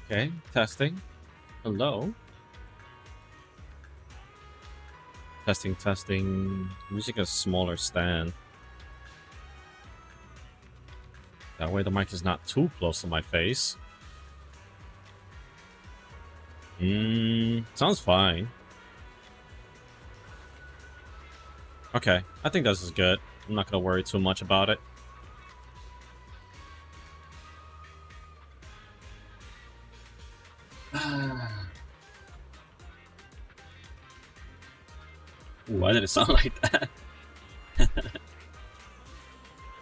Okay, testing. Hello. Testing, testing. Using a smaller stand. That way the mic is not too close to my face. Sounds fine. Okay, I think this is good. I'm not gonna worry too much about it. Why did it sound like that?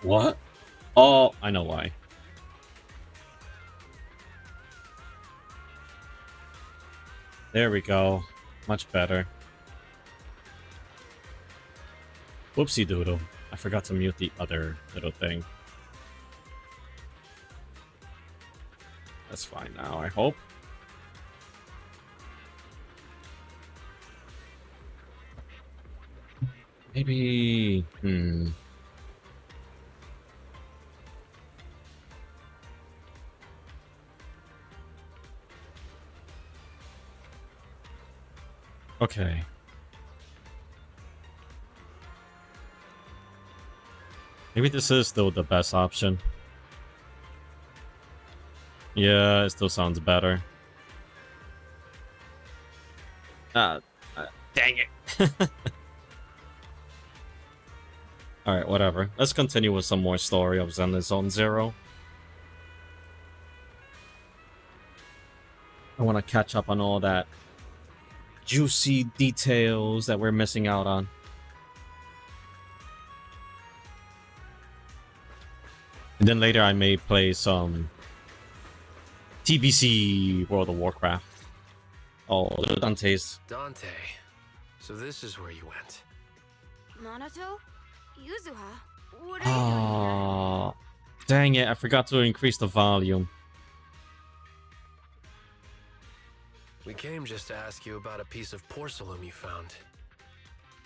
What? Oh, I know why. There we go. Much better. Whoopsie doodle. I forgot to mute the other little thing. That's fine now, I hope. Maybe... Okay. Maybe this is still the best option. Yeah, it still sounds better. Dang it. Alright, whatever. Let's continue with some more story of Zenless Zone Zero. I want to catch up on all that juicy details that we're missing out on. And then later I may play some TBC World of Warcraft. Oh, Dante's. Dante. So this is where you went. Minato? Yuzuha? What are you doing here? Dang it, I forgot to increase the volume. We came just to ask you about a piece of porcelain you found.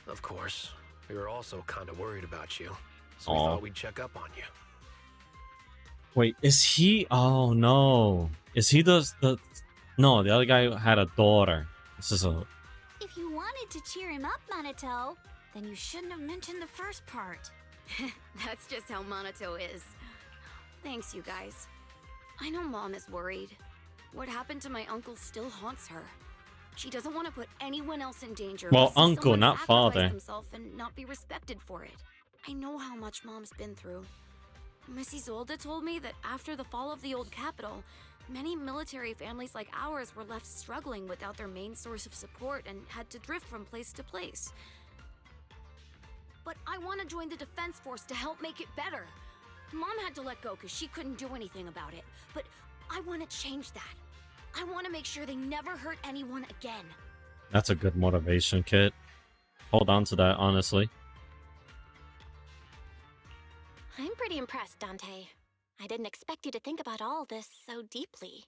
Of course, we were also kind of worried about you, so we thought we'd check up on you. Wait, is he? Oh no, is he the? No, the other guy had a daughter. This is a. If you wanted to cheer him up, Minato, then you shouldn't have mentioned the first part. That's just how Minato is. Thanks, you guys. I know Mom is worried. What happened to my uncle still haunts her. She doesn't want to put anyone else in danger. Well, uncle, not father. Himself and not be respected for it. I know how much Mom's been through. Miss Isolde told me that after the fall of the old capital, many military families like ours were left struggling without their main source of support and had to drift from place to place. But I want to join the defense force to help make it better. Mom had to let go because she couldn't do anything about it. But I want to change that. I want to make sure they never hurt anyone again. That's a good motivation, kid. Hold on to that, honestly. I'm pretty impressed, Dante. I didn't expect you to think about all this so deeply.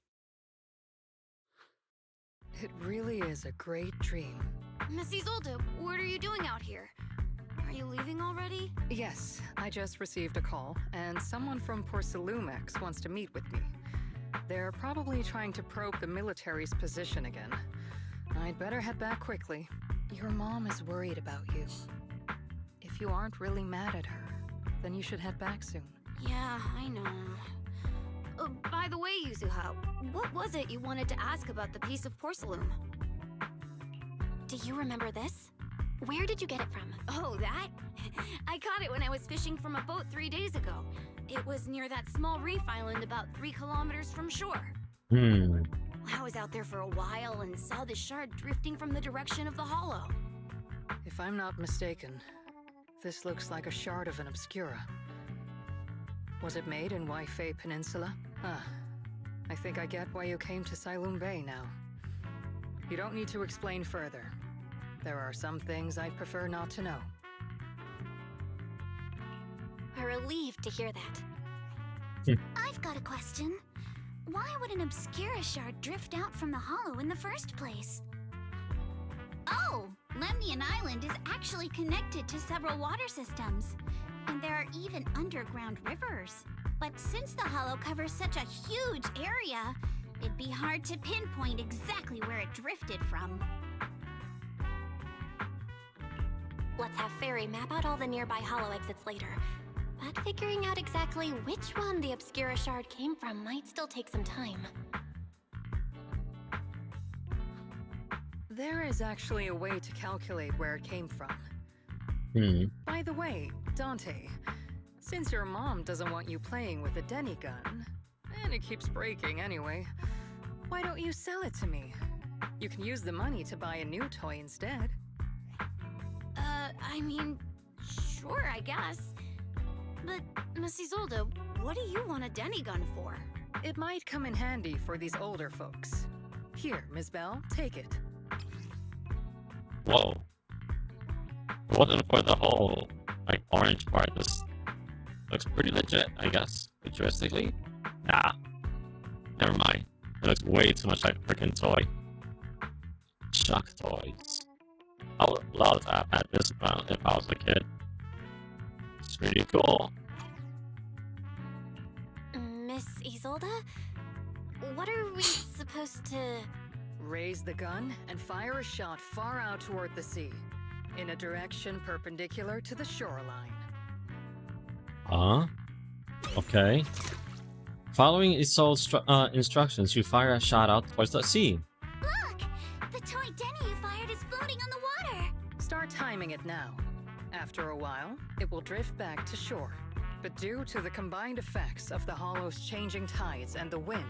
It really is a great dream. Miss Isolde, what are you doing out here? Are you leaving already? Yes, I just received a call, and someone from Porcelumex wants to meet with me. They're probably trying to probe the military's position again. I'd better head back quickly. Your mom is worried about you. If you aren't really mad at her, then you should head back soon. Yeah, I know. By the way, Yuzuha, what was it you wanted to ask about the piece of porcelain? Do you remember this? Where did you get it from? Oh, that? I caught it when I was fishing from a boat 3 days ago. It was near that small reef island about 3 kilometers from shore. I was out there for a while and saw the shard drifting from the direction of the hollow. If I'm not mistaken, this looks like a shard of an obscura. Was it made in Waifei Peninsula? Ah, I think I get why you came to Silum Bay now. You don't need to explain further. There are some things I'd prefer not to know. I'm relieved to hear that. I've got a question. Why would an obscura shard drift out from the hollow in the first place? Oh, Lemnian Island is actually connected to several water systems. And there are even underground rivers. But since the hollow covers such a huge area, It'd be hard to pinpoint exactly where it drifted from. Let's have Fairy map out all the nearby hollow exits later. But figuring out exactly which one the Obscura shard came from might still take some time. There is actually a way to calculate where it came from. By the way, Dante, since your mom doesn't want you playing with a Denny gun, and it keeps breaking anyway, why don't you sell it to me? You can use the money to buy a new toy instead. I mean, sure, I guess. But, Miss Isolde, what do you want a Denny gun for? It might come in handy for these older folks. Here, Miss Bell, take it. Whoa. It wasn't for the whole, like, orange part. This looks pretty legit, I guess, futuristically. Nah. Never mind. It looks way too much like a freaking toy. Shock toys. I would love to have had this if I was a kid. It's pretty cool. Miss Isolde? What are we supposed to... Raise the gun and fire a shot far out toward the sea, in a direction perpendicular to the shoreline. Okay. Following Isolde's instructions, you fire a shot out towards the sea. Look! The toy Denny you fired is floating on the water! Start timing it now. After a while, it will drift back to shore. But due to the combined effects of the hollow's changing tides and the wind,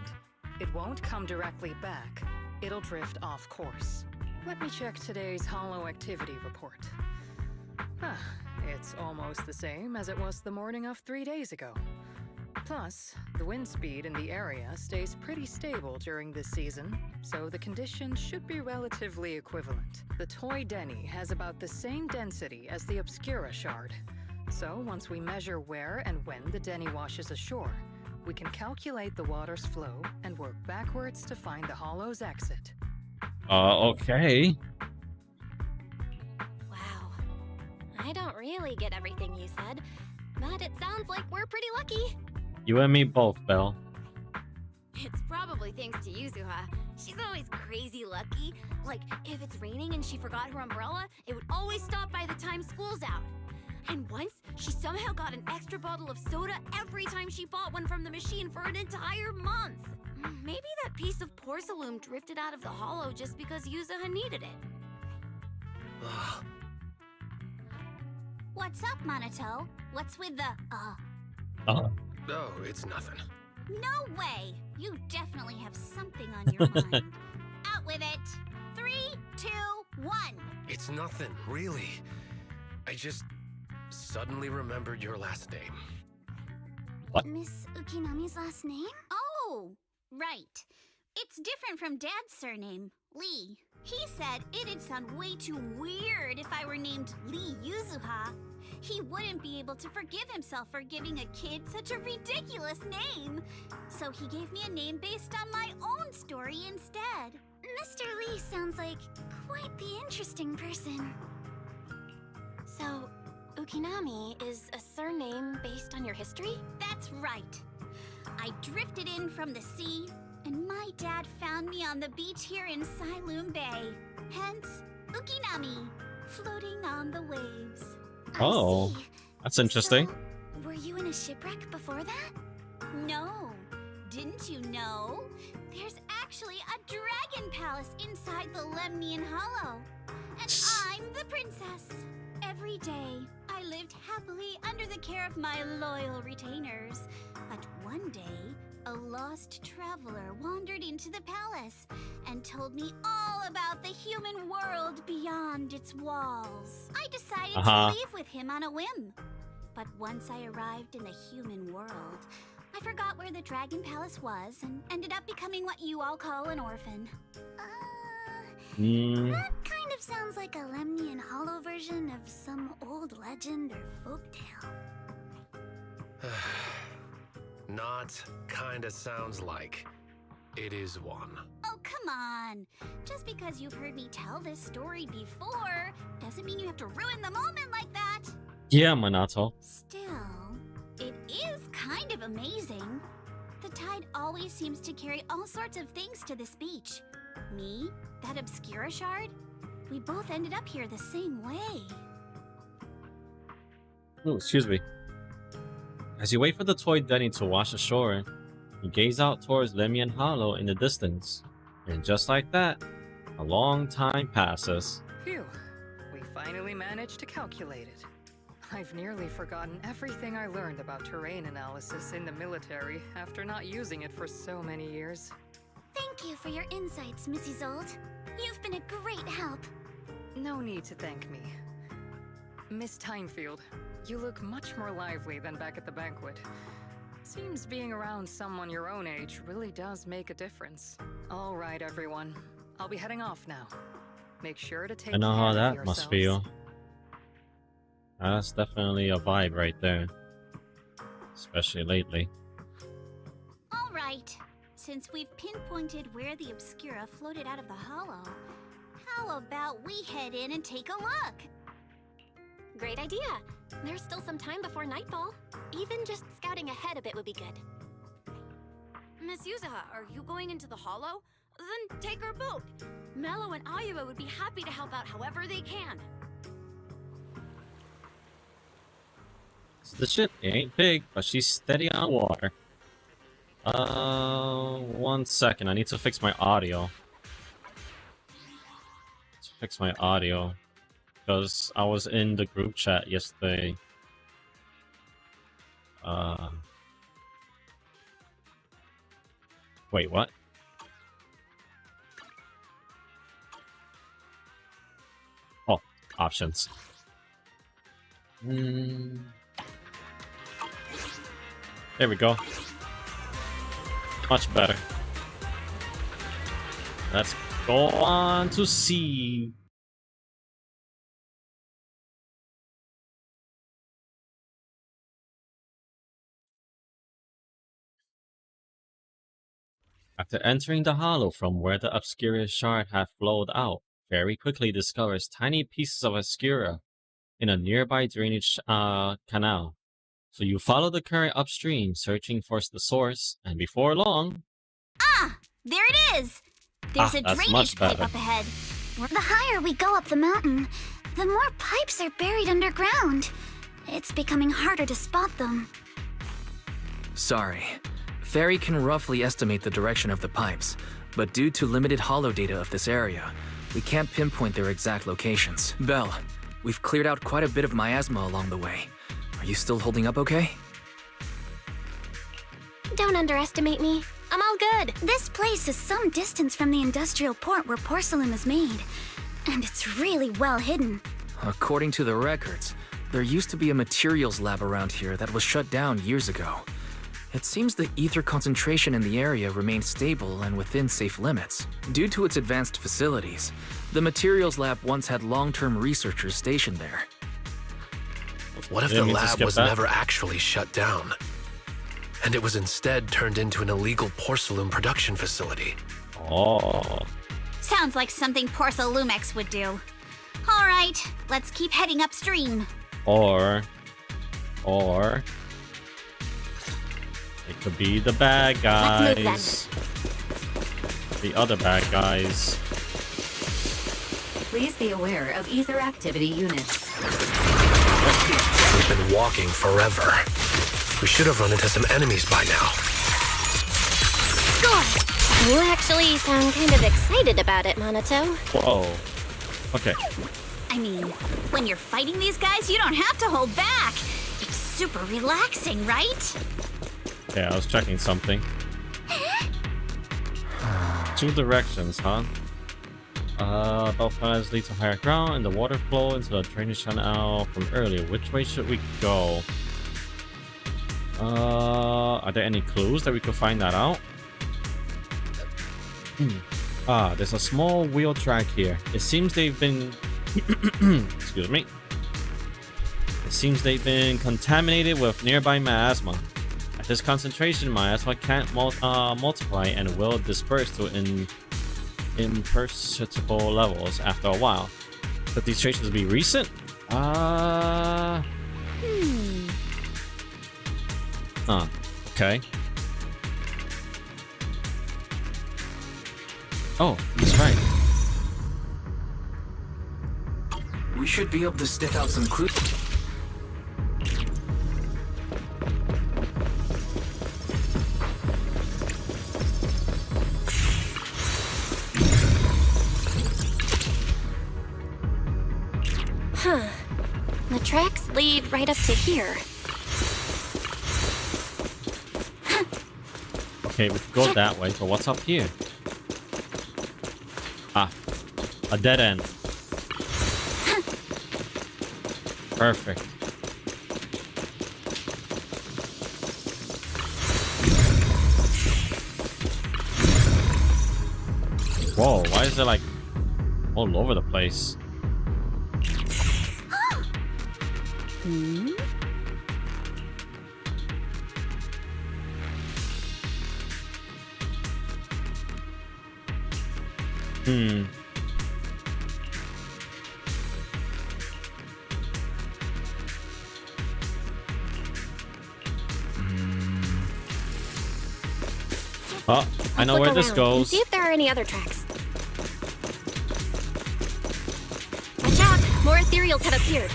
it won't come directly back. It'll drift off course. Let me check today's hollow activity report. It's almost the same as it was the morning of 3 days ago. Plus, the wind speed in the area stays pretty stable during this season, so the conditions should be relatively equivalent. The toy Denny has about the same density as the Obscura shard. So once we measure where and when the Denny washes ashore, we can calculate the water's flow and work backwards to find the hollow's exit. Okay. Wow. I don't really get everything you said, but it sounds like we're pretty lucky. You and me both, Belle. It's probably thanks to Yuzuha. She's always crazy lucky. Like, if it's raining and she forgot her umbrella, it would always stop by the time school's out. And once, she somehow got an extra bottle of soda every time she bought one from the machine for an entire month. Maybe that piece of porcelain drifted out of the hollow just because Yuzuha needed it. What's up, Monato? What's with the, Oh, it's nothing. No way! You definitely have something on your mind. Out with it! 3, 2, 1! It's nothing, really. I just suddenly remembered your last name. What? Miss Ukinami's last name? Oh, right. It's different from Dad's surname, Lee. He said it'd sound way too weird if I were named Lee Yuzuha. He wouldn't be able to forgive himself for giving a kid such a ridiculous name. So he gave me a name based on my own story instead. Mr. Lee sounds like quite the interesting person. So, Ukinami is a surname based on your history? That's right. I drifted in from the sea, and my dad found me on the beach here in Sailoon Bay. Hence, Ukinami, floating on the waves. Oh, I see. that's interesting. So, were you in a shipwreck before that? No. Didn't you know? There's actually a dragon palace inside the Lemnian Hollow. And I'm the princess. Every day, I lived happily under the care of my loyal retainers. But one day, a lost traveler wandered into the palace and told me all about the human world beyond its walls. I decided to leave with him on a whim. But once I arrived in the human world, I forgot where the Dragon Palace was and ended up becoming what you all call an orphan. That kind of sounds like a Lemnian Hollow version of some old legend or folktale. Not kinda sounds like. It is one. Oh, come on. Just because you've heard me tell this story before doesn't mean you have to ruin the moment like that. Yeah, Minato. Still, it is kind of amazing. The tide always seems to carry all sorts of things to this beach. Me, that Obscura shard, we both ended up here the same way. Oh, excuse me. As you wait for the toy Denny to wash ashore, you gaze out towards Lemian Hollow in the distance. And just like that, a long time passes. Phew. We finally managed to calculate it. I've nearly forgotten everything I learned about terrain analysis in the military after not using it for so many years. Thank you for your insights, Missy Zold. You've been a great help. No need to thank me. Miss Timefield, you look much more lively than back at the banquet. Seems being around someone your own age really does make a difference. All right, everyone. I'll be heading off now. Make sure to take I know care how of that yourselves. must feel. That's definitely a vibe right there. Especially lately. All right. Since we've pinpointed where the Obscura floated out of the hollow, how about we head in and take a look? Great idea. There's still some time before nightfall. Even just scouting ahead a bit would be good. Miss Yuzaha, are you going into the hollow? Then take our boat. Mello and Ayuba would be happy to help out however they can. The ship ain't big, but she's steady on water. 1 second. I need to fix my audio. Because I was in the group chat yesterday. Wait, what? Oh, options. There we go. Much better. Let's go on to sea. After entering the hollow from where the Obscura shard had flowed out, Fairy quickly discovers tiny pieces of Obscura in a nearby drainage canal. So you follow the current upstream, searching for the source, and before long... Ah! There it is! There's a that's drainage much pipe better. up ahead. The higher we go up the mountain, the more pipes are buried underground. It's becoming harder to spot them. Sorry. Fairy can roughly estimate the direction of the pipes, but due to limited holo data of this area, we can't pinpoint their exact locations. Belle, we've cleared out quite a bit of miasma along the way. Are you still holding up okay? Don't underestimate me. I'm all good. This place is some distance from the industrial port where porcelain is made, and it's really well hidden. According to the records, there used to be a materials lab around here that was shut down years ago. It seems the ether concentration in the area remains stable and within safe limits. Due to its advanced facilities, the materials lab once had long-term researchers stationed there. What if Didn't the mean to lab skip was that. never actually shut down? And it was instead turned into an illegal porcelain production facility? Oh. Sounds like something Porcelumex would do. All right, let's keep heading upstream. Or it could be the bad Let's move guys. The other bad guys. Please be aware of ether activity units. We've been walking forever. We should have run into some enemies by now. You actually sound kind of excited about it, Monato. Whoa. Okay. I mean, when you're fighting these guys, you don't have to hold back. It's super relaxing, right? Okay, I was checking something. 2 directions, huh? Both paths lead to higher ground and the water flow into the drainage channel from earlier. Which way should we go? Are there any clues that we could find that out? There's a small wheel track here. It seems they've been... Excuse me. It seems they've been contaminated with nearby miasma. At this concentration, miasma can't multiply and will disperse to imperceptible levels after a while. Could these traces be recent? Okay. Oh, that's right. We should be able to sniff out some clues. Huh. The tracks lead right up to here. Okay, we could go that way, but what's up here? Ah, a dead end. Perfect. Whoa, why is it like all over the place? Hmm. Oh, I know where this goes. See if there are any other tracks. Watch out! More ethereals have appeared.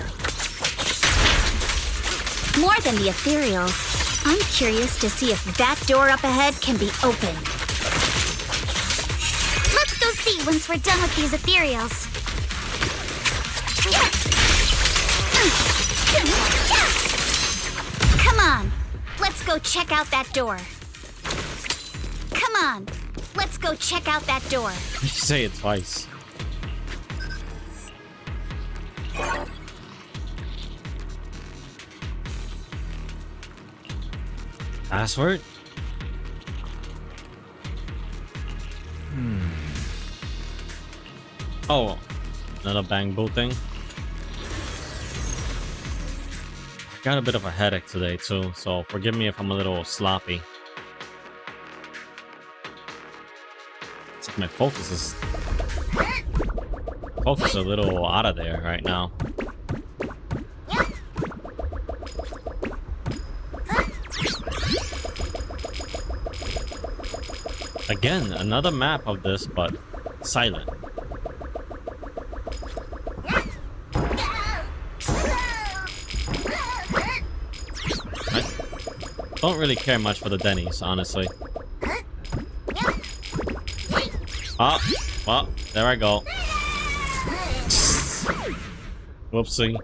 More than the ethereals. I'm curious to see if that door up ahead can be opened. Let's go see once we're done with these ethereals. Come on, let's go check out that door. Come on, let's go check out that door. You say it twice. Password? Oh, another bang boot thing. Got a bit of a headache today too, so forgive me if I'm a little sloppy. It's like my focus is a little out of there right now. Again, another map of this, but silent. I don't really care much for the Denny's, honestly. Oh, well, there I go. Whoopsie.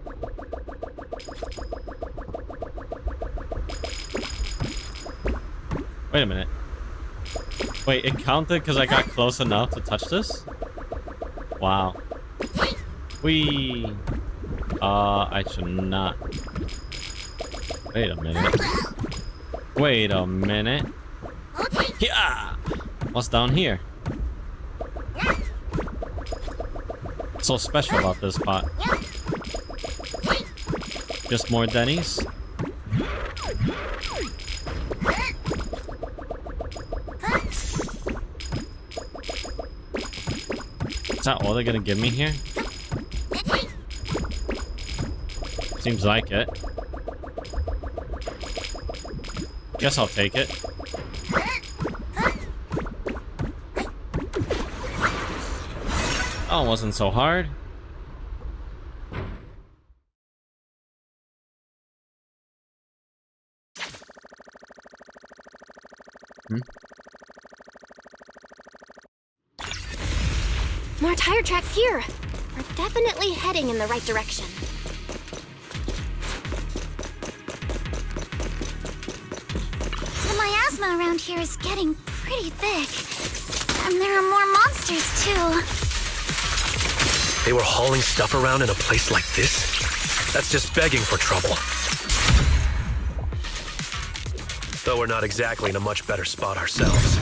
Wait a minute. Wait, it counted because I got close enough to touch this? Wow. Whee! I should not. Wait a minute. Wait a minute. Yeah! What's down here? What's so special about this spot? Just more Denny's? Is that all they're gonna give me here? Seems like it. Guess I'll take it. Oh, it wasn't so hard. More tire tracks here. We're definitely heading in the right direction. The miasma around here is getting pretty thick. And there are more monsters, too. They were hauling stuff around in a place like this? That's just begging for trouble. Though we're not exactly in a much better spot ourselves.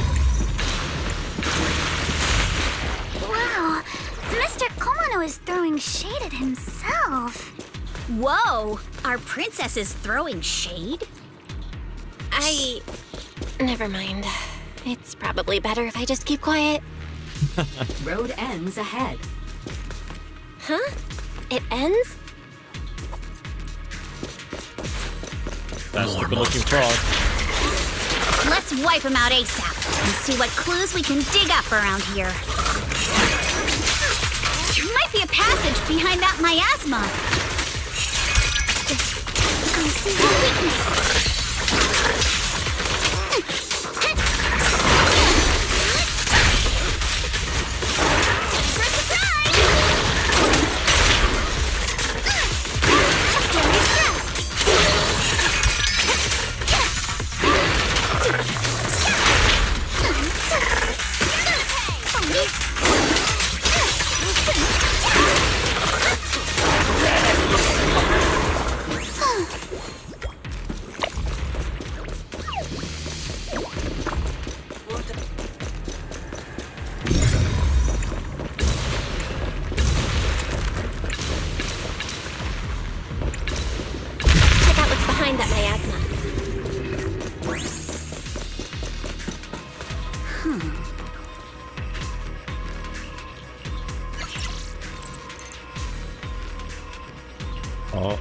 Wow, Mr. Komono is throwing shade at himself. Whoa, our princess is throwing shade? Never mind. It's probably better if I just keep quiet. Road ends ahead. Huh? It ends? That's the good-looking frog. Let's wipe him out ASAP and see what clues we can dig up around here. passage behind that miasma. I see your weakness. Oh.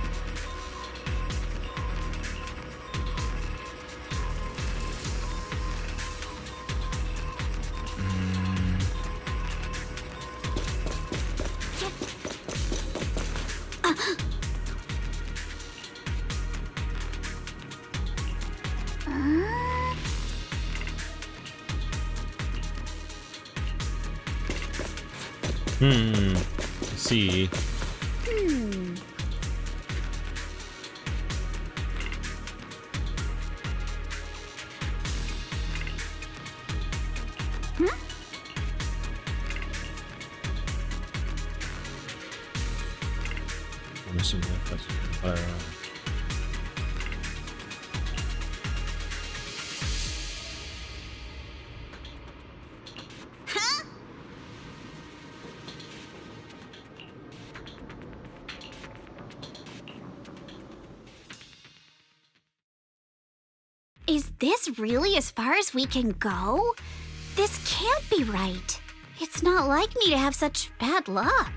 Let's see. Is this really as far as we can go? This can't be right. It's not like me to have such bad luck.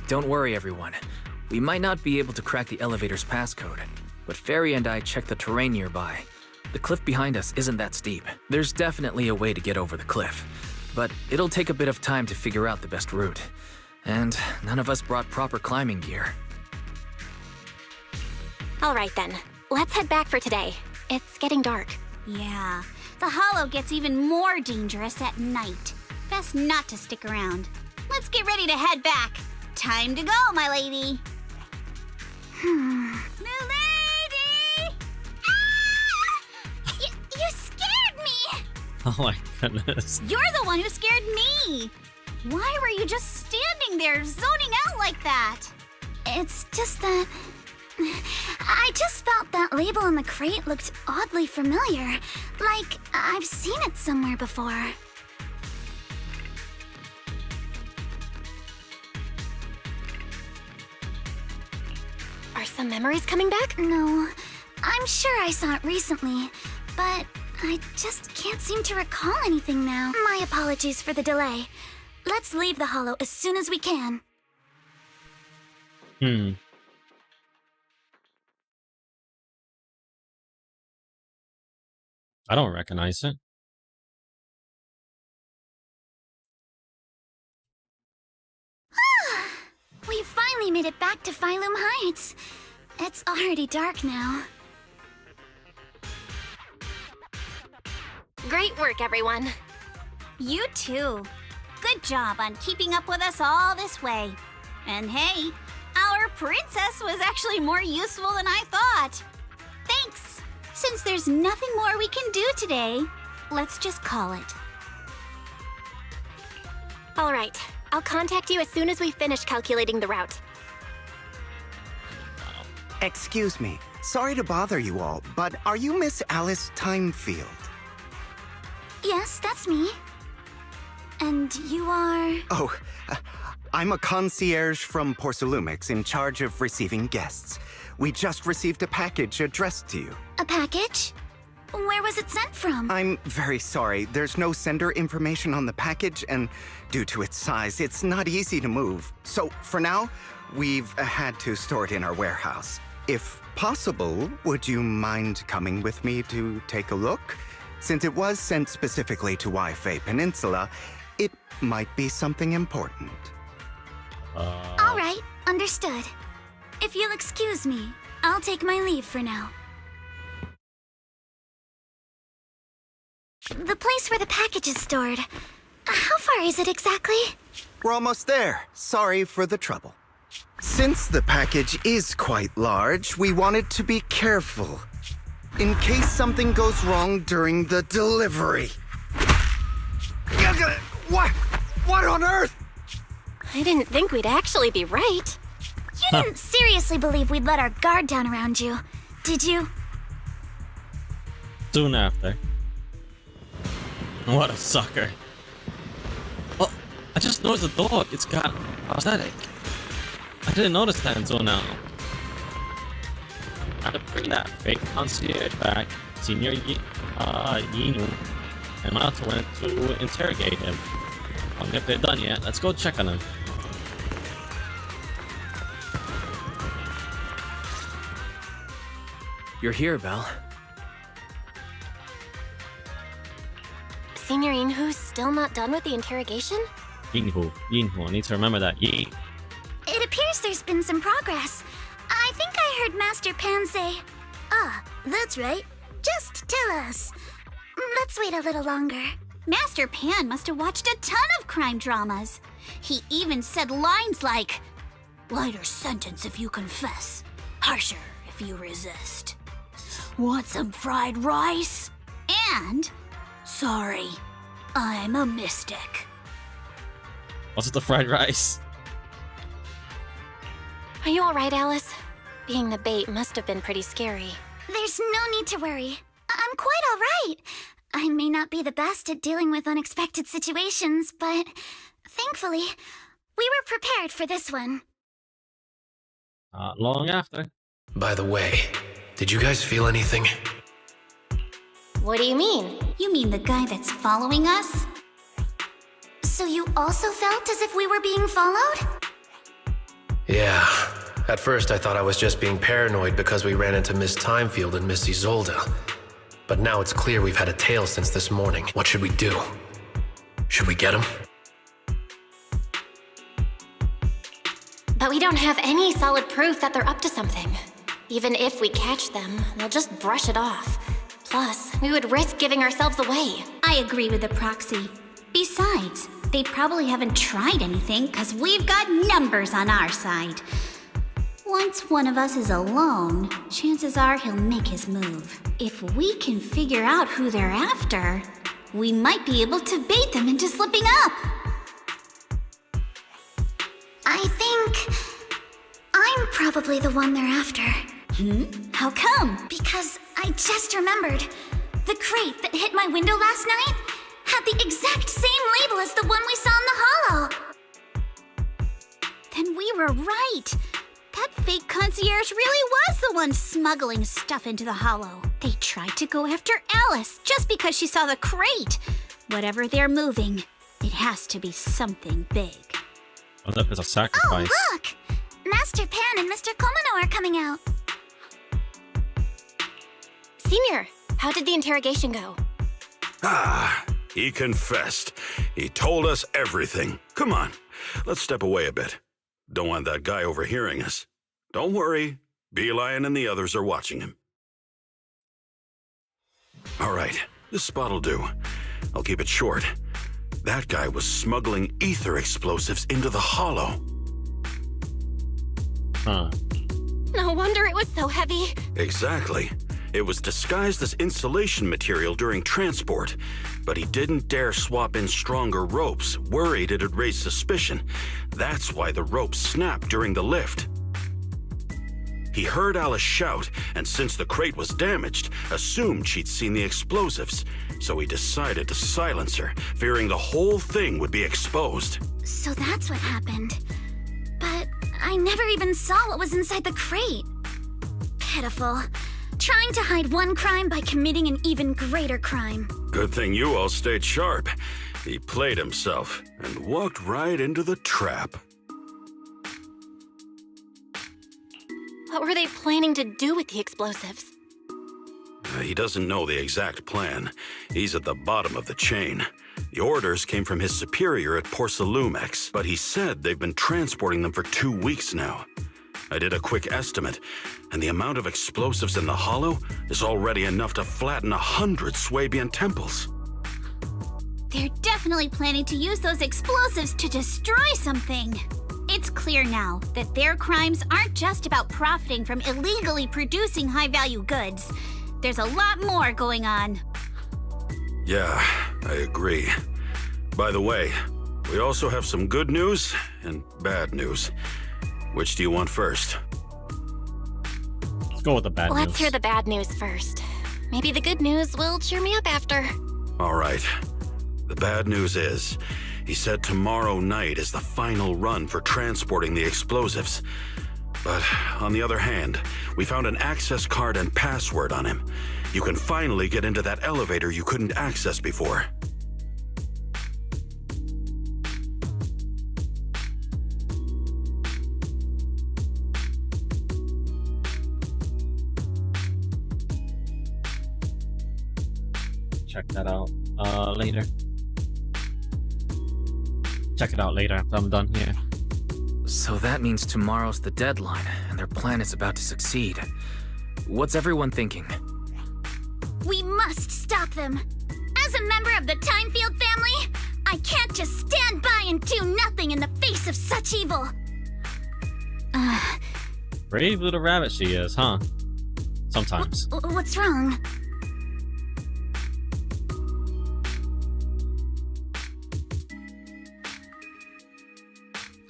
Don't worry, everyone. We might not be able to crack the elevator's passcode, but Fairy and I checked the terrain nearby. The cliff behind us isn't that steep. There's definitely a way to get over the cliff, but it'll take a bit of time to figure out the best route. And none of us brought proper climbing gear. All right then, let's head back for today. It's getting dark. Yeah, the hollow gets even more dangerous at night. Best not to stick around. Let's get ready to head back. Time to go, my lady. Milady! Ah! You scared me! Oh my goodness. You're the one who scared me! Why were you just standing there, zoning out like that? It's just that... I just felt that label on the crate looked oddly familiar. Like, I've seen it somewhere before. Are some memories coming back? No, I'm sure I saw it recently, but I just can't seem to recall anything now. My apologies for the delay. Let's leave the hollow as soon as we can. I don't recognize it. We finally made it back to Phylum Heights. It's already dark now. Great work, everyone. You too. Good job on keeping up with us all this way. And hey, our princess was actually more useful than I thought. Thanks. Since there's nothing more we can do today, let's just call it. All right, I'll contact you as soon as we finish calculating the route. Excuse me. Sorry to bother you all, but are you Miss Alice Timefield? Yes, that's me. And you are... Oh, I'm a concierge from Porcelumix in charge of receiving guests. We just received a package addressed to you. A package? Where was it sent from? I'm very sorry. There's no sender information on the package, and due to its size, it's not easy to move. So, for now, we've had to store it in our warehouse. If possible, would you mind coming with me to take a look? Since it was sent specifically to Waifei Peninsula, it might be something important. All right, understood. If you'll excuse me, I'll take my leave for now. The place where the package is stored. How far is it exactly? We're almost there. Sorry for the trouble. Since the package is quite large, we wanted to be careful. In case something goes wrong during the delivery. What? What on earth? I didn't think we'd actually be right. You didn't seriously believe we'd let our guard down around you, did you? Soon after. What a sucker. Oh, I just noticed the dog. It's got prosthetic. I didn't notice that until now. I had to bring that fake concierge back, Senior Yinu, and Mato went to interrogate him. I don't know if they're done yet. Let's go check on him. You're here, Belle. Senior Yinhu's still not done with the interrogation? Yinhu, I need to remember that. Yi. It appears there's been some progress. I think I heard Master Pan say, "Ah, that's right. Just tell us." Let's wait a little longer. Master Pan must have watched a ton of crime dramas. He even said lines like, "Lighter sentence if you confess, harsher if you resist. Want some fried rice?" And, "Sorry, I'm a mystic." What's with the fried rice? Are you alright, Alice? Being the bait must have been pretty scary. There's no need to worry. I'm quite all right. I may not be the best at dealing with unexpected situations, but thankfully, we were prepared for this one. Long after. By the way, did you guys feel anything? What do you mean? You mean the guy that's following us? So you also felt as if we were being followed? Yeah. At first I thought I was just being paranoid because we ran into Miss Timefield and Miss Isolde. But now it's clear we've had a tail since this morning. What should we do? Should we get him? But we don't have any solid proof that they're up to something. Even if we catch them, they'll just brush it off. Plus, we would risk giving ourselves away. I agree with the proxy. Besides, they probably haven't tried anything because we've got numbers on our side. Once one of us is alone, chances are he'll make his move. If we can figure out who they're after, we might be able to bait them into slipping up. I think I'm probably the one they're after. How come? Because I just remembered. The crate that hit my window last night had the exact same label as the one we saw in the hollow. Then we were right. That fake concierge really was the one smuggling stuff into the hollow. They tried to go after Alice just because she saw the crate. Whatever they're moving, it has to be something big. What if it's a sacrifice? Oh, look! Master Pan and Mr. Komino are coming out. Senior, how did the interrogation go? He confessed. He told us everything. Come on, let's step away a bit. Don't want that guy overhearing us. Don't worry, Beelion and the others are watching him. All right, this spot'll do. I'll keep it short. That guy was smuggling ether explosives into the hollow. Huh. No wonder it was so heavy. Exactly. It was disguised as insulation material during transport, but he didn't dare swap in stronger ropes, worried it'd raise suspicion. That's why the ropes snapped during the lift. He heard Alice shout, and since the crate was damaged, assumed she'd seen the explosives. So he decided to silence her, fearing the whole thing would be exposed. So that's what happened. But I never even saw what was inside the crate. Pitiful. Trying to hide one crime by committing an even greater crime. Good thing you all stayed sharp. He played himself and walked right into the trap. What were they planning to do with the explosives? He doesn't know the exact plan. He's at the bottom of the chain. The orders came from his superior at Porcelumex, but he said they've been transporting them for 2 weeks now. I did a quick estimate, and the amount of explosives in the hollow is already enough to flatten 100 Swabian temples. They're definitely planning to use those explosives to destroy something. It's clear now that their crimes aren't just about profiting from illegally producing high-value goods. There's a lot more going on. Yeah, I agree. By the way, we also have some good news and bad news. Which do you want first? Let's go with the bad news. Let's hear the bad news first. Maybe the good news will cheer me up after. All right. The bad news is, he said tomorrow night is the final run for transporting the explosives. But on the other hand, we found an access card and password on him. You can finally get into that elevator you couldn't access before. Check that out later. Check it out later after I'm done here. So that means tomorrow's the deadline, and their plan is about to succeed. What's everyone thinking? We must stop them. As a member of the Timefield family, I can't just stand by and do nothing in the face of such evil. Brave little rabbit she is, huh? Sometimes. What's wrong?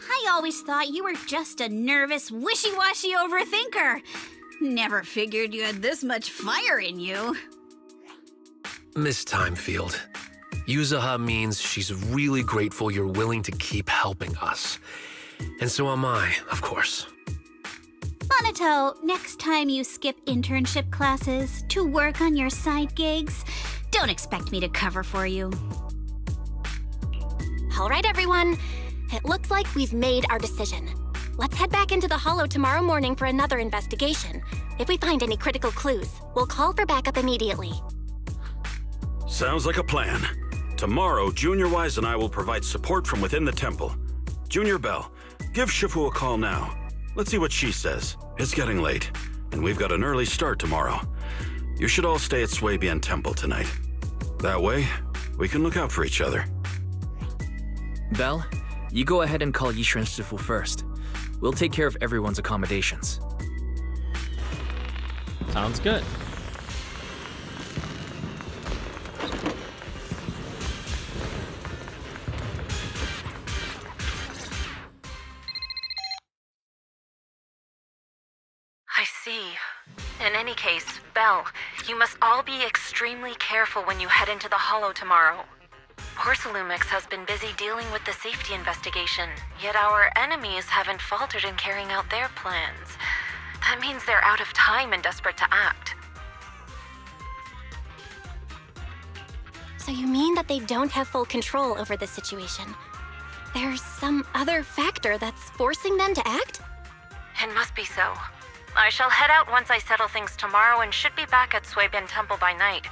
I always thought you were just a nervous, wishy-washy overthinker. Never figured you had this much fire in you. Miss Timefield, Yuzaha means she's really grateful you're willing to keep helping us. And so am I, of course. Monato, next time you skip internship classes to work on your side gigs, don't expect me to cover for you. All right, everyone. It looks like we've made our decision. Let's head back into the Hollow tomorrow morning for another investigation. If we find any critical clues, we'll call for backup immediately. Sounds like a plan. Tomorrow, Junior Wise and I will provide support from within the temple. Junior Bell, give Shifu a call now. Let's see what she says. It's getting late, and we've got an early start tomorrow. You should all stay at Swabian Temple tonight. That way, we can look out for each other. Belle, you go ahead and call Yishan Shifu first. We'll take care of everyone's accommodations. Sounds good. I see. In any case, Belle, you must all be extremely careful when you head into the Hollow tomorrow. Porcelumex has been busy dealing with the safety investigation, yet our enemies haven't faltered in carrying out their plans. That means they're out of time and desperate to act. So you mean that they don't have full control over the situation? There's some other factor that's forcing them to act? It must be so. I shall head out once I settle things tomorrow and should be back at Swabian Temple by night.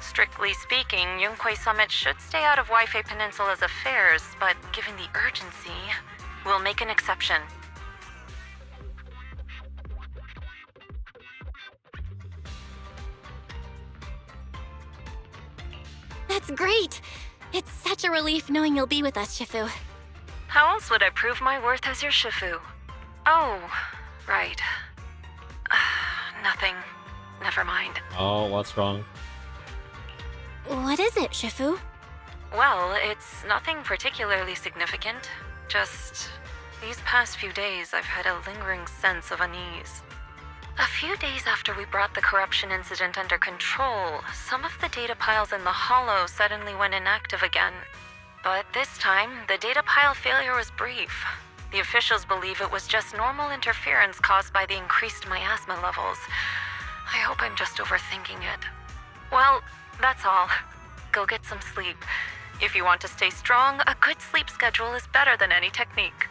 Strictly speaking, Yunquei Summit should stay out of Waifei Peninsula's affairs, but given the urgency, we'll make an exception. That's great! It's such a relief knowing you'll be with us, Shifu. How else would I prove my worth as your Shifu? Oh, right. Nothing. Never mind. Oh, what's wrong? What is it, Shifu? Well, it's nothing particularly significant. Just these past few days, I've had a lingering sense of unease. A few days after we brought the corruption incident under control, some of the data piles in the Hollow suddenly went inactive again. But this time, the data pile failure was brief. The officials believe it was just normal interference caused by the increased miasma levels. I hope I'm just overthinking it. Well, that's all. Go get some sleep. If you want to stay strong, a good sleep schedule is better than any technique.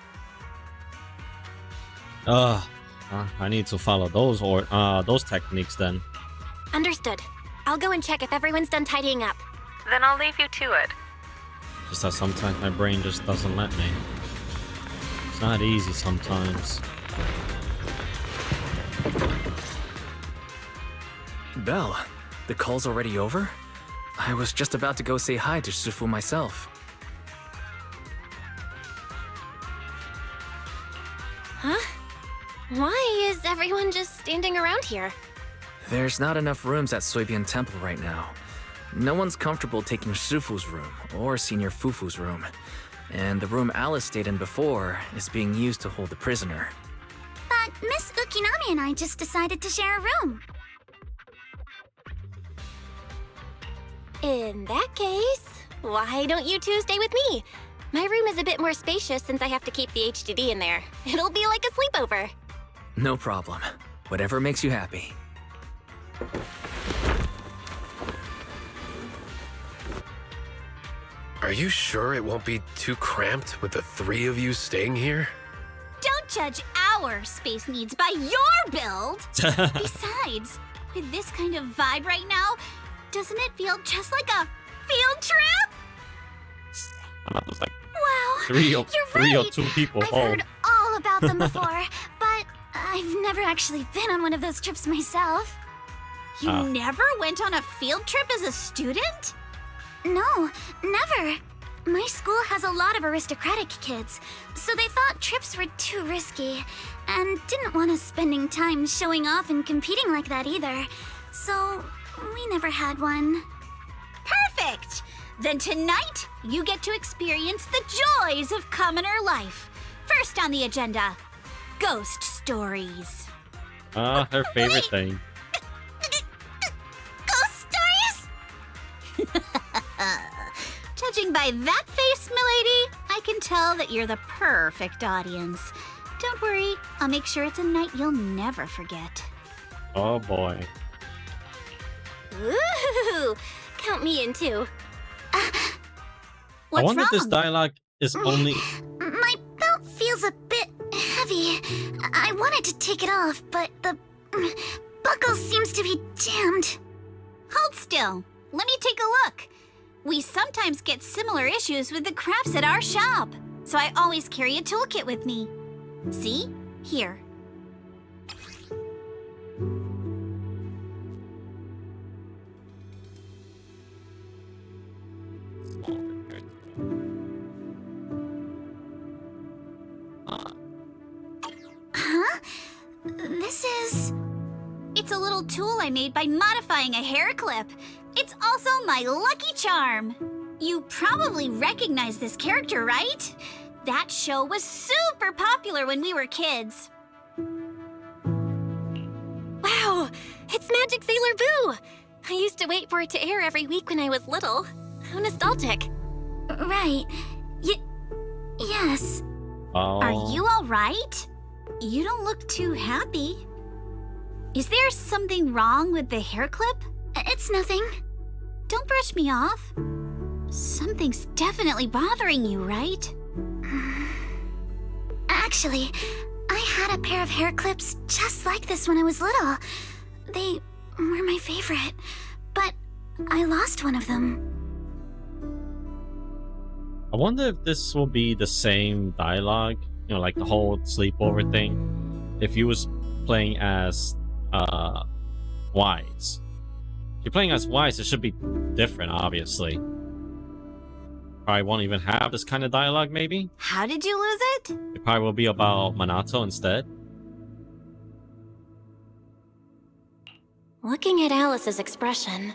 I need to follow those techniques then. Understood. I'll go and check if everyone's done tidying up. Then I'll leave you to it. Just that sometimes my brain just doesn't let me. It's not easy sometimes. Belle, the call's already over? I was just about to go say hi to Shifu myself. Huh? Why is everyone just standing around here? There's not enough rooms at Soybian Temple right now. No one's comfortable taking Shifu's room or Senior Fufu's room. And the room Alice stayed in before is being used to hold the prisoner. But Miss Ukinami and I just decided to share a room. In that case, why don't you two stay with me? My room is a bit more spacious since I have to keep the HDD in there. It'll be like a sleepover. No problem. Whatever makes you happy. Are you sure it won't be too cramped with the three of you staying here? Don't judge our space needs by your build! Besides, with this kind of vibe right now, doesn't it feel just like a field trip? It's like Wow, three you're or right. two people I've home. heard all about them before, but I've never actually been on one of those trips myself. You never went on a field trip as a student? No, never. My school has a lot of aristocratic kids, so they thought trips were too risky, and didn't want us spending time showing off and competing like that either. So, we never had one. Perfect! Then tonight, you get to experience the joys of commoner life. First on the agenda, ghost stories. Her favorite thing. Ghost stories? Judging by that face, milady, I can tell that you're the perfect audience. Don't worry, I'll make sure it's a night you'll never forget. Oh boy. Ooh, count me in too. What's I wonder wrong? if this dialogue is only. My belt feels a bit heavy. I wanted to take it off, but the buckle seems to be jammed. Hold still. Let me take a look. We sometimes get similar issues with the crafts at our shop, so I always carry a toolkit with me. See? Here. Huh? This is... It's a little tool I made by modifying a hair clip. It's also my lucky charm. You probably recognize this character, right? That show was super popular when we were kids. Wow, it's Magic Sailor Boo! I used to wait for it to air every week when I was little. How nostalgic. Right. Yes. Oh. Are you all right? You don't look too happy. Is there something wrong with the hair clip? It's nothing. Don't brush me off. Something's definitely bothering you, right? Actually, I had a pair of hair clips just like this when I was little. They were my favorite, but I lost one of them. I wonder if this will be the same dialogue, you know, like the whole sleepover thing. If you was playing as Wise. If you're playing as Wise, it should be different, obviously. Probably won't even have this kind of dialogue, maybe? How did you lose it? It probably will be about Minato instead. Looking at Alice's expression,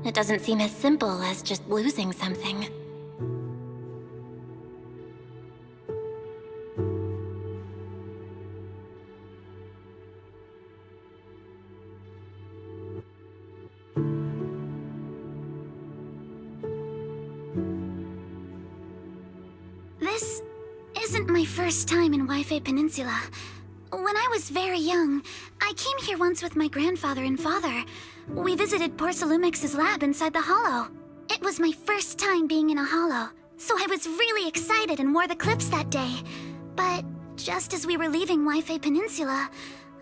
it doesn't seem as simple as just losing something. This isn't my first time in Wi-Fi Peninsula. When I was very young, I came here once with my grandfather and father. We visited Porcelumix's lab inside the Hollow. It was my first time being in a Hollow, so I was really excited and wore the clips that day. But just as we were leaving Wi-Fi Peninsula,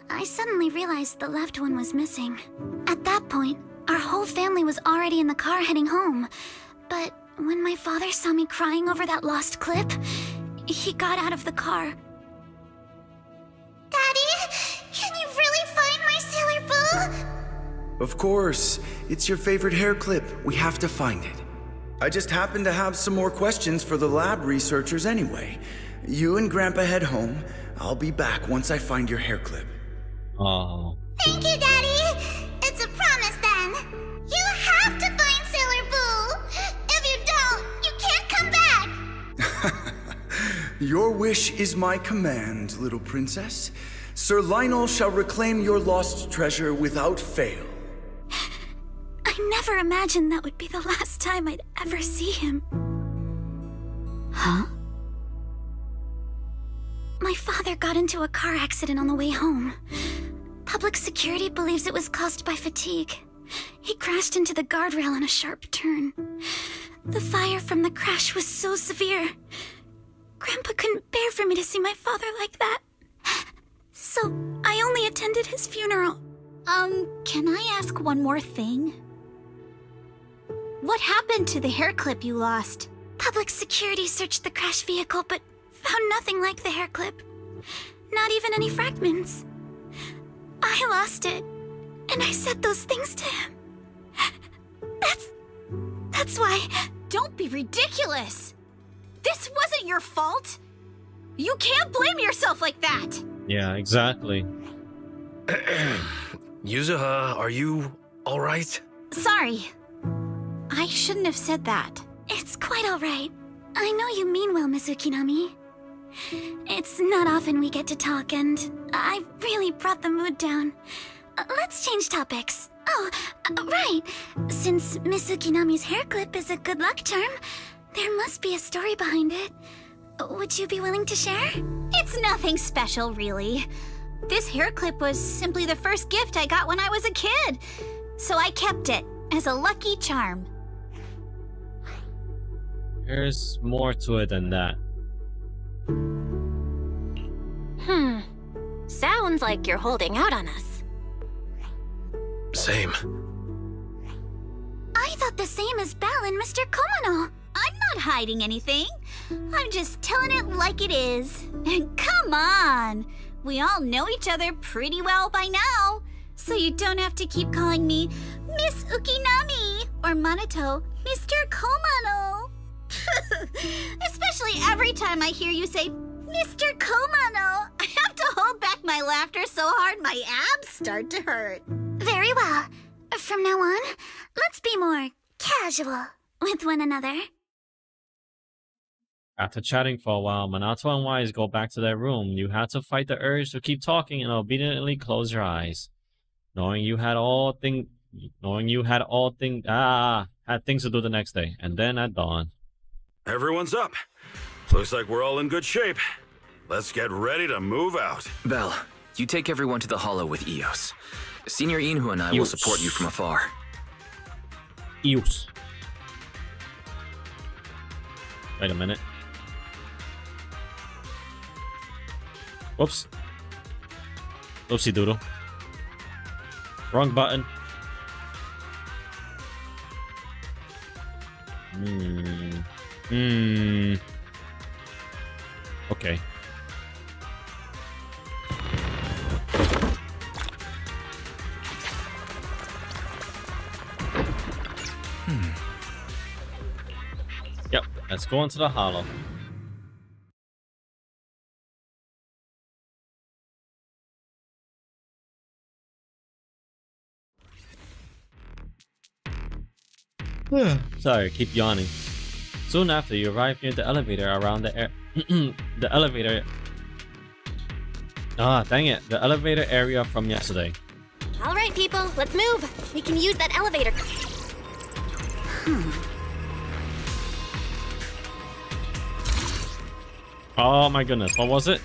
I suddenly realized the left one was missing. At that point, our whole family was already in the car heading home. But When my father saw me crying over that lost clip, he got out of the car. Daddy, can you really find my Sailor Boo? Of course. It's your favorite hair clip. We have to find it. I just happen to have some more questions for the lab researchers anyway. You and Grandpa head home. I'll be back once I find your hair clip. Oh. Thank you, Daddy. It's a promise then. You have to find Sailor Boo. If you don't, you can't come back. Your wish is my command, little princess. Sir Lionel shall reclaim your lost treasure without fail. I never imagined that would be the last time I'd ever see him. Huh? My father got into a car accident on the way home. Public security believes it was caused by fatigue. He crashed into the guardrail on a sharp turn. The fire from the crash was so severe. Grandpa couldn't bear for me to see my father like that. So I only attended his funeral. Can I ask one more thing? What happened to the hair clip you lost? Public security searched the crashed vehicle, but found nothing like the hair clip. Not even any fragments. I lost it, and I said those things to him. That's why... Don't be ridiculous! This wasn't your fault! You can't blame yourself like that! Yeah, exactly. Yuzuha, are you alright? Sorry. I shouldn't have said that. It's quite alright. I know you mean well, Miss Ukinami. It's not often we get to talk, and I really brought the mood down. Let's change topics. Oh, right. Since Miss Ukinami's hair clip is a good luck charm, there must be a story behind it. Would you be willing to share? It's nothing special, really. This hair clip was simply the first gift I got when I was a kid. So I kept it as a lucky charm. There's more to it than that. Sounds like you're holding out on us. Same. I thought the same as Belle and Mr. Komano. I'm not hiding anything. I'm just telling it like it is. And come on! We all know each other pretty well by now. So you don't have to keep calling me Miss Ukinami or Manato Mr. Komano. Especially every time I hear you say Mr. Komano. I have to hold back my laughter so hard my abs start to hurt. Very well. From now on, let's be more casual with one another. After chatting for a while, Minato and Wise go back to their room. You had to fight the urge to keep talking and obediently close your eyes. Knowing you had things to do the next day, and then at dawn. Everyone's up. Looks like we're all in good shape. Let's get ready to move out. Belle, you take everyone to the Hollow with Eos. Senior Inhu and I will support you from afar. Eos. Wait a minute. Whoops. Oopsie doodle. Wrong button. Okay. Yep, let's go into the hollow. Sorry, keep yawning. Soon after, you arrive near the elevator around the the elevator. Ah, dang it! The elevator area from yesterday. All right, people, let's move. We can use that elevator. Oh my goodness, what was it?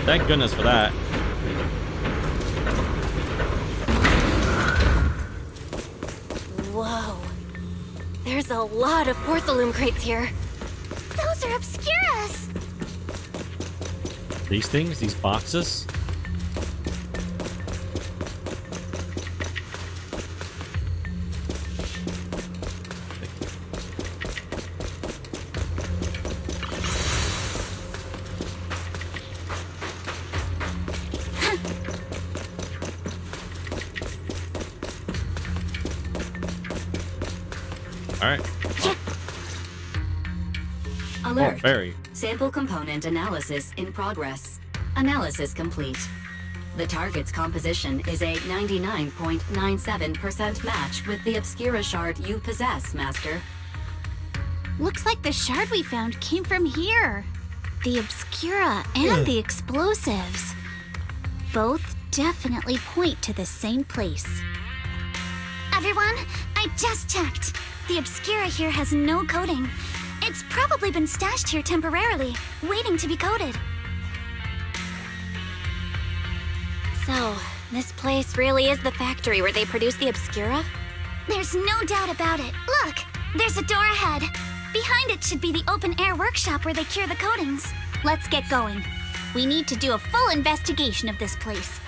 Thank goodness for that. Whoa. There's a lot of porcelain crates here. Those are Obscuras. These things, these boxes. Alright. Alert. Oh, fairy. Sample component analysis in progress. Analysis complete. The target's composition is a 99.97% match with the Obscura shard you possess, Master. Looks like the shard we found came from here. The Obscura and the explosives. Both definitely point to the same place. Everyone, I just checked. The Obscura here has no coding. It's probably been stashed here temporarily, waiting to be coded. So, this place really is the factory where they produce the Obscura? There's no doubt about it. Look, there's a door ahead. Behind it should be the open-air workshop where they cure the coatings. Let's get going. We need to do a full investigation of this place.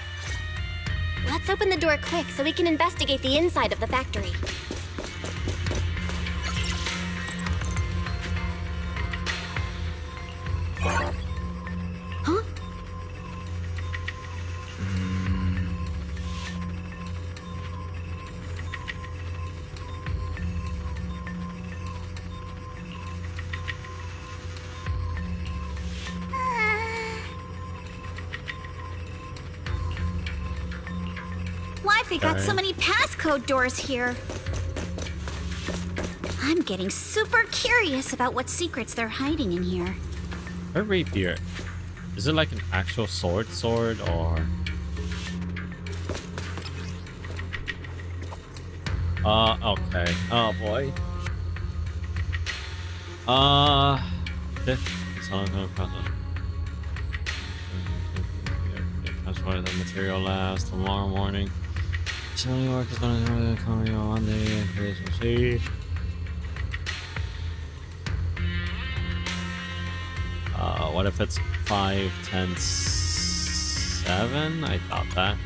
Let's open the door quick so we can investigate the inside of the factory. Huh? Why've they got so many passcode doors here? I'm getting super curious about what secrets they're hiding in here. A rapier. Is it like an actual sword or? Okay. Oh boy. Transport the material labs tomorrow morning. Assembly work is going to come here on Monday. See. What if it's 5, 10, 7? I thought that.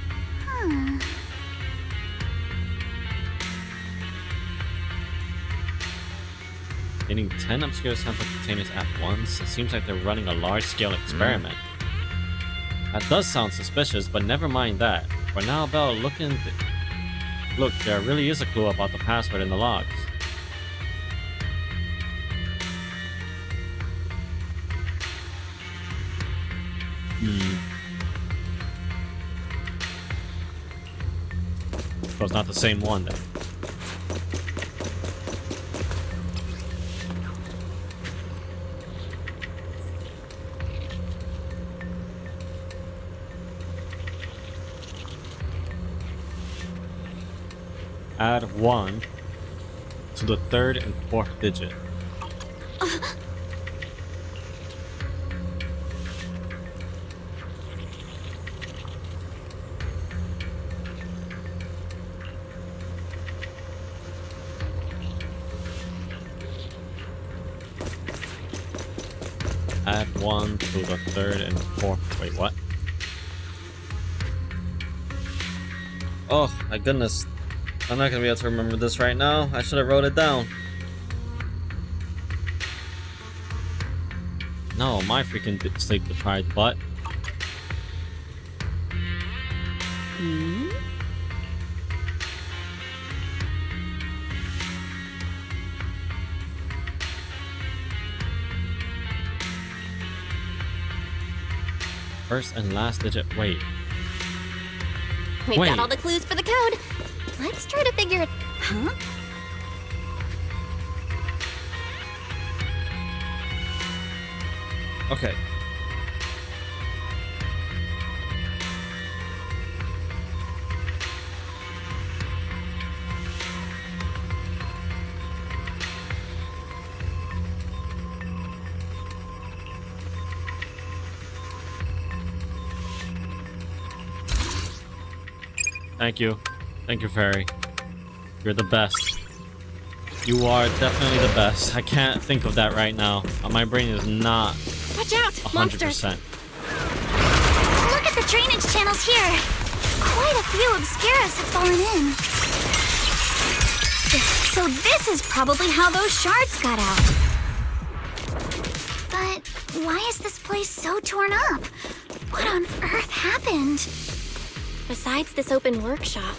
Getting 10 obscure sample containers at once? It seems like they're running a large-scale experiment. That does sound suspicious, but never mind that. For now, Belle, look, there really is a clue about the password in the logs. So it's not the same one then. Add 1 to the 3rd and 4th digit. Add 1 to the 3rd and 4th. Wait, what? Oh my goodness. I'm not gonna be able to remember this right now. I should have wrote it down. No, my freaking sleep deprived butt. First and last digit. Wait. We've got all the clues for the code. Let's try to figure it. Huh? Okay. Thank you. Thank you, Fairy. You're the best. You are definitely the best. I can't think of that right now. My brain is not Watch out, 100%. monsters. the drainage channels here. Quite a few Obscuras have fallen in. So this is probably how those shards got out. But why is this place so torn up? What on earth happened? Besides this open workshop,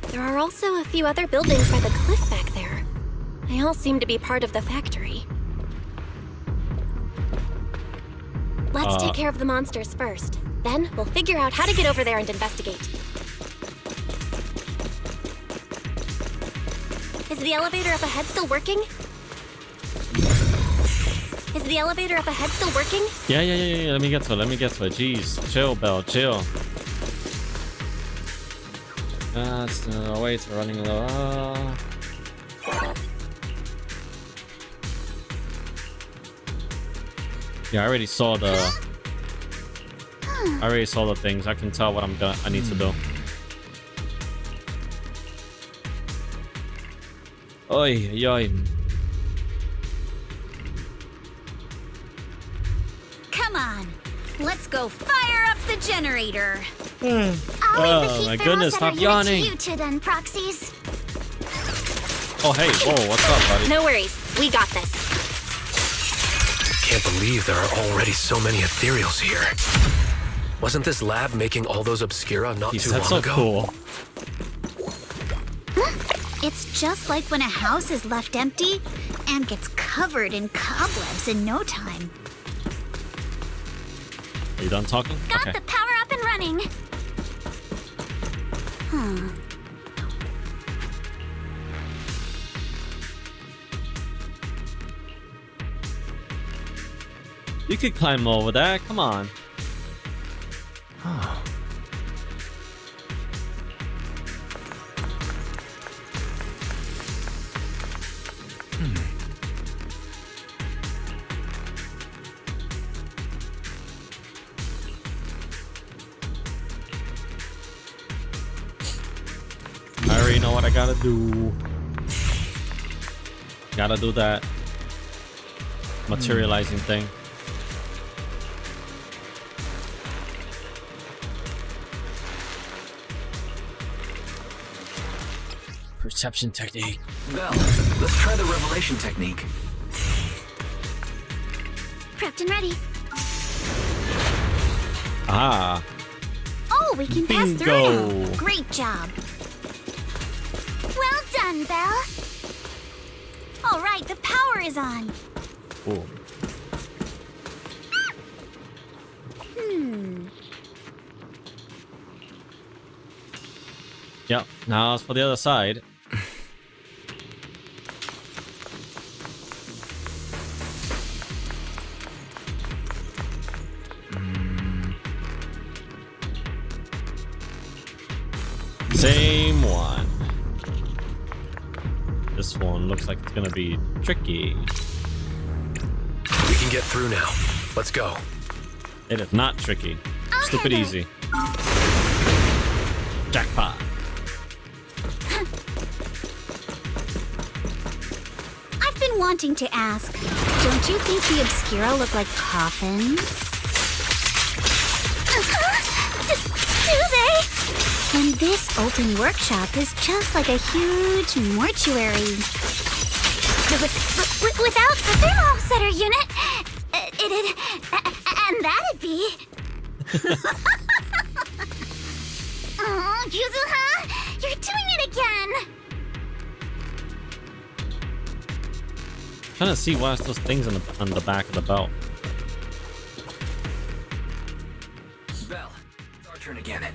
there are also a few other buildings by the cliff back there. They all seem to be part of the factory. Let's take care of the monsters first. Then we'll figure out how to get over there and investigate. Is the elevator up ahead still working? Is the elevator up ahead still working? Yeah. Let me get to it. Jeez. Chill, Belle. Chill. Wait, we're running low. Yeah, I already saw the things. I can tell what I need to do. Oi. Come on, let's go fire up the generator. I'll leave the heat my goodness, stop yawning. to you two then, proxies. Oh, hey, whoa, what's up, buddy? No worries, we got this. Can't believe there are already so many ethereals here. Wasn't this lab making all those Obscura not too long That's so ago? cool. It's just like when a house is left empty and gets covered in cobwebs in no time. Are you done talking? Got Okay. the power up and running. You could climb over there. Come on. I already know what I gotta do. Gotta do that materializing thing. Perception technique. Belle, let's try the revelation technique. Prepped and ready. Ah. Oh, we can pass Bingo. through. Great job. Well done, Belle. All right, the power is on. Ooh. Yep. Now as for the other side. Same one. This one looks like it's gonna be tricky. We can get through now. Let's go. It is not tricky. Stupid head easy. Jackpot. I've been wanting to ask, don't you think the Obscura look like coffins? Do they? And this open workshop is just like a huge mortuary. Without the thermosetter unit, and that'd be... Oh, Yuzuha, you're doing it again! Trying to see what's those things on the back of the belt. Belle, it's our turn again.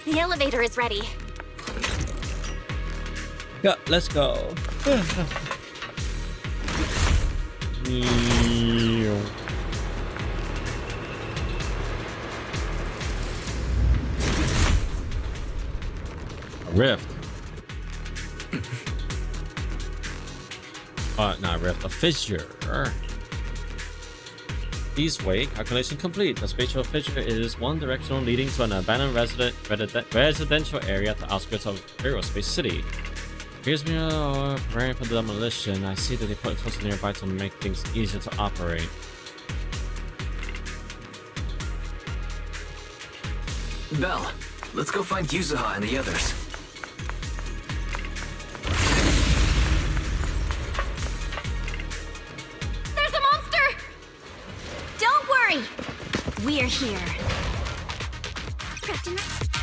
The elevator is ready. Yeah, let's go. A rift. Not rift, a fissure. East way, calculation complete. The spatial fissure is one directional leading to an abandoned residential area at the outskirts of Aerospace City. Here's me preparing for demolition. I see that they put explosives nearby to make things easier to operate. Belle, let's go find Yuzuha and the others. There's a monster! Don't worry. We're here.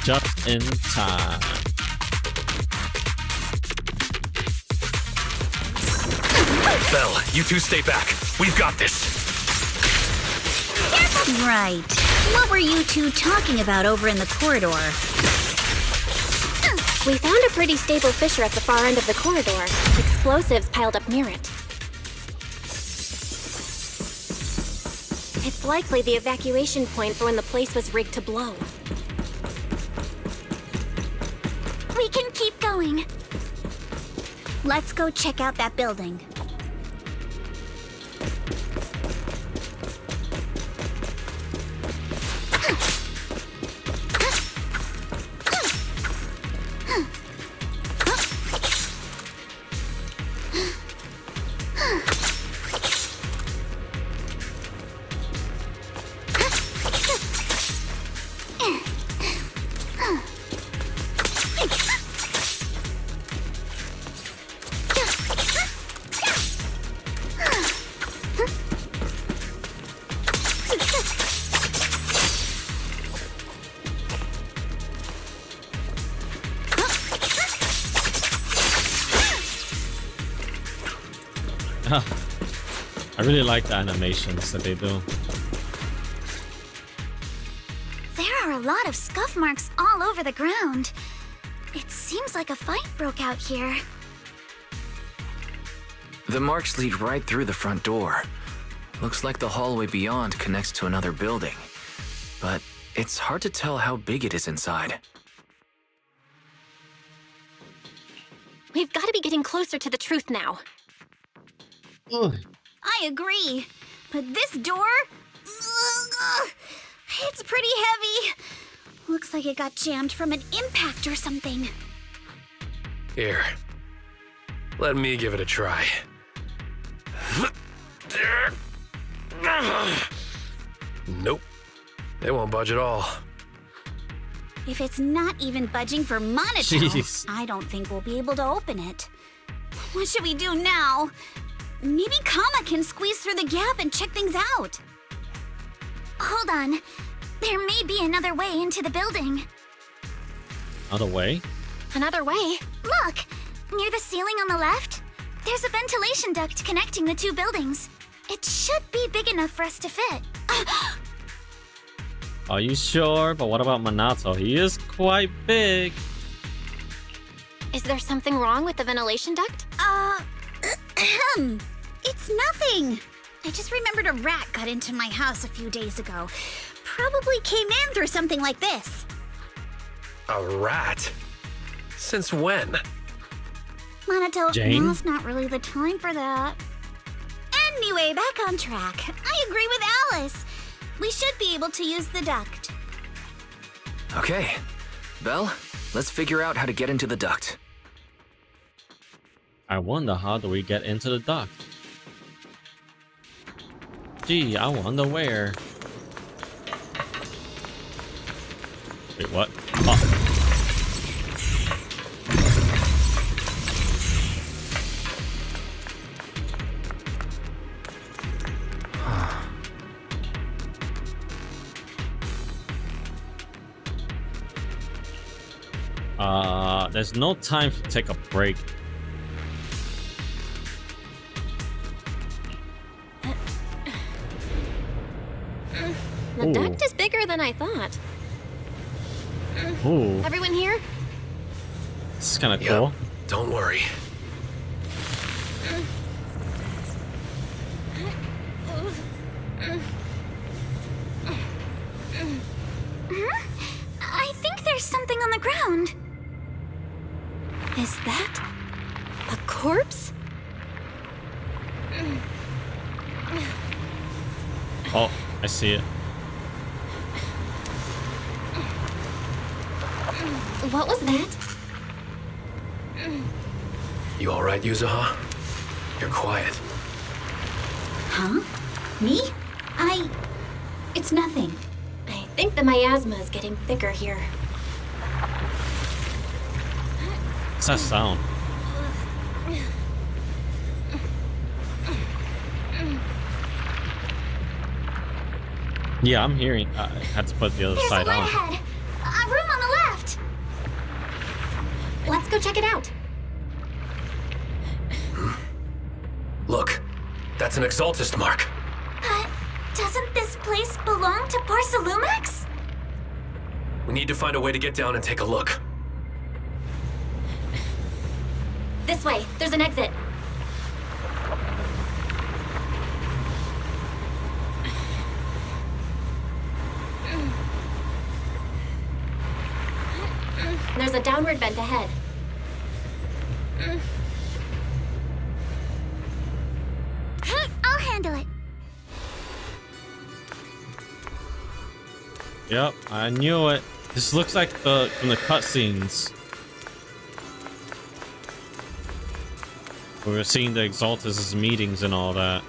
Just in time. Belle, you two stay back. We've got this. Right. What were you two talking about over in the corridor? We found a pretty stable fissure at the far end of the corridor. Explosives piled up near it. It's likely the evacuation point for when the place was rigged to blow. We can keep going. Let's go check out that building. I really like the animations that they do. There are a lot of scuff marks all over the ground. It seems like a fight broke out here. The marks lead right through the front door. Looks like the hallway beyond connects to another building. But it's hard to tell how big it is inside. We've got to be getting closer to the truth now. I agree. But this door? It's pretty heavy. Looks like it got jammed from an impact or something. Here. Let me give it a try. Nope. They won't budge at all. If it's not even budging for Monotone, Jeez. I don't think we'll be able to open it. What should we do now? Maybe Kama can squeeze through the gap and check things out. Hold on. There may be another way into the building. Other way? Another way? Look! Near the ceiling on the left, there's a ventilation duct connecting the two buildings. It should be big enough for us to fit. Are you sure? But what about Minato? He is quite big. Is there something wrong with the ventilation duct? It's nothing. I just remembered a rat got into my house a few days ago. Probably came in through something like this. A rat? Since when? Monato, Jane? now's not really the time for that. Anyway, back on track. I agree with Alice. We should be able to use the duct. Okay. Belle, let's figure out how to get into the duct. I wonder, how do we get into the duct? Gee, I wonder where. Wait, what? There's no time to take a break. The duct is bigger than I thought. Ooh. Everyone here? This is kind of cool. Don't worry. I think there's something on the ground. Is that a corpse? Oh, I see it. What was that? You alright, Yuzuha? You're quiet. Huh? Me? It's nothing. think the miasma is getting thicker here. What's that sound? Yeah, I'm hearing. I had to put the other side on. Ahead. A room on the left. Let's go check it out. Look, that's an Exaltist mark. But doesn't this place belong to Porcelumex? We need to find a way to get down and take a look. This way, there's an exit. There's a downward vent ahead. I'll handle it. Yep, I knew it. This looks like from the cutscenes. We were seeing the Exaltus' meetings and all that.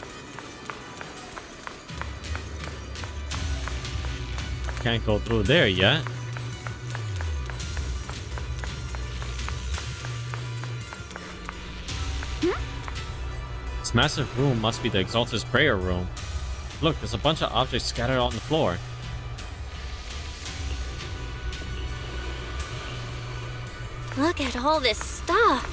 Can't go through there yet. This massive room must be the Exaltus prayer room. Look, there's a bunch of objects scattered on the floor. Look at all this stuff.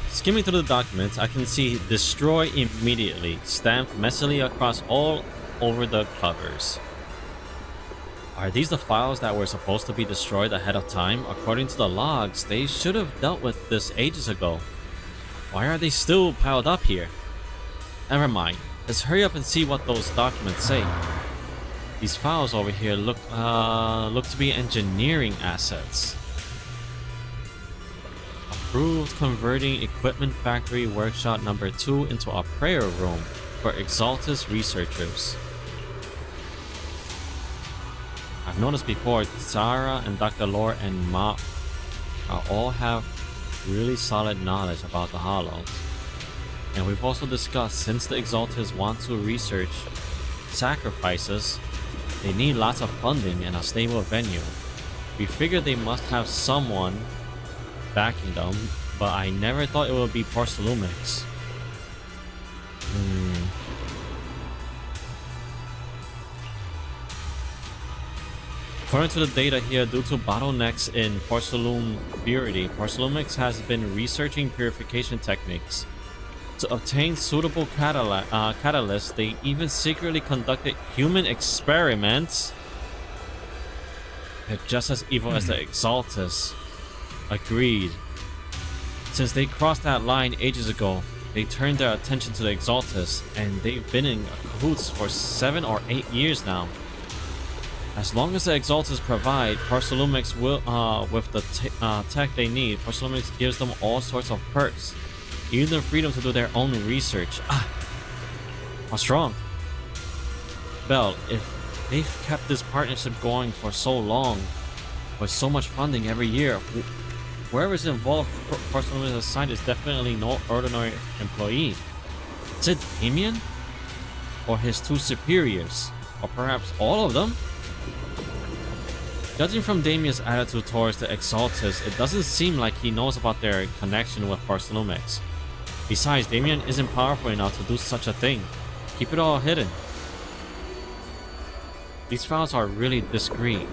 Skimming through the documents, I can see destroy immediately stamped messily across all over the covers. Are these the files that were supposed to be destroyed ahead of time? According to the logs, they should have dealt with this ages ago. Why are they still piled up here? Never mind. Let's hurry up and see what those documents say. These files over here look to be engineering assets. Approved converting equipment factory workshop number 2 into a prayer room for Exaltus researchers. I've noticed before, Sarah and Dr. Lore and Ma all have really solid knowledge about the Hollows. And we've also discussed, since the Exaltus want to research sacrifices, they need lots of funding and a stable venue. We figured they must have someone backing them, but I never thought it would be Porcelumex. According to the data here, due to bottlenecks in porcelain purity, Porcelumex has been researching purification techniques. To obtain suitable catalysts, they even secretly conducted human experiments. They're just as evil as the Exaltus. Agreed. Since they crossed that line ages ago, they turned their attention to the Exaltus, and they've been in cahoots for 7 or 8 years now. As long as the Exaltus provide Porcelumex with the tech they need, Porcelumex gives them all sorts of perks, even the freedom to do their own research. What's wrong? Belle, if they've kept this partnership going for so long, with so much funding every year, whoever's involved, Porcelumex's side is definitely no ordinary employee. Is it Damien? Or his 2 superiors? Or perhaps all of them? Judging from Damien's attitude towards the Exaltus, it doesn't seem like he knows about their connection with Porcelumex. Besides, Damien isn't powerful enough to do such a thing. Keep it all hidden. These files are really discreet.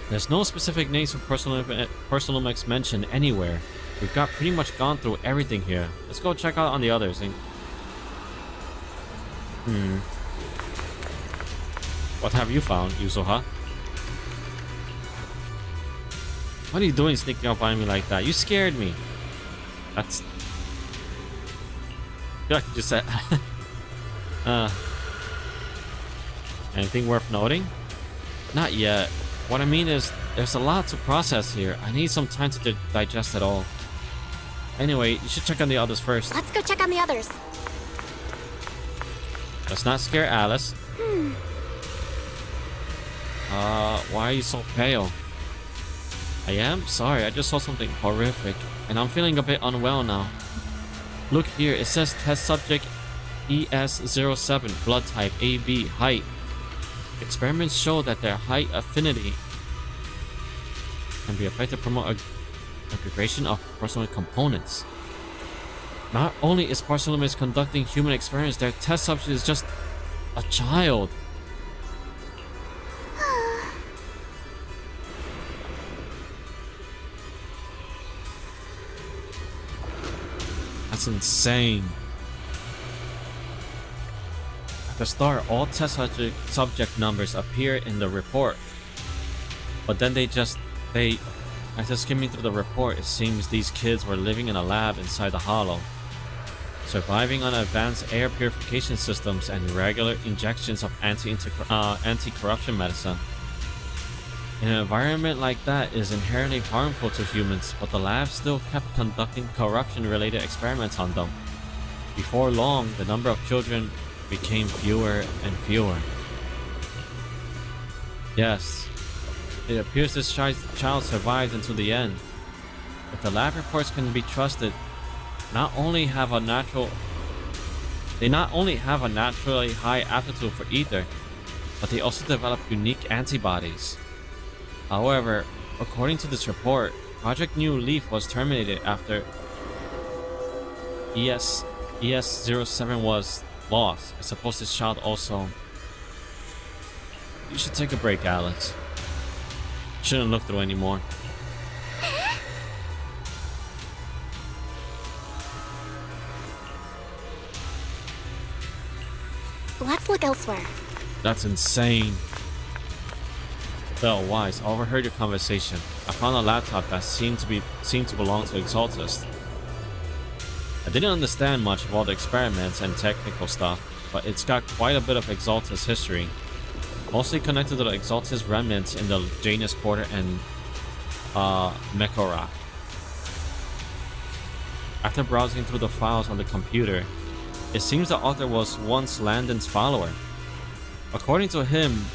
There's no specific names for Porcelumex mentioned anywhere. We've got pretty much gone through everything here. Let's go check out on the others. What have you found, Yuzoha? What are you doing sneaking up on me like that? You scared me. That's... I feel like you just said... Anything worth noting? Not yet. what I mean is, there's a lot to process here. I need some time to digest it all. Anyway, you should check on the others first. Let's go check on the others. Let's not scare Alice. Why are you so pale? I am? Sorry, I just saw something horrific, and I'm feeling a bit unwell now. Look here, it says test subject ES07, blood type AB, height. Experiments show that their height affinity can be effective to promote aggregation of personal components. Not only is Parsalumix conducting human experiments, their test subject is just a child. That's insane. At the start, all test subject numbers appear in the report. But then after skimming through the report, it seems these kids were living in a lab inside the hollow, surviving on advanced air purification systems and regular injections of anti-corruption medicine. An environment like that is inherently harmful to humans, but the lab still kept conducting corruption-related experiments on them. Before long, the number of children became fewer and fewer. Yes, it appears this child survived until the end. If the lab reports can be trusted, they not only have a naturally high aptitude for ether, but they also develop unique antibodies. However, according to this report, Project New Leaf was terminated after ES07 was lost. I suppose this child also... You should take a break, Alex. Shouldn't look through anymore. Let's look elsewhere. That's insane. Bell, Wise, I overheard your conversation. I found a laptop that seemed to belong to Exaltist. I didn't understand much of all the experiments and technical stuff, but it's got quite a bit of Exaltist history, mostly connected to the Exaltist remnants in the Janus Quarter and Mekorak. After browsing through the files on the computer, it seems the author was once Landon's follower. According to him,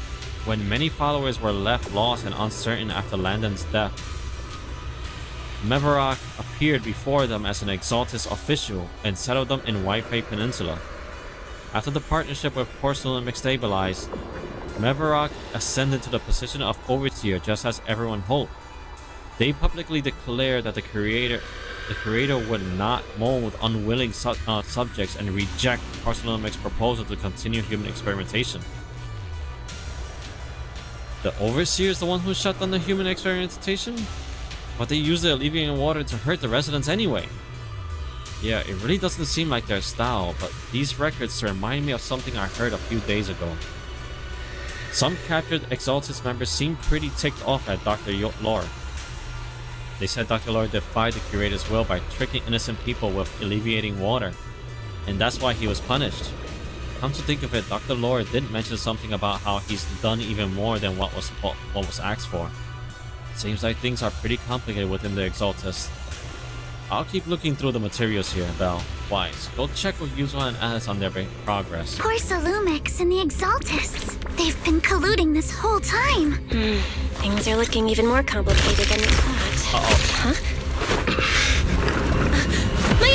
when many followers were left lost and uncertain after Landon's death, Mekorak appeared before them as an Exaltist official and settled them in Wi-Fi Peninsula. After the partnership with Porcelain stabilized, Mekorak ascended to the position of overseer just as everyone hoped. They publicly declared that the creator would not mold unwilling subjects and reject Porcelain's proposal to continue human experimentation. The overseer is the one who shut down the human experimentation? But they used the alleviating water to hurt the residents anyway. Yeah, it really doesn't seem like their style, but these records remind me of something I heard a few days ago. Some captured Exaltist members seemed pretty ticked off at Dr. Lore. They said Dr. Lore defied the curator's will by tricking innocent people with alleviating water, and that's why he was punished. Come to think of it, Dr. Lore did mention something about how he's done even more than what was asked for. Seems like things are pretty complicated within the Exaltist. I'll keep looking through the materials here, Bell. Wise, go check with Yuzo and Alice on their progress. Poor Salumix and the Exaltists. They've been colluding this whole time. Things are looking even more complicated than we thought. Uh-oh. Huh? My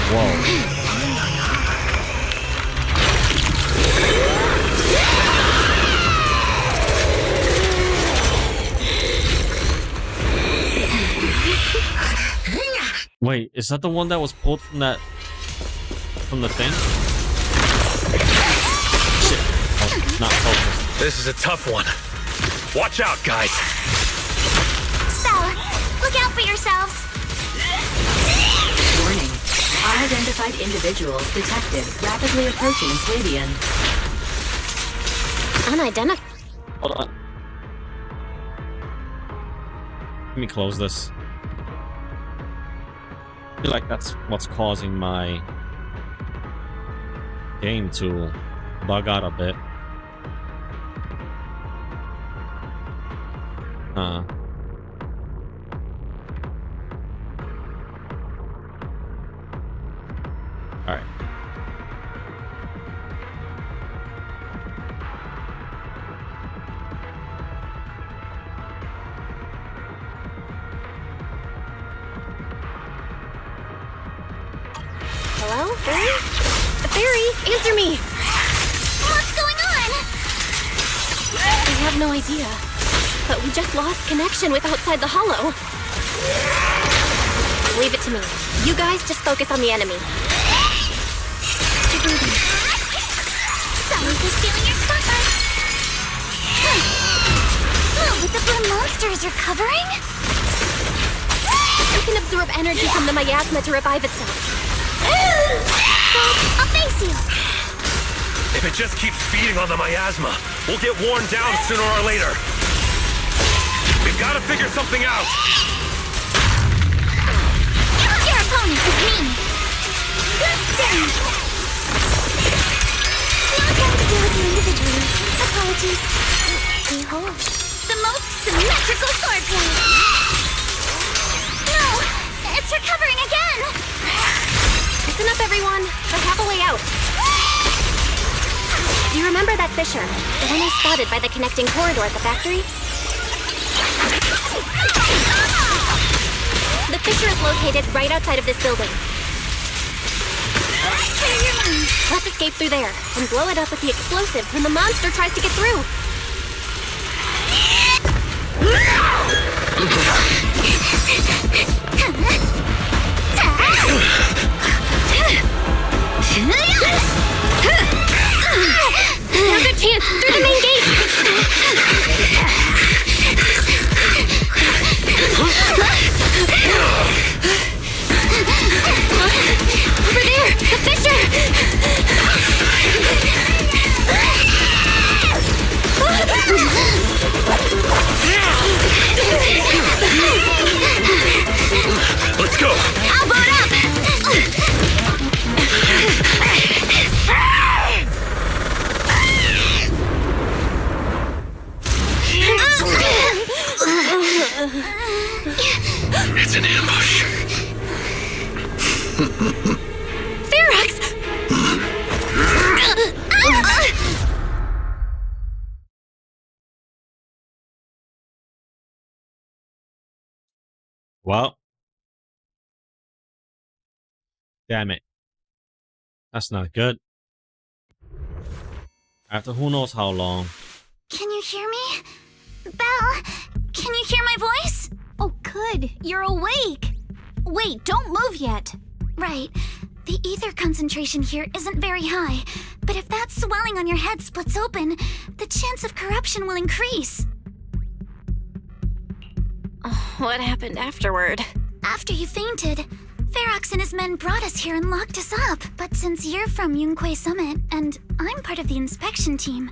Whoa. Wait, is that the one that was pulled from the thing? Shit, I was not focused. This is a tough one. Watch out, guys. Bella, look out for yourselves. Warning. Unidentified individuals detected rapidly approaching Swabian. Unidentified? Hold on. Let me close this. feel like that's what's causing my game to bug out a bit. Alright. Hello? Barry? Barry, answer me! What's going on? I have no idea. But we just lost connection with outside the hollow. Leave it to me. You guys just focus on the enemy. Someone's just stealing your spotlight. Oh, but the blue monster is recovering? It can absorb energy from the miasma to revive itself. So, I'll face you. If it just keeps feeding on the miasma, we'll get worn down sooner or later. We've got to figure something out. Your opponent is me. Good stance. No time to deal with you individually. Apologies. Behold, the most symmetrical swordplay. No, it's recovering again. Listen up, everyone. I have a way out. Do you remember that fissure? The one I spotted by the connecting corridor at the factory? The fissure is located right outside of this building. Let's escape through there and blow it up with the explosives when the monster tries to get through. Now's our chance through the main gate! Over there! The fissure! Let's go! I'll board up! It's an ambush. Ferox! Well. Damn it. That's not good. After who knows how long. Can you hear me? Belle, can you hear my voice? Oh, good. You're awake. Wait, don't move yet. Right. The ether concentration here isn't very high, but if that swelling on your head splits open, the chance of corruption will increase. What happened afterward? After you fainted, Ferox and his men brought us here and locked us up. But since you're from Yunque Summit, and I'm part of the inspection team,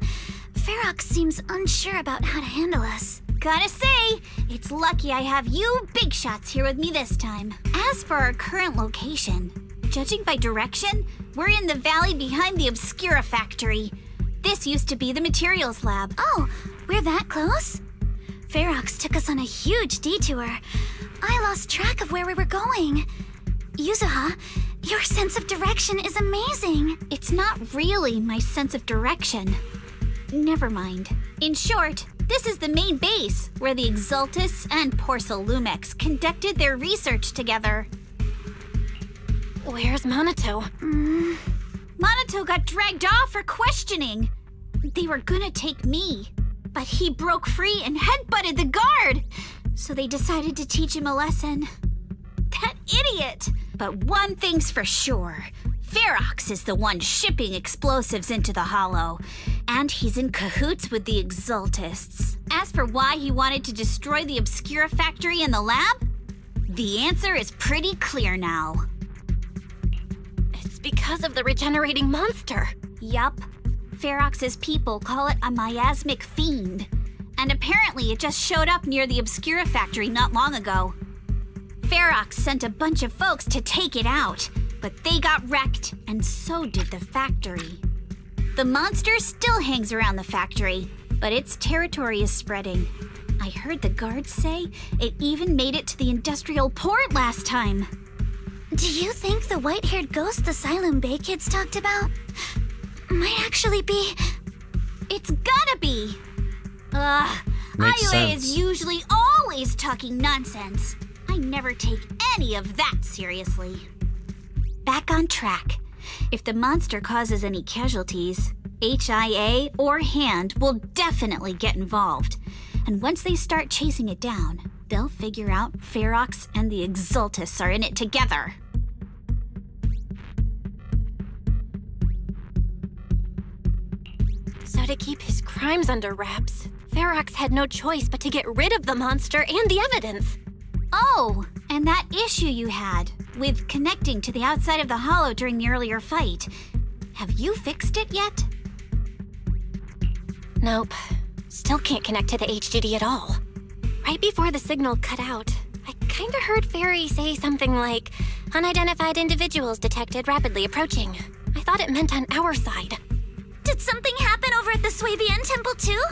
Ferox seems unsure about how to handle us. Gotta say, it's lucky I have you big shots here with me this time. As for our current location, judging by direction, we're in the valley behind the Obscura factory. This used to be the materials lab. Oh, we're that close? Ferox took us on a huge detour. I lost track of where we were going. Yuzuha, your sense of direction is amazing. It's not really my sense of direction. Never mind. In short, this is the main base where the Exultus and Porcelumex conducted their research together. Where's Monato? Monato got dragged off for questioning. They were gonna take me, but he broke free and headbutted the guard. So they decided to teach him a lesson. That idiot! But one thing's for sure. Ferox is the one shipping explosives into the Hollow, and he's in cahoots with the Exultists. As for why he wanted to destroy the Obscura factory and the lab, the answer is pretty clear now. It's because of the regenerating monster. Yup. Ferox's people call it a miasmic fiend, and apparently it just showed up near the Obscura factory not long ago. Ferox sent a bunch of folks to take it out, but they got wrecked, and so did the factory. The monster still hangs around the factory, but its territory is spreading. I heard the guards say it even made it to the industrial port last time. Do you think the white-haired ghost the Silent Bay kids talked about might actually be... It's gotta be! Ayue is usually always talking nonsense. I never take any of that seriously. Back on track. If the monster causes any casualties, HIA or Hand will definitely get involved. And once they start chasing it down, they'll figure out Ferox and the Exultus are in it together. So to keep his crimes under wraps, Ferox had no choice but to get rid of the monster and the evidence. Oh, and that issue you had with connecting to the outside of the hollow during the earlier fight. Have you fixed it yet? Nope. Still can't connect to the HDD at all. Right before the signal cut out, I kinda heard Fairy say something like, "Unidentified individuals detected rapidly approaching." I thought it meant on our side. Did something happen over at the Swabian Temple too?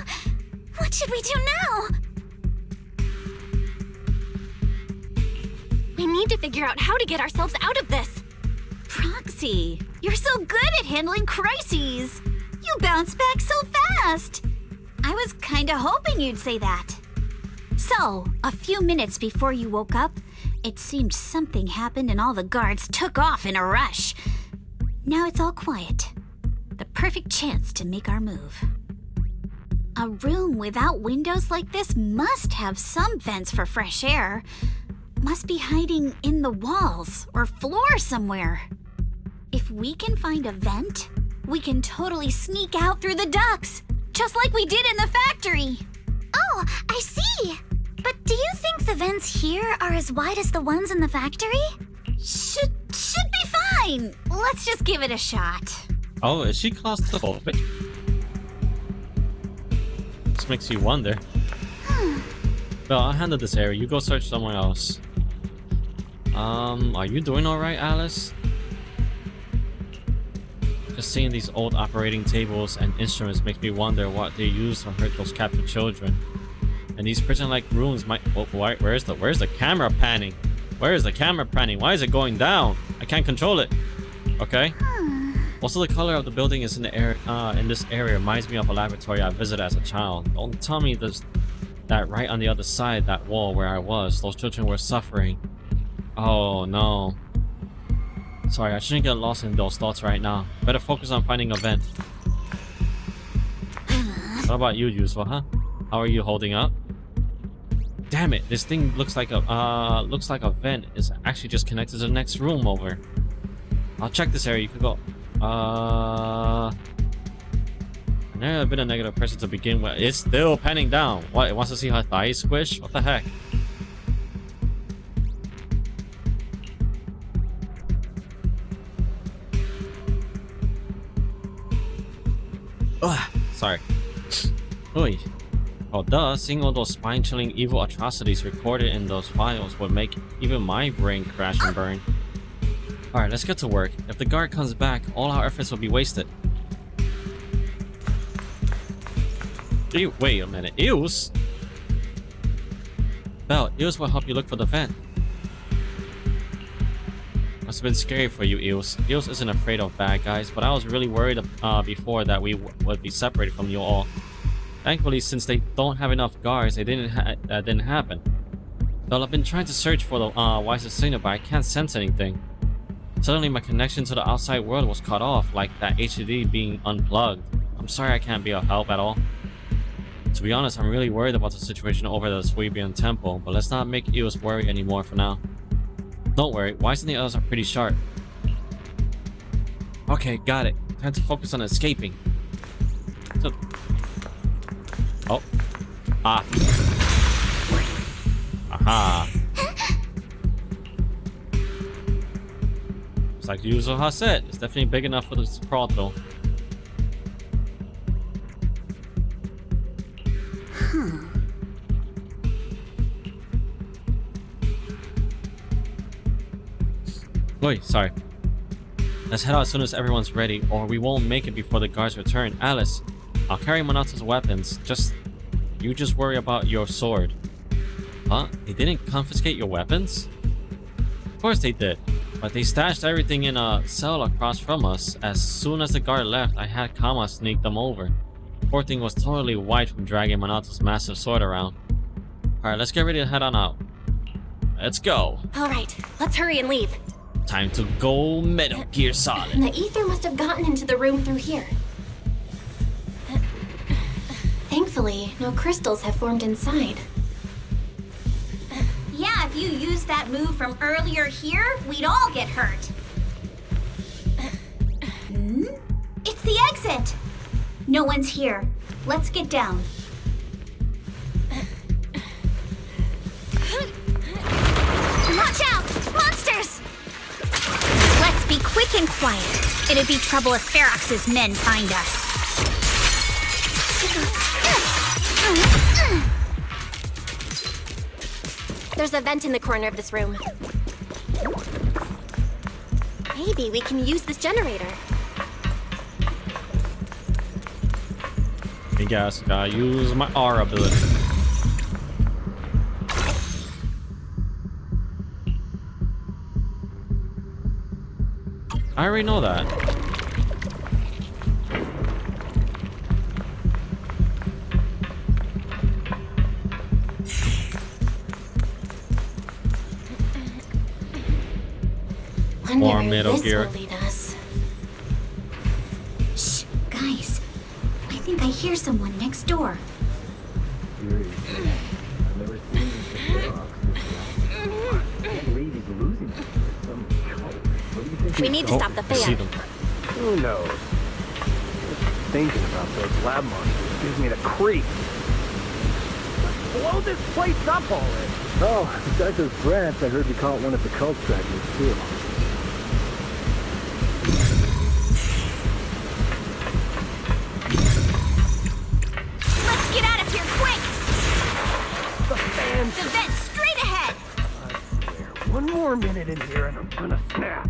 What should we do now? We need to figure out how to get ourselves out of this. Proxy, you're so good at handling crises. You bounce back so fast. I was kinda hoping you'd say that. So, a few minutes before you woke up, it seemed something happened and all the guards took off in a rush. Now it's all quiet. The perfect chance to make our move. A room without windows like this must have some vents for fresh air. Must be hiding in the walls or floor somewhere. If we can find a vent, we can totally sneak out through the ducts, just like we did in the factory. Oh, I see. But do you think the vents here are as wide as the ones in the factory? Should be fine. Let's just give it a shot. Oh, is she claustrophobic? This makes you wonder. Well, I'll handle this area. You go search somewhere else. Are you doing alright, Alice? Just seeing these old operating tables and instruments makes me wonder what they used to hurt those captured children. And these prison-like rooms might... Oh, where's the camera panning? Where is the camera panning? Why is it going down? I can't control it. Okay. Also, the color of the building is in this area reminds me of a laboratory I visited as a child. Don't tell me that right on the other side, that wall where I was, those children were suffering. Oh no. Sorry, I shouldn't get lost in those thoughts right now. Better focus on finding a vent. What about you, Yusuf, huh? How are you holding up? Damn it, this thing looks like a vent. It's actually just connected to the next room over. I'll check this area. You could go. I've never been a negative person to begin with. It's still panning down. What? It wants to see her thighs squish? What the heck? Ugh, sorry. Oy. Oh, duh. Seeing all those spine-chilling evil atrocities recorded in those files would make even my brain crash and burn. Alright, let's get to work. If the guard comes back, all our efforts will be wasted. Wait a minute. Eels? Belle, Eels will help you look for the vent. Must have been scary for you, Eels. Eels isn't afraid of bad guys, but I was really worried before that we would be separated from you all. Thankfully, since they don't have enough guards, that didn't happen. Well, I've been trying to search for the wisest signal, but I can't sense anything. Suddenly, my connection to the outside world was cut off, like that HDD being unplugged. I'm sorry I can't be of help at all. To be honest, I'm really worried about the situation over at the Swabian Temple, but let's not make Eos worry anymore for now. Don't worry, Wise and the others are pretty sharp. Okay, got it. Time to focus on escaping. So... Oh. Ah. Aha. It's like Yuzuha said, it's definitely big enough for this crawl though. Wait, sorry. Let's head out as soon as everyone's ready, or we won't make it before the guards return. Alice, I'll carry Monato's weapons. You just worry about your sword. Huh? They didn't confiscate your weapons? Of course they did. But they stashed everything in a cell across from us. As soon as the guard left, I had Kama sneak them over. Poor thing was totally white from dragging Monato's massive sword around. Alright, let's get ready to head on out. Let's go. Alright, let's hurry and leave. Time to go Metal Gear Solid. The ether must have gotten into the room through here. Thankfully, no crystals have formed inside. Yeah, if you used that move from earlier here, we'd all get hurt. It's the exit! No one's here. Let's get down. Watch out! Monsters! Let's be quick and quiet. It'd be trouble if Ferox's men find us. There's a vent in the corner of this room. Maybe we can use this generator. I guess I gotta use my R ability. I already know that. More Metal Gear. Shh, guys. I think I hear someone next door. We need to stop the I see fan. them. Who knows? Just thinking about those lab monsters gives me the creep. Blow this place up already. Oh, besides those brats, I heard you caught one of the cult stragglers too. Let's get out of here, quick! The fan. The vent's straight ahead! I swear, one more minute in here and I'm gonna snap.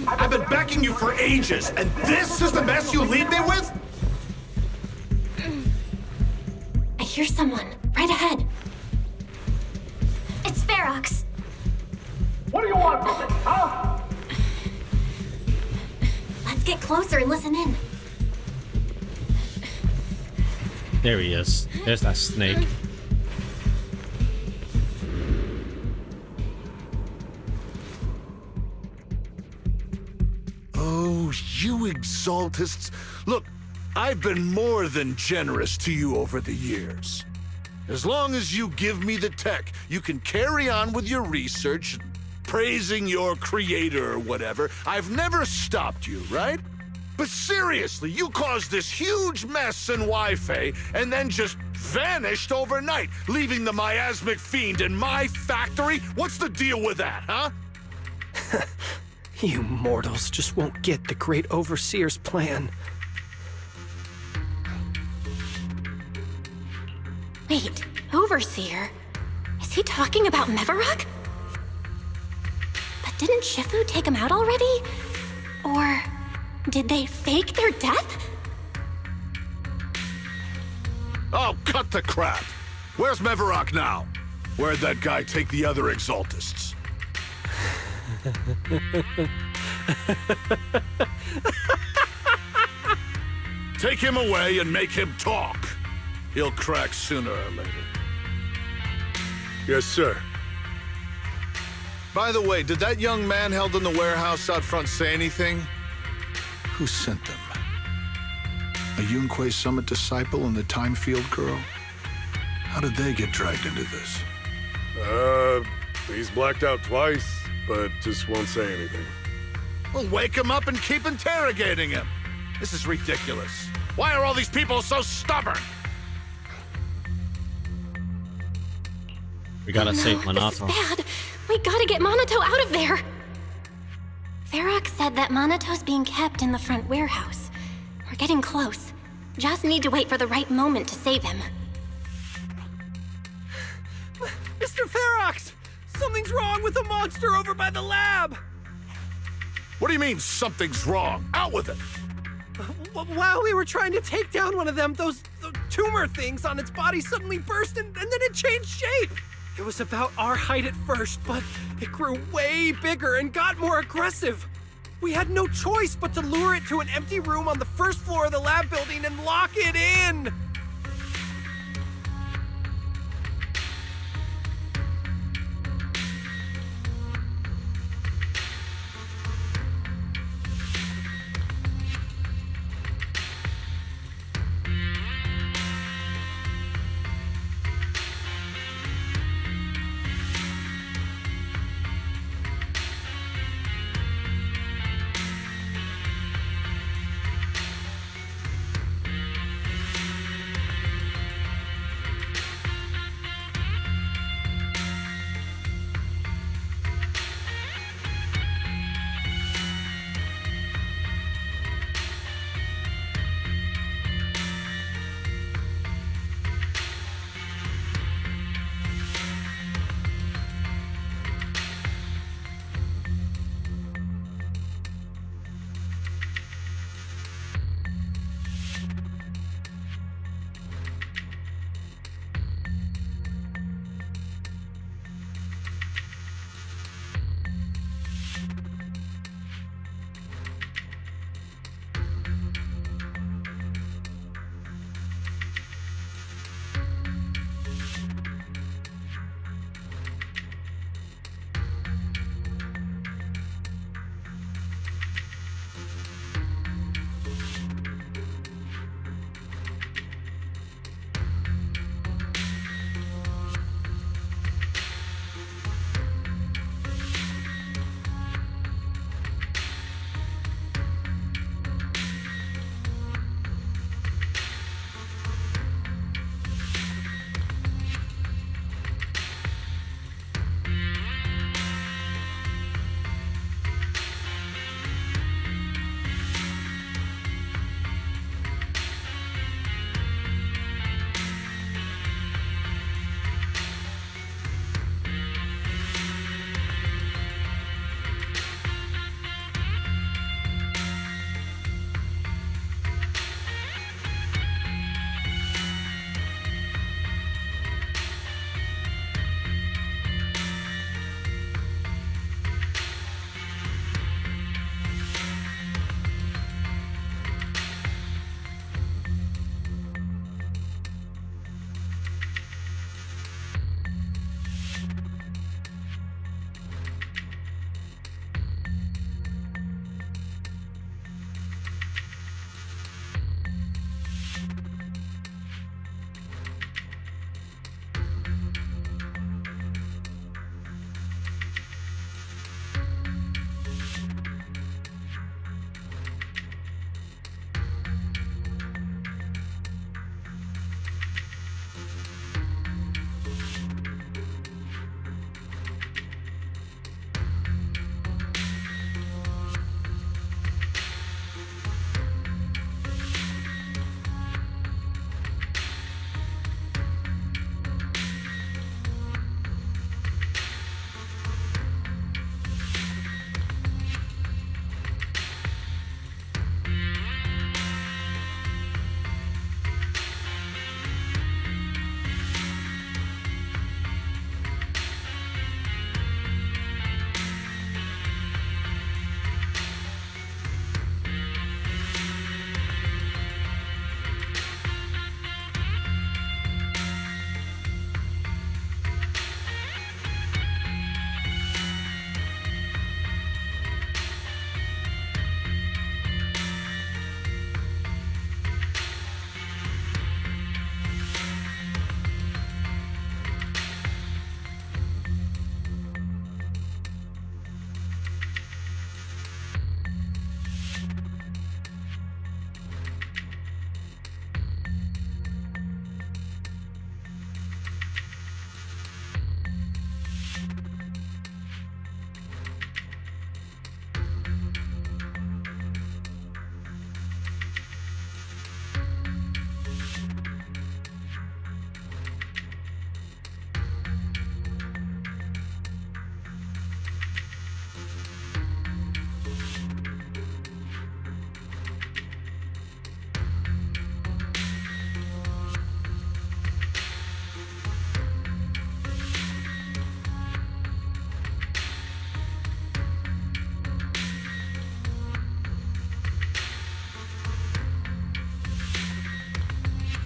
I've been backing you for ages, and this is the mess you leave me with? I hear someone right ahead. It's Ferox. What do you want from me, huh? Let's get closer and listen in. There he is. There's that snake. Oh, you exaltists. Look, I've been more than generous to you over the years. As long as you give me the tech, you can carry on with your research, praising your creator or whatever. I've never stopped you, right? But seriously, you caused this huge mess in Wi-Fi and then just vanished overnight, leaving the miasmic fiend in my factory? What's the deal with that, huh? You mortals just won't get the Great Overseer's plan. Wait, Overseer? Is he talking about Mevarok? But didn't Shifu take him out already? Or did they fake their death? Oh, cut the crap! Where's Mevarok now? Where'd that guy take the other exaltists? Take him away and make him talk. He'll crack sooner or later. Yes, sir. By the way, did that young man held in the warehouse out front say anything? Who sent them? A Yunque Summit disciple and the Time Field girl? How did they get dragged into this? He's blacked out twice, but just won't say anything. Well, wake him up and keep interrogating him. This is ridiculous. Why are all these people so stubborn? We gotta save This Minato. is bad. We gotta get Minato out of there. Ferox said that Monato's being kept in the front warehouse. We're getting close. Just need to wait for the right moment to save him. Mr. Ferox! Something's wrong with the monster over by the lab! What do you mean, something's wrong? Out with it! While we were trying to take down one of them, those tumor things on its body suddenly burst and then it changed shape. It was about our height at first, but it grew way bigger and got more aggressive. We had no choice but to lure it to an empty room on the first floor of the lab building and lock it in.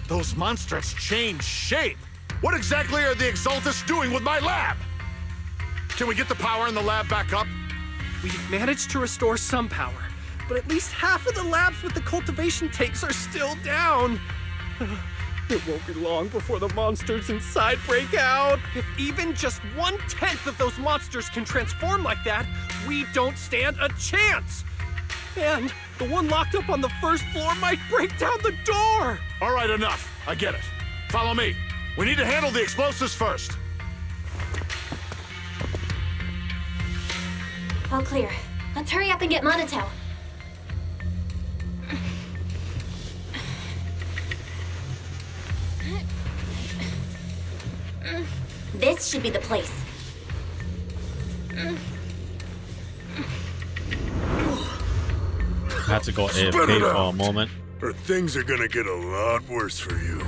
Those monsters change shape. What exactly are the Exaltists doing with my lab? Can we get the power in the lab back up? We've managed to restore some power, but at least half of the labs with the cultivation tanks are still down. It won't be long before the monsters inside break out. If even just 1/10 of those monsters can transform like that, we don't stand a chance. And the one locked up on the first floor might break down the door. All right, enough. I get it. Follow me. We need to handle the explosives first. All clear. Let's hurry up and get Monato. This should be the place. Had to go AFK for a moment. Or things are gonna get a lot worse for you.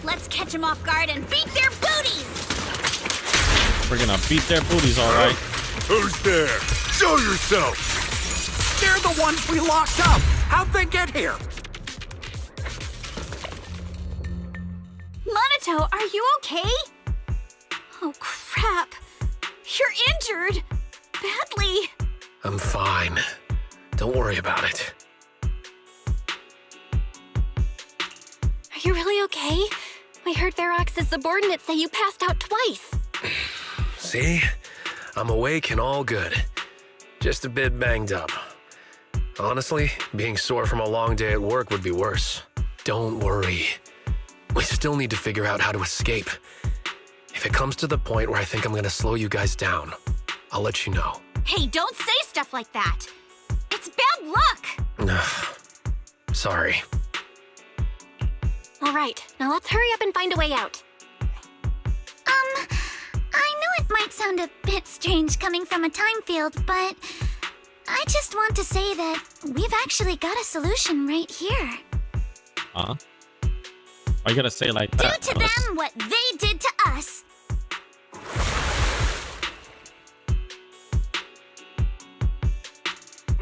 Let's catch them off guard and beat their booties! We're gonna beat their booties, alright. Who's there? Show yourself! They're the ones we locked up! How'd they get here? Monato, are you okay? Oh, crap. You're injured. Badly. I'm fine. Don't worry about it. Are you really okay? We heard Ferox's subordinates say you passed out twice. See? I'm awake and all good. Just a bit banged up. Honestly, being sore from a long day at work would be worse. Don't worry. We still need to figure out how to escape. If it comes to the point where I think I'm gonna slow you guys down, I'll let you know. Hey, don't say stuff like that. It's bad luck. Sorry. All right, now let's hurry up and find a way out. I know it might sound a bit strange coming from a time field, but I just want to say that we've actually got a solution right here. Huh? Why you gotta say it like that? Do to them what they did to us.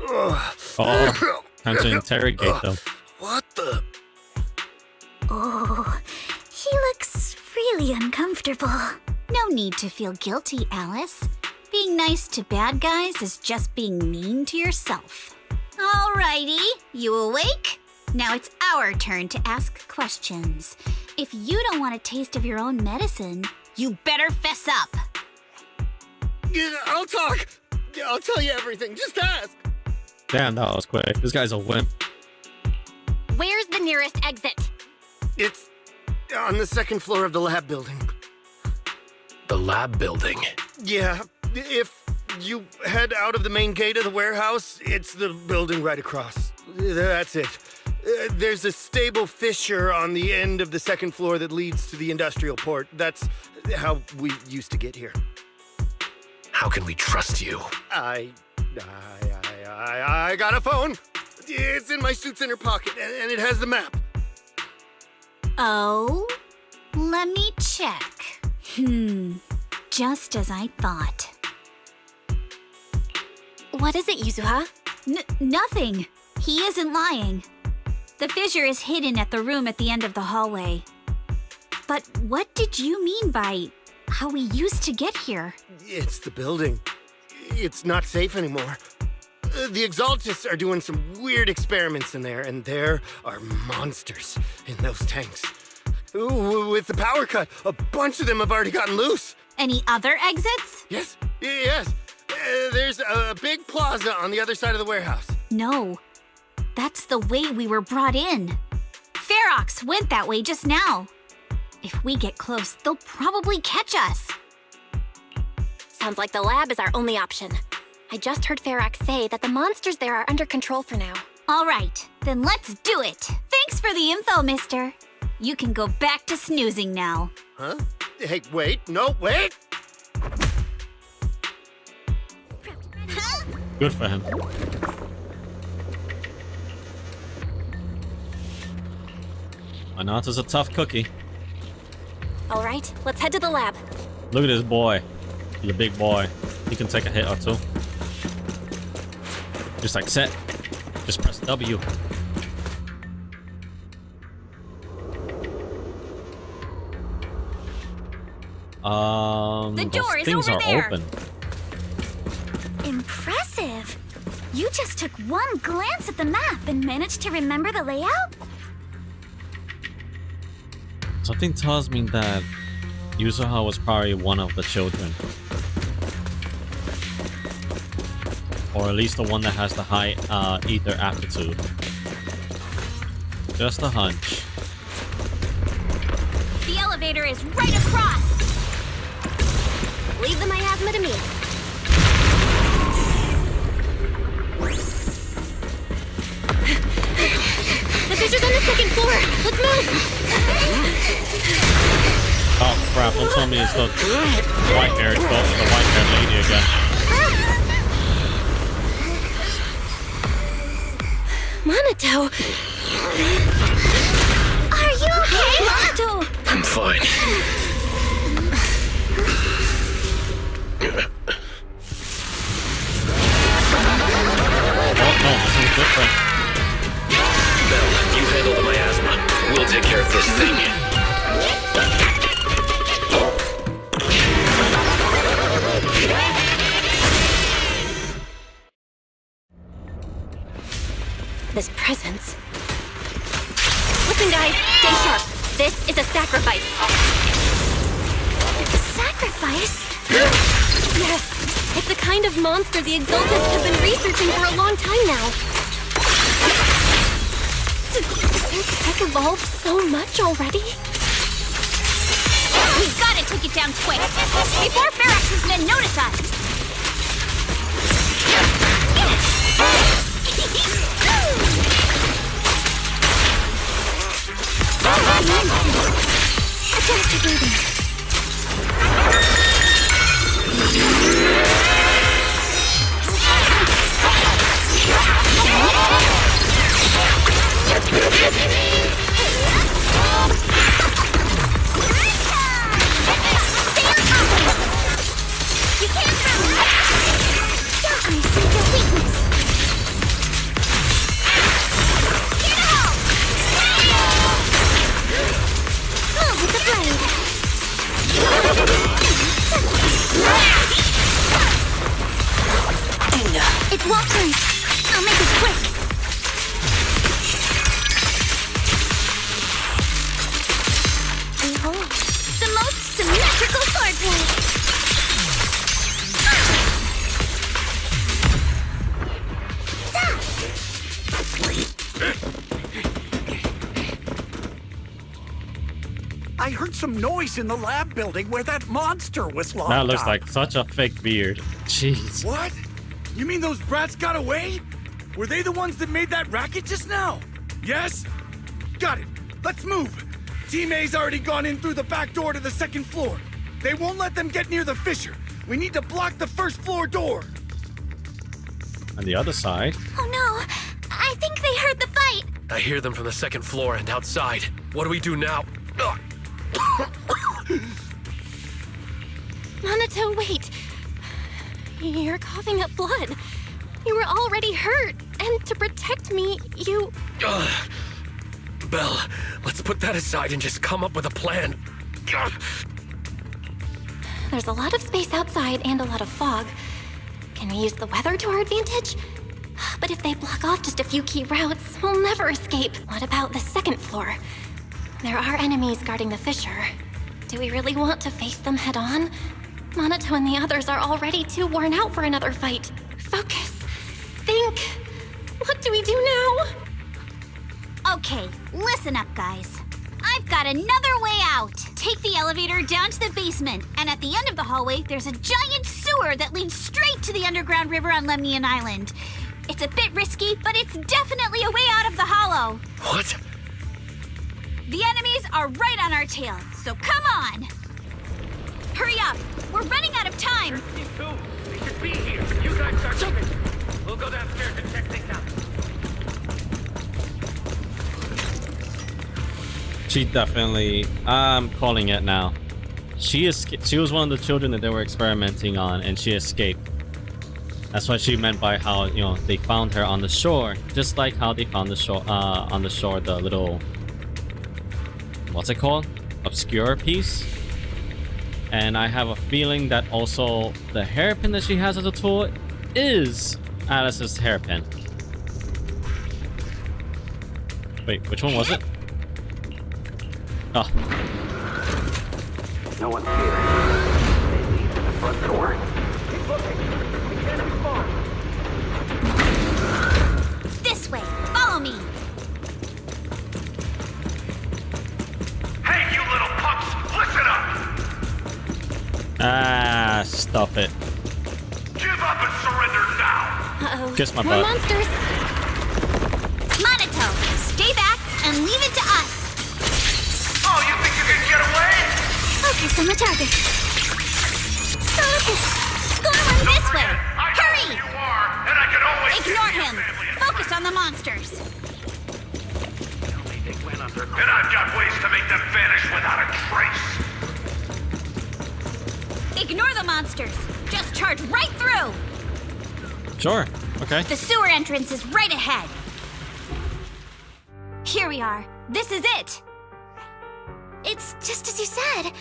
Oh, time to interrogate them. What the? Oh, he looks really uncomfortable. No need to feel guilty, Alice. Being nice to bad guys is just being mean to yourself. Alrighty, you awake? Now it's our turn to ask questions. If you don't want a taste of your own medicine, you better fess up. Yeah, I'll talk. Yeah, I'll tell you everything. Just ask. Damn, that was quick. This guy's a wimp. Where's the nearest exit? It's on the second floor of the lab building. The lab building? Yeah, if you head out of the main gate of the warehouse, it's the building right across. That's it. There's a stable fissure on the end of the second floor that leads to the industrial port. That's how we used to get here. How can we trust you? I got a phone. It's in my suit's inner pocket, and it has the map. Oh? Let me check. Just as I thought. What is it, Yuzuha? Nothing. He isn't lying. The fissure is hidden at the room at the end of the hallway. But what did you mean by how we used to get here? It's the building. It's not safe anymore. The Exaltists are doing some weird experiments in there, and there are monsters in those tanks. Ooh, with the power cut, a bunch of them have already gotten loose. Any other exits? Yes. There's a big plaza on the other side of the warehouse. No. That's the way we were brought in. Ferox went that way just now. If we get close, they'll probably catch us. Sounds like the lab is our only option. I just heard Ferox say that the monsters there are under control for now. All right, then let's do it. Thanks for the info, mister. You can go back to snoozing now. Huh? Hey, wait. No, wait! Good for him. Anata's a tough cookie. All right, let's head to the lab. Look at this boy. He's a big boy. He can take a hit or two. Just like set. Just press W. The door those is things over are there. open. Impressive. You just took one glance at the map and managed to remember the layout? Something tells me that Yuzuha was probably one of the children. Or at least the one that has the high ether aptitude. Just a hunch. The elevator is right across. Leave the miasma to me. The fissure's on the second floor. Let's move. Oh crap, don't tell me it's the white-haired lady again. Monato! Are you okay, Monato? I'm fine. Oh no, this is different. Belle, you handle the miasma. We'll take care of this thing. This presence. Listen, guys, stay sharp. This is a sacrifice. Sacrifice? Yes, it's the kind of monster the Exaltists have been researching for a long time now. Did their tech evolve so much already? We've got to take it down quick, before Ferax's men notice us! Adjust your breathing. You can't have me! I see your weakness! Get out! Move with the blade! It's locked right. I'll make it quick. Behold, the most symmetrical swordplay. I heard some noise in the lab building where that monster was locked That looks up. like such a fake beard. Jeez. What? You mean those brats got away? Were they the ones that made that racket just now? Yes? Got it. Let's move. Team A's already gone in through the back door to the second floor. They won't let them get near the fissure. We need to block the first floor door. On the other side. Oh no! I think they heard the fight! I hear them from the second floor and outside. What do we do now? Ugh. Monato, wait. You're coughing up blood. You were already hurt, and to protect me, you... Ugh. Belle, let's put that aside and just come up with a plan. Ugh. There's a lot of space outside and a lot of fog. Can we use the weather to our advantage? But if they block off just a few key routes, we'll never escape. What about the second floor? There are enemies guarding the fissure. Do we really want to face them head on? Monato and the others are already too worn out for another fight. Focus. Think. What do we do now? Okay, listen up, guys. I've got another way out. Take the elevator down to the basement, and at the end of the hallway, there's a giant sewer that leads straight to the underground river on Lemnian Island. It's a bit risky, but it's definitely a way out of the hollow. What? The enemies are right on our tail, so come on! Hurry up! We're running out of time! They should be here. You guys start moving. We'll go downstairs and check things out. She definitely... I'm calling it now. She was one of the children that they were experimenting on, and she escaped. That's what she meant by how, you know, they found her on the shore, just like how they found the shore, on the shore, the little... What's it called? Obscure piece? And I have a feeling that also the hairpin that she has as a tool is Alice's hairpin. Wait, which one was it? Oh. No one's here. Maybe at the front door. Keep looking. We can't be far. This way. Follow me. Hey, you little punks! Listen up! Ah, stop it. Give up and surrender now! Uh-oh. Kiss my More butt. monsters. Monato, stay back and leave it to us. Oh, you think you can get away? Focus on the target. Focus. Going this way. Hurry! You are, and I can always Ignore him. Focus on the monsters. And I've got ways to make them vanish without a trace. Ignore the monsters. Just charge right through. Sure. Okay. The sewer entrance is right ahead. Here we are. This is it. It's just as you said.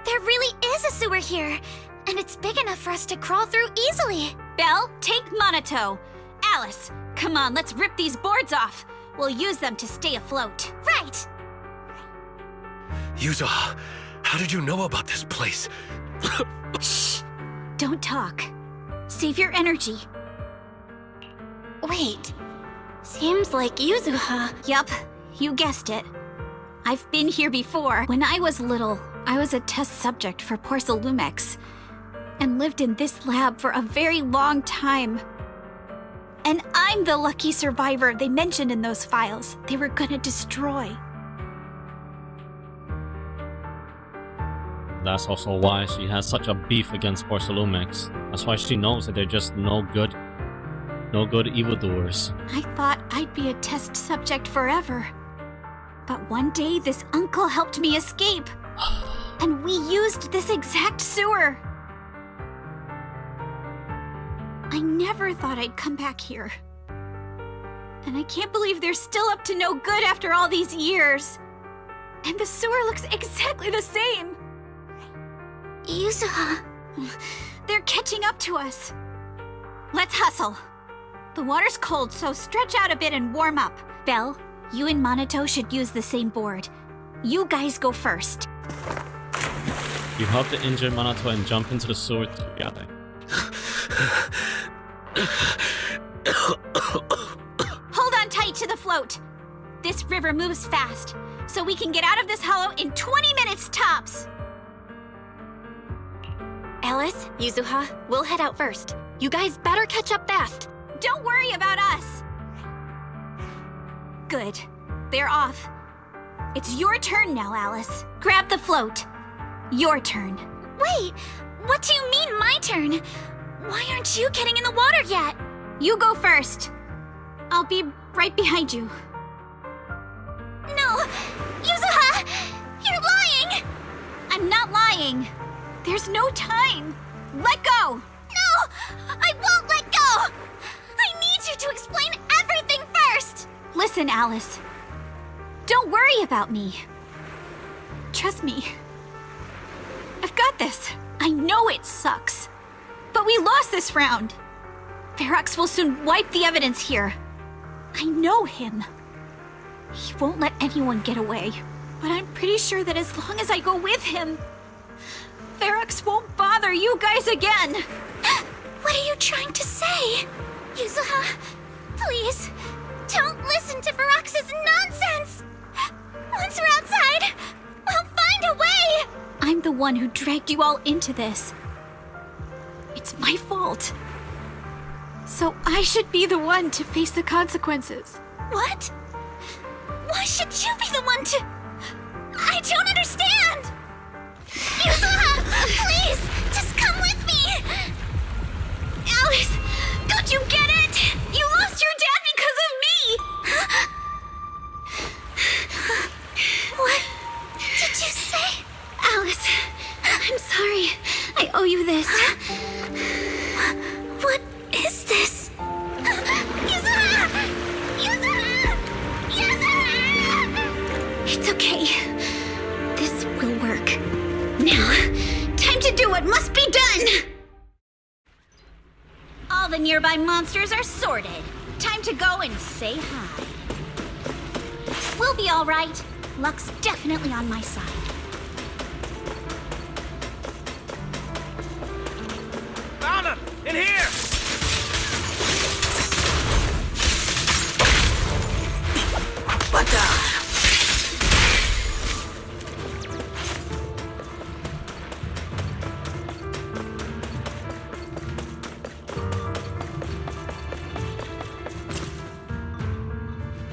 There really is a sewer here. And it's big enough for us to crawl through easily. Belle, take Monato. Alice, come on, let's rip these boards off. We'll use them to stay afloat. Right. Yuzo, how did you know about this place? Shh. Don't talk. Save your energy. Wait. Seems like Yuzuha. Yup, you guessed it. I've been here before. When I was little, I was a test subject for Porcelumex and lived in this lab for a very long time. And I'm the lucky survivor they mentioned in those files they were gonna destroy. That's also why she has such a beef against Porcelumex. That's why she knows that they're just no good evildoers. I thought I'd be a test subject forever. But one day this uncle helped me escape. And we used this exact sewer. I never thought I'd come back here. And I can't believe they're still up to no good after all these years. And the sewer looks exactly the same. Yuzuha. They're catching up to us. Let's hustle. The water's cold, so stretch out a bit and warm up. Belle, you and Monato should use the same board. You guys go first. You help the injured Monato and jump into the sewer together. Hold on tight to the float. This river moves fast, so we can get out of this hollow in 20 minutes tops. Alice, Yuzuha, we'll head out first. You guys better catch up fast. Don't worry about us. Good. They're off. It's your turn now, Alice. Grab the float. Your turn. Wait, what do you mean my turn? Why aren't you getting in the water yet? You go first. I'll be right behind you. No! Yuzuha! You're lying! I'm not lying. There's no time. Let go! No! I won't let go! I need you to explain everything first! Listen, Alice. Don't worry about me. Trust me. I've got this. I know it sucks. But we lost this round. Ferox will soon wipe the evidence here. I know him. He won't let anyone get away. But I'm pretty sure that as long as I go with him, Ferox won't bother you guys again. What are you trying to say? Yuzuha, please, don't listen to Ferox's nonsense. Once we're outside, we'll find a way. I'm the one who dragged you all into this. It's my fault. So I should be the one to face the consequences. What? Why should you be the one to... I don't understand! Yuzuha, please, just come with me! Alice, don't you get it? You lost your dad because of me! What did you say? Alice, I'm sorry. I owe you this. What is this? Yuzuha! Yuzuha! Yuzuha! It's okay. This will work. Now, time to All the nearby monsters are sorted. Time to go and say hi. We'll be all right. Luck's definitely on my side. Found him! In here!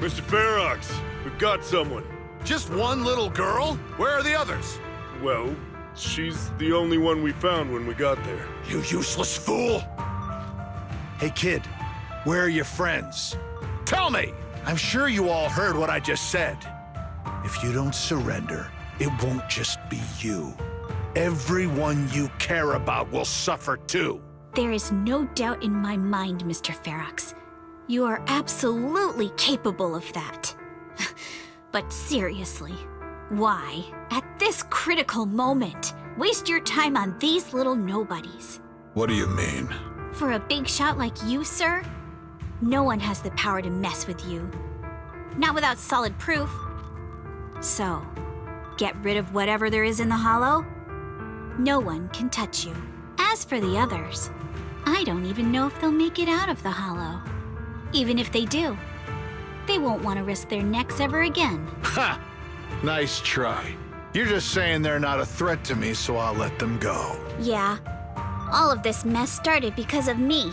Mr. Ferox, we've got someone. Just one little girl? Where are the others? Well, she's the only one we found when we got there. You useless fool! Hey, kid, where are your friends? Tell me! I'm sure you all heard what I just said. If you don't surrender, it won't just be you. Everyone you care about will suffer too. There is no doubt in my mind, Mr. Ferox. You are absolutely capable of that. But seriously, why, at this critical moment, waste your time on these little nobodies? What do you mean? For a big shot like you, sir, no one has the power to mess with you. Not without solid proof. So, get rid of whatever there is in the hollow. No one can touch you. As for the others, I don't even know if they'll make it out of the hollow. Even if they do, they won't want to risk their necks ever again. Ha! Nice try. You're just saying they're not a threat to me, so I'll let them go. Yeah, all of this mess started because of me.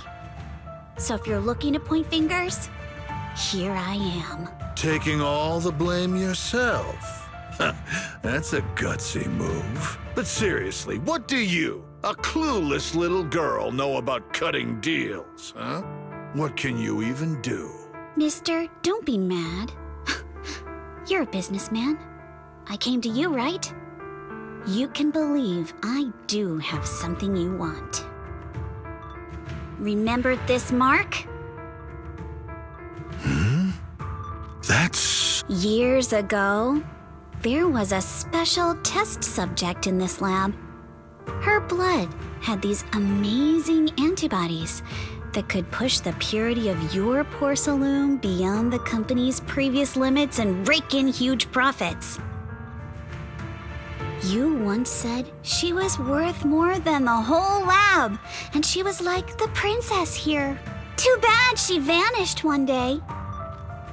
So if you're looking to point fingers, here I am. Taking all the blame yourself. That's a gutsy move. But seriously, what do you, a clueless little girl, know about cutting deals, huh? What can you even do? Mister, don't be mad. You're a businessman. I came to you, right? You can believe I do have something you want. Remember this mark? That's... Years ago, there was a special test subject in this lab. Her blood had these amazing antibodies that could push the purity of your porcelain beyond the company's previous limits and rake in huge profits. You once said she was worth more than the whole lab, and she was like the princess here. Too bad she vanished one day.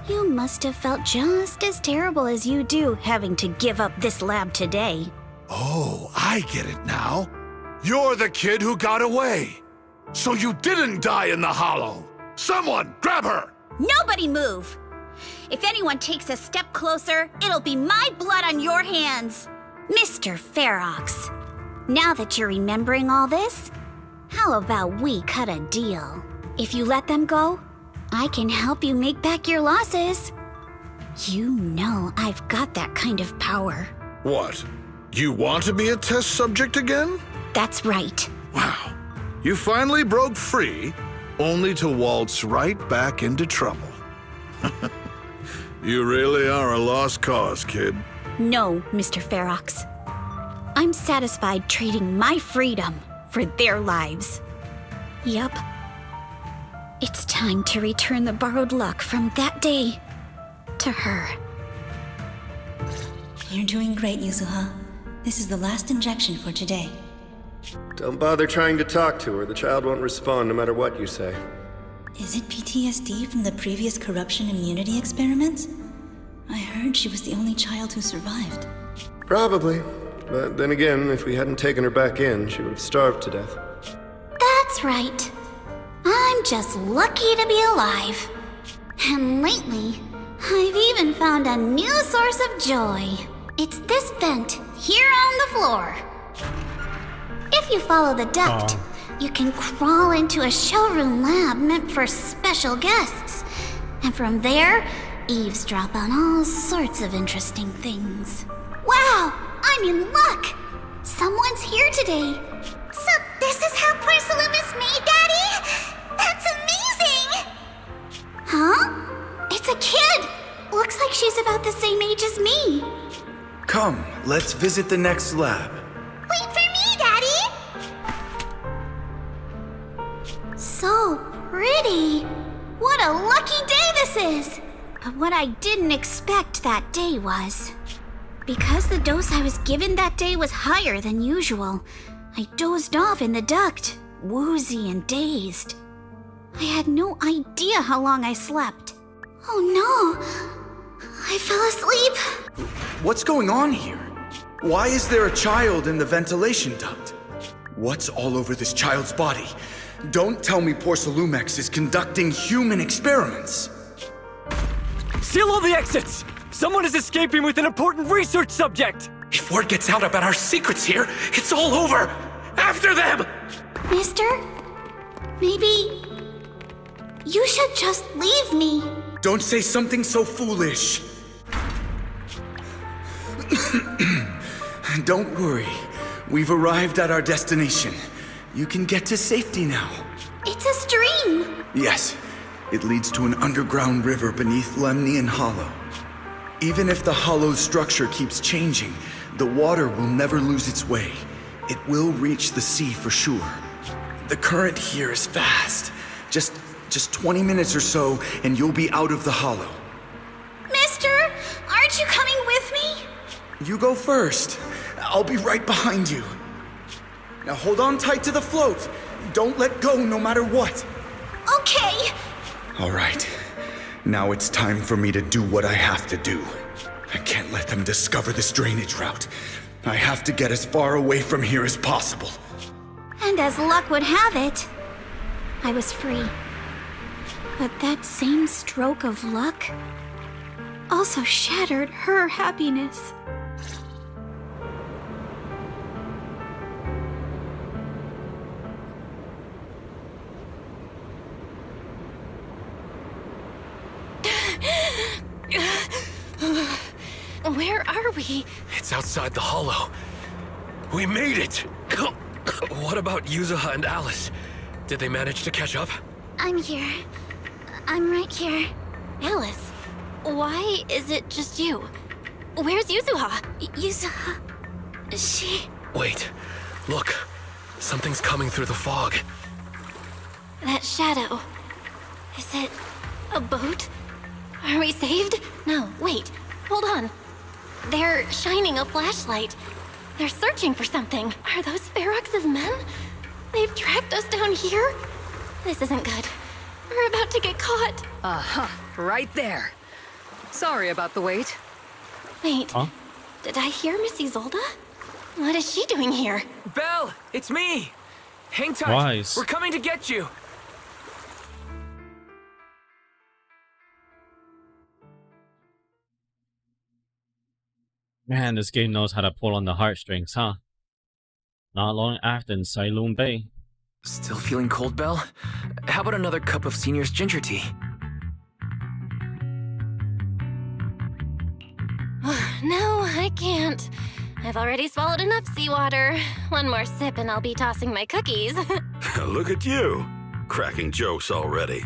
You must have felt just as terrible as you do having to give up this lab today. Oh, I get it now. You're the kid who got away. So you didn't die in the hollow. Someone, grab her! Nobody move! If anyone takes a step closer, it'll be my blood on your hands. Mr. Ferox, now that you're remembering all this, how about we cut a deal? If you let them go, I can help you make back your losses. You know I've got that kind of power. What? You want to be a test subject again? That's right. Wow. You finally broke free, only to waltz right back into trouble. You really are a lost cause, kid. No, Mr. Ferox. I'm satisfied trading my freedom for their lives. Yup. It's time to return the borrowed luck from that day to her. You're doing great, Yuzuha. This is the last injection for today. Don't bother trying to talk to her. The child won't respond no matter what you say. Is it PTSD from the previous corruption immunity experiments? I heard she was the only child who survived. Probably. But then again, if we hadn't taken her back in, she would have starved to death. That's right. I'm just lucky to be alive. And lately, I've even found a new source of joy. It's this vent here on the floor. If you follow the duct, you can crawl into a showroom lab meant for special guests. And from there, eavesdrop on all sorts of interesting things. Wow, I'm in luck! Someone's here today. So this is how porcelain is made, Daddy? That's amazing! Huh? It's a kid! Looks like she's about the same age as me. Come, let's visit the next lab. Wait for me, Daddy! So pretty! What a lucky day this is! But what I didn't expect that day was... because the dose I was given that day was higher than usual, I dozed off in the duct, woozy and dazed. I had no idea how long I slept. Oh no! I fell asleep! What's going on here? Why is there a child in the ventilation duct? What's all over this child's body? Don't tell me Porcelumex is conducting human experiments. Seal all the exits! Someone is escaping with an important research subject! If word gets out about our secrets here, it's all over! After them! Mister? Maybe... you should just leave me. Don't say something so foolish. Don't worry. We've arrived at our destination. You can get to safety now. It's a stream! Yes. It leads to an underground river beneath Lemnian Hollow. Even if the hollow's structure keeps changing, the water will never lose its way. It will reach the sea for sure. The current here is fast. Just 20 minutes or so, and you'll be out of the hollow. Mister, aren't you coming with me? You go first. I'll be right behind you. Now hold on tight to the float. Don't let go no matter what. Okay. All right. Now it's time for me to do what I have to do. I can't let them discover this drainage route. I have to get as far away from here as possible. And as luck would have it, I was free. But that same stroke of luck also shattered her happiness. Where are we? It's outside the hollow. We made it! What about Yuzuha and Alice? Did they manage to catch up? I'm here. I'm right here. Alice, why is it just you? Where's Yuzuha? Yuzuha... she... Wait. Look. Something's coming through the fog. That shadow... is it a boat? Are we saved? No, wait. Hold on. They're shining a flashlight. They're searching for something. Are those Ferox's men? They've tracked us down here? This isn't good. We're about to get caught. Uh-huh. Right there. Sorry about the wait. Wait. Huh? Did I hear Miss Isolde? What is she doing here? Belle, it's me. Hang tight. Wise. We're coming to get you. Man, this game knows how to pull on the heartstrings, huh? Not long after in Sailoon Bay. Still feeling cold, Belle? How about another cup of Senior's ginger tea? No, I can't. I've already swallowed enough seawater. One more sip and I'll be tossing my cookies. Look at you, cracking jokes already.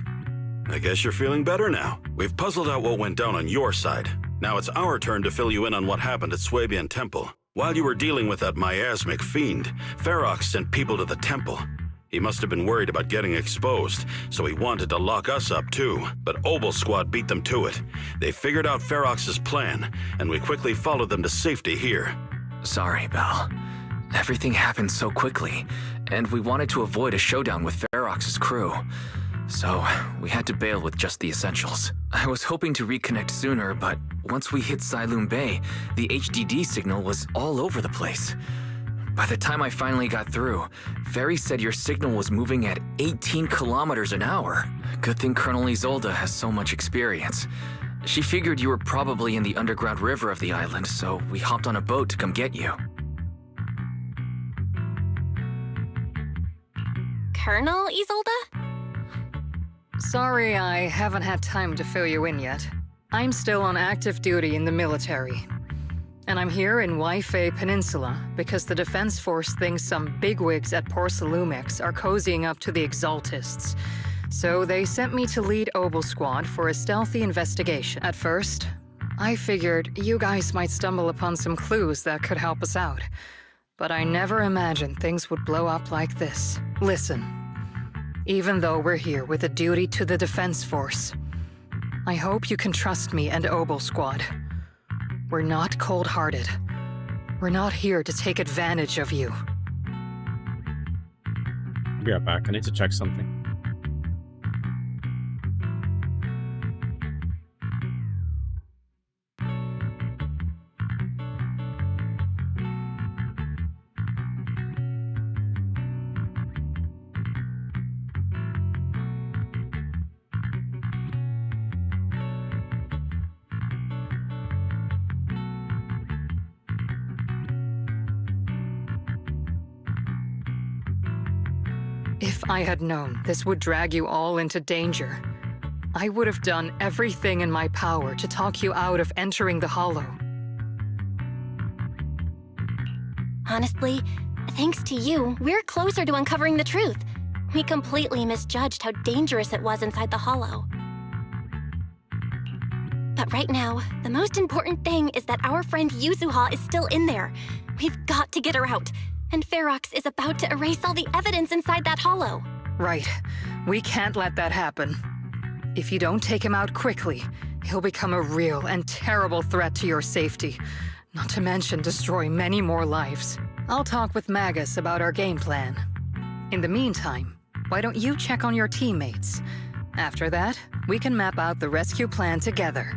I guess you're feeling better now. We've puzzled out what went down on your side. Now it's our turn to fill you in on what happened at Swabian Temple. While you were dealing with that miasmic fiend, Ferox sent people to the temple. He must have been worried about getting exposed, so he wanted to lock us up too. But Obel Squad beat them to it. They figured out Ferox's plan, and we quickly followed them to safety here. Sorry, Belle. Everything happened so quickly, and we wanted to avoid a showdown with Ferox's crew. So, we had to bail with just the essentials. I was hoping to reconnect sooner, but once we hit Sailoon Bay, the HDD signal was all over the place. By the time I finally got through, Ferry said your signal was moving at 18 kilometers an hour. Good thing Colonel Isolde has so much experience. She figured you were probably in the underground river of the island, so we hopped on a boat to come get you. Colonel Isolde? Sorry I haven't had time to fill you in yet. I'm still on active duty in the military. And I'm here in Waifei Peninsula because the Defense Force thinks some bigwigs at Porcelumex are cozying up to the Exaltists. So they sent me to lead Obel Squad for a stealthy investigation. At first, I figured you guys might stumble upon some clues that could help us out. But I never imagined things would blow up like this. Listen. even though we're here with a duty to the Defense Force. I hope you can trust me and Obel Squad. We're not cold-hearted. We're not here to take advantage of you. I'll be right back. I need to check something. If I had known this would drag you all into danger, I would have done everything in my power to talk you out of entering the Hollow. Honestly, thanks to you, we're closer to uncovering the truth. We completely misjudged how dangerous it was inside the Hollow. But right now, the most important thing is that our friend Yuzuha is still in there. We've got to get her out. And Ferox is about to erase all the evidence inside that Hollow. Right. We can't let that happen. If you don't take him out quickly, he'll become a real and terrible threat to your safety. Not to mention destroy many more lives. I'll talk with Magus about our game plan. In the meantime, why don't you check on your teammates? After that, we can map out the rescue plan together.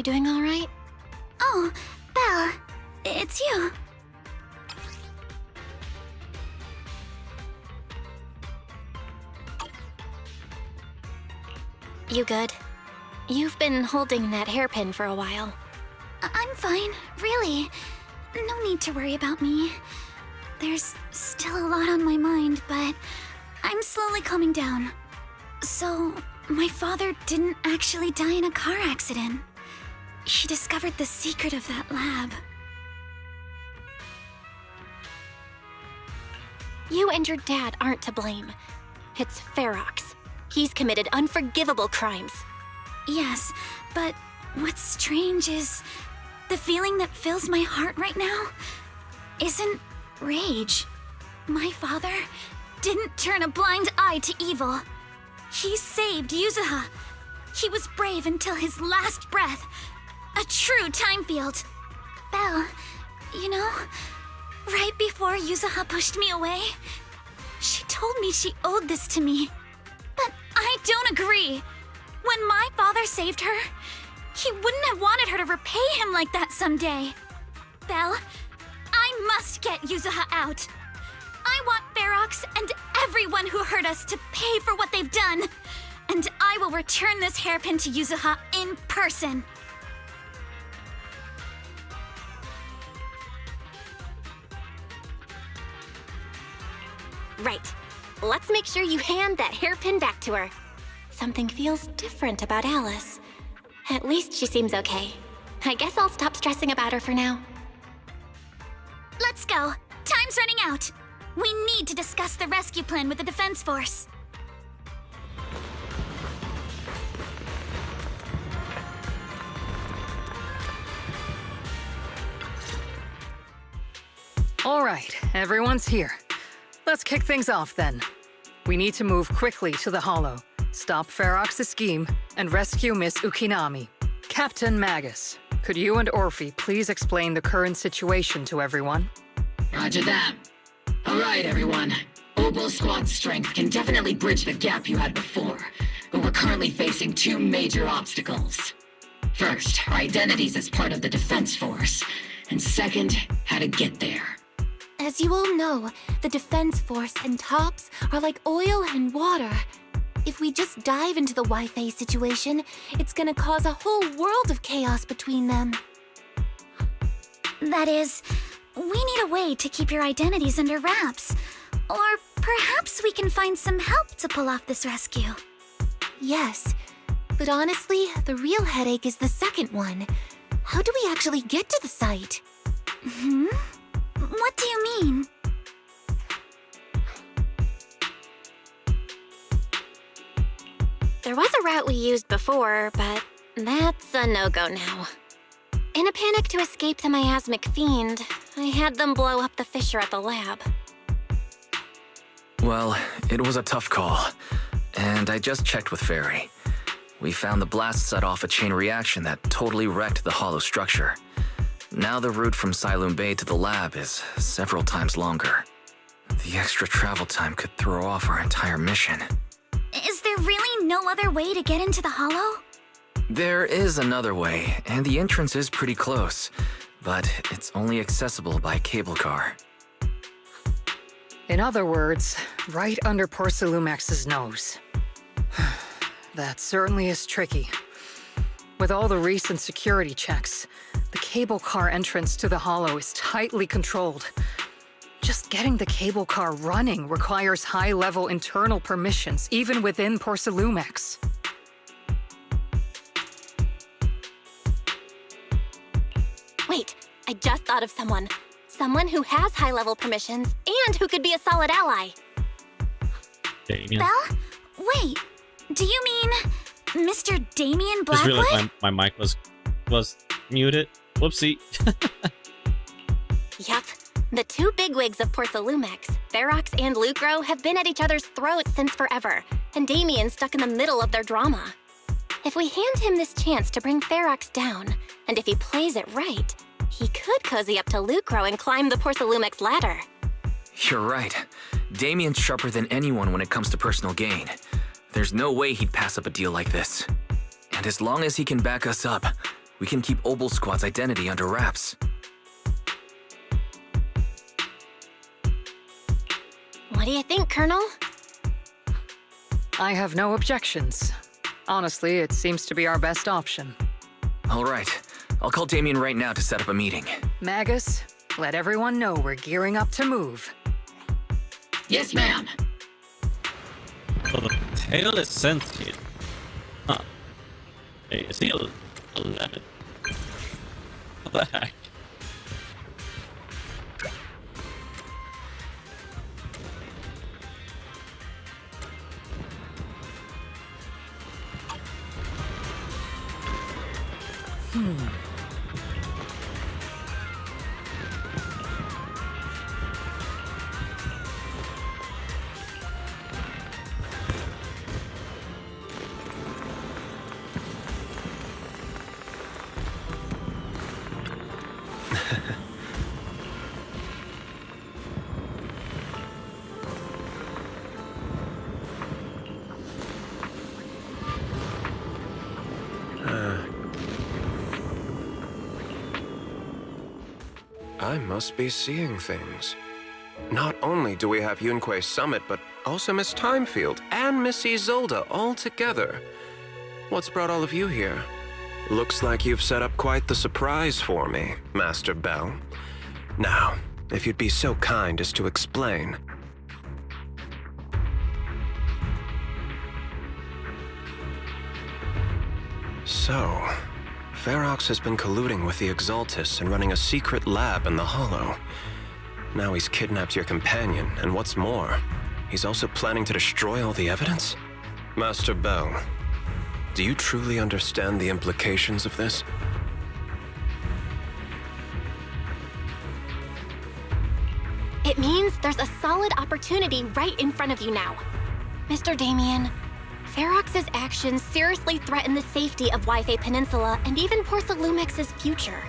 doing all right? Oh, Belle, it's you. You good? You've been holding that hairpin for a while. I'm fine, really. No need to worry about me. There's still a lot on my mind, but I'm slowly calming down. So, my father didn't actually die in a car accident. He discovered the secret of that lab. You and your dad aren't to blame. It's Ferox. He's committed unforgivable crimes. Yes, but what's strange is the feeling that fills my heart right now isn't rage. My father didn't turn a blind eye to evil. He saved Yuzuha. He was brave until his last breath. A true time field. Belle, you know, right before Yuzuha pushed me away, she told me she owed this to me. But I don't agree. When my father saved her, he wouldn't have wanted her to repay him like that someday. Belle, I must get Yuzuha out. I want Ferox and everyone who hurt us to pay for what they've done. And I will return this hairpin to Yuzuha in person. Right. Let's make sure you hand that hairpin back to her. Something feels different about Alice. At least she seems okay. I guess I'll stop stressing about her for now. Let's go. Time's running out. We need to discuss the rescue plan with the Defense Force. All right, everyone's here. Let's kick things off then. We need to move quickly to the Hollow, stop Ferox's scheme, and rescue Miss Ukinami. Captain Magus, could you and Orphe please explain the current situation to everyone? Roger that. All right, everyone. Oboe Squad's strength can definitely bridge the gap you had before, but we're currently facing two major obstacles. First, our identities as part of the Defense Force, and second, how to get there. As you all know, the Defense Force and TOPS are like oil and water. If we just dive into the Wi-Fi situation, it's gonna cause a whole world of chaos between them. That is, we need a way to keep your identities under wraps. Or perhaps we can find some help to pull off this rescue. Yes, but honestly, the real headache is the second one. How do we actually get to the site? What do you mean? There was a route we used before, but that's a no-go now. In a panic to escape the miasmic fiend, I had them blow up the fissure at the lab. Well, it was a tough call, and I just checked with Fairy. We found the blast set off a chain reaction that totally wrecked the hollow structure. Now the route from Siloam Bay to the lab is several times longer. The extra travel time could throw off our entire mission. Is there really no other way to get into the Hollow? There is another way, and the entrance is pretty close, but it's only accessible by cable car. In other words, right under Porcelumex's nose. That certainly is tricky. With all the recent security checks, the cable car entrance to the Hollow is tightly controlled. Just getting the cable car running requires high-level internal permissions, even within Porcelumex. Wait, I just thought of someone. Someone who has high-level permissions and who could be a solid ally. Damien. Belle? Wait, do you mean Mr. Damien Just Blackwood? realized my mic was muted. Whoopsie. Yup. The two bigwigs of Porcelumex, Ferox and Lucro, have been at each other's throats since forever, and Damien's stuck in the middle of their drama. If we hand him this chance to bring Ferox down, and if he plays it right, he could cozy up to Lucro and climb the Porcelumex ladder. You're right. Damien's sharper than anyone when it comes to personal gain. There's no way he'd pass up a deal like this. And as long as he can back us up, We can keep Obel Squad's identity under wraps. What do you think, Colonel? I have no objections. Honestly, it seems to be our best option. All right. I'll call Damien right now to set up a meeting. Magus, let everyone know we're gearing up to move. Yes, ma'am. So the tail is sentient. Huh. Hey, is he a lemon? What the heck? I must be seeing things. Not only do we have Yunque's summit, but also Miss Timefield and Miss Isolde all together. What's brought all of you here? Looks like you've set up quite the surprise for me, Master Bell. Now, if you'd be so kind as to explain. So, Ferox has been colluding with the Exaltus and running a secret lab in the Hollow. Now he's kidnapped your companion, and what's more, he's also planning to destroy all the evidence? Master Bell, do you truly understand the implications of this? It means there's a solid opportunity right in front of you now. Mr. Damien, Ferox's actions seriously threaten the safety of Wi-Fi Peninsula and even Porcelumex's future.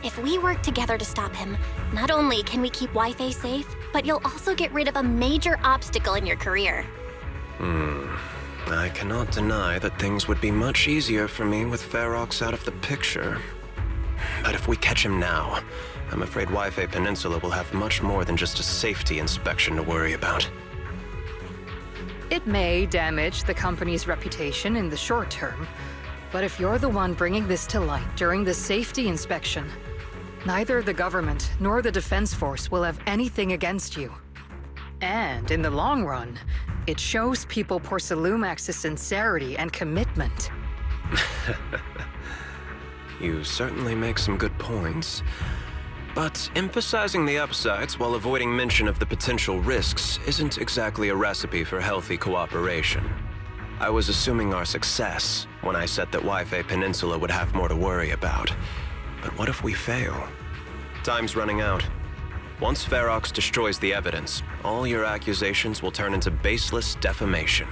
If we work together to stop him, not only can we keep Wi-Fi safe, but you'll also get rid of a major obstacle in your career. I cannot deny that things would be much easier for me with Ferox out of the picture. But if we catch him now, I'm afraid Wi-Fi Peninsula will have much more than just a safety inspection to worry about. It may damage the company's reputation in the short term, but if you're the one bringing this to light during the safety inspection, neither the government nor the Defense Force will have anything against you. And in the long run, it shows people Porcelumex's sincerity and commitment. You certainly make some good points. But emphasizing the upsides while avoiding mention of the potential risks isn't exactly a recipe for healthy cooperation. I was assuming our success when I said that Wi-Fi Peninsula would have more to worry about. But what if we fail? Time's running out. Once Ferox destroys the evidence, all your accusations will turn into baseless defamation.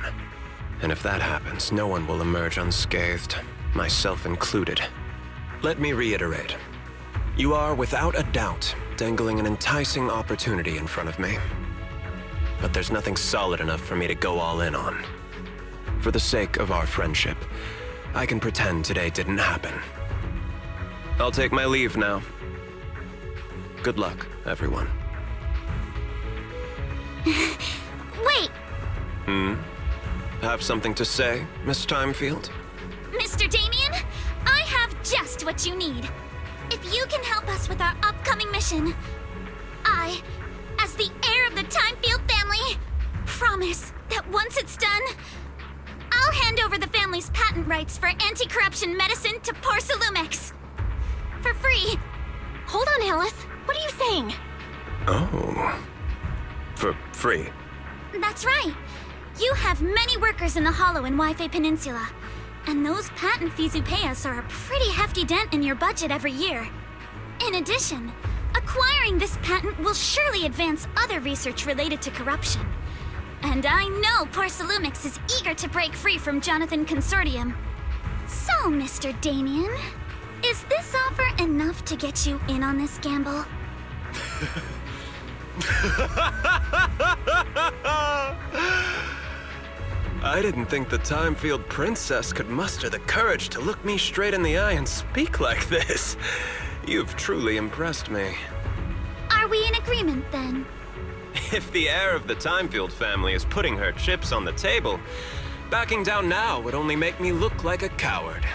And if that happens, no one will emerge unscathed, myself included. Let me reiterate. You are, without a doubt, dangling an enticing opportunity in front of me. But there's nothing solid enough for me to go all in on. For the sake of our friendship, I can pretend today didn't happen. I'll take my leave now. Good luck, everyone. Wait! Have something to say, Miss Timefield? Mr. Damien, I have just what you need. If you can help us with our upcoming mission, I, as the heir of the Timefield family, promise that once it's done, I'll hand over the family's patent rights for anti-corruption medicine to Porcelumex. For free. Hold on, Alice. What are you saying? Oh. For free? That's right. You have many workers in the Hollow and Wi-Fi Peninsula. And those patent fees you pay us are a pretty hefty dent in your budget every year. In addition, acquiring this patent will surely advance other research related to corruption. And I know Porcelumex is eager to break free from Jonathan Consortium. So, Mr. Damien, is this offer enough to get you in on this gamble? I didn't think the Timefield Princess could muster the courage to look me straight in the eye and speak like this. You've truly impressed me. Are we in agreement then? If the heir of the Timefield family is putting her chips on the table, backing down now would only make me look like a coward.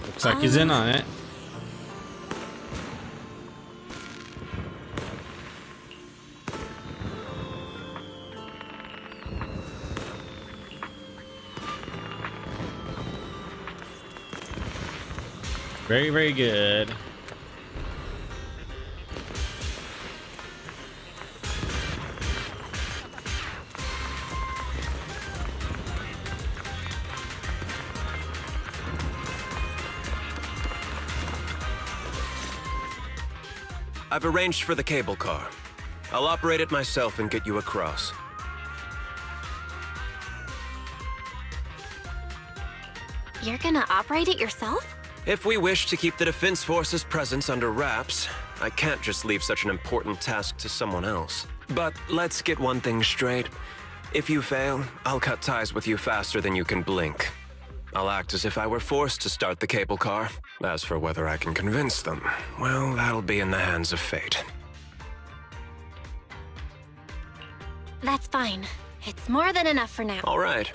Looks like he's in on it. Very, very good. I've arranged for the cable car. I'll operate it myself and get you across. You're gonna operate it yourself? If we wish to keep the Defense Force's presence under wraps, I can't just leave such an important task to someone else. But let's get one thing straight. If you fail, I'll cut ties with you faster than you can blink. I'll act as if I were forced to start the cable car. As for whether I can convince them, well, that'll be in the hands of fate. That's fine. It's more than enough for now. All right.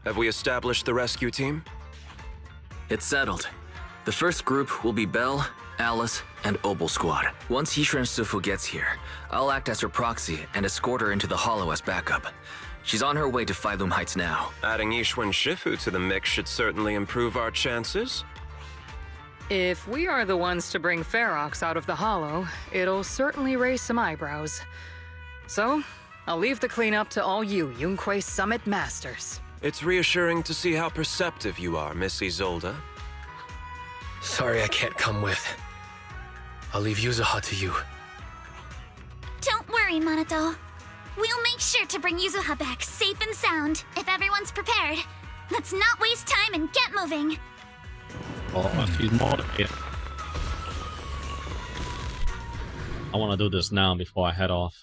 Have we established the rescue team? It's settled. The first group will be Belle, Alice, and Opal Squad. Once Yishun Sufu gets here, I'll act as her proxy and escort her into the Hollow as backup. She's on her way to Phylum Heights now. Adding Yishun Shifu to the mix should certainly improve our chances. If we are the ones to bring Ferox out of the Hollow, it'll certainly raise some eyebrows. So, I'll leave the cleanup to all you Yunquei Summit Masters. It's reassuring to see how perceptive you are, Miss Isolde. Sorry I can't come with. I'll leave Yuzuha to you. Don't worry, Monato. We'll make sure to bring Yuzuha back safe and sound if everyone's prepared. Let's not waste time and get moving. Oh, she's motivated. I want to do this now before I head off.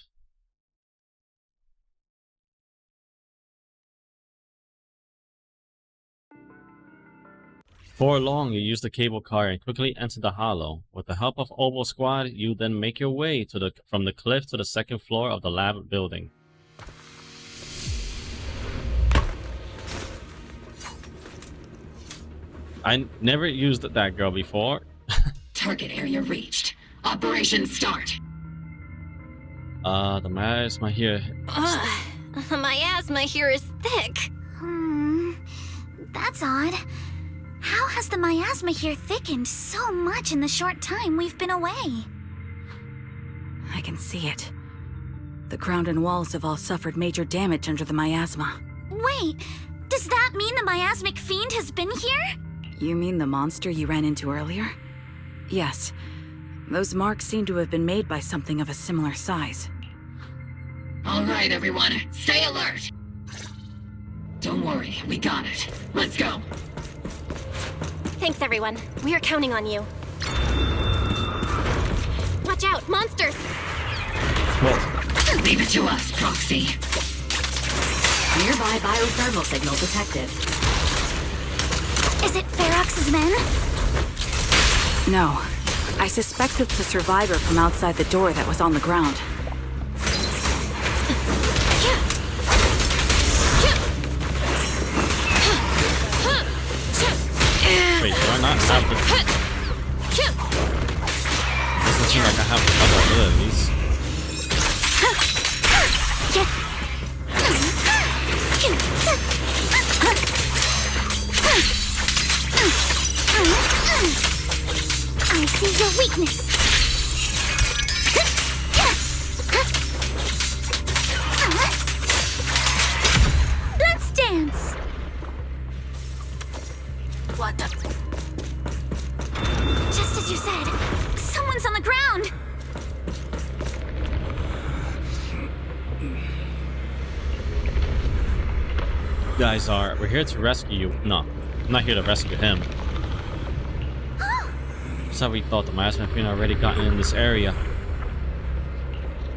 For long, you use the cable car and quickly enter the Hollow. With the help of Opal Squad, you then make your way to from the cliff to the second floor of the lab building. I never used that girl before. Target area reached. Operation start. The miasma here. My asthma here is thick. That's odd. How has the miasma here thickened so much in the short time we've been away? I can see it. The ground and walls have all suffered major damage under the miasma. Wait, does that mean the miasmic fiend has been here? You mean the monster you ran into earlier? Yes. Those marks seem to have been made by something of a similar size. All right, everyone. Stay alert. Don't worry, we got it. Let's go. Thanks, everyone. We are counting on you. Watch out, monsters! What? Leave it to us, Proxy. Nearby biothermal signal detected. Is it Ferox's men? No. I suspect it's the survivor from outside the door that was on the ground. Wait, do I not have the... Doesn't seem like I have the other abilities. I see your weakness. Let's dance. What the? Just as you said, someone's on the ground. You guys are... We're here to rescue you. No, I'm not here to rescue him. So we thought the miasma fiend already gotten in this area.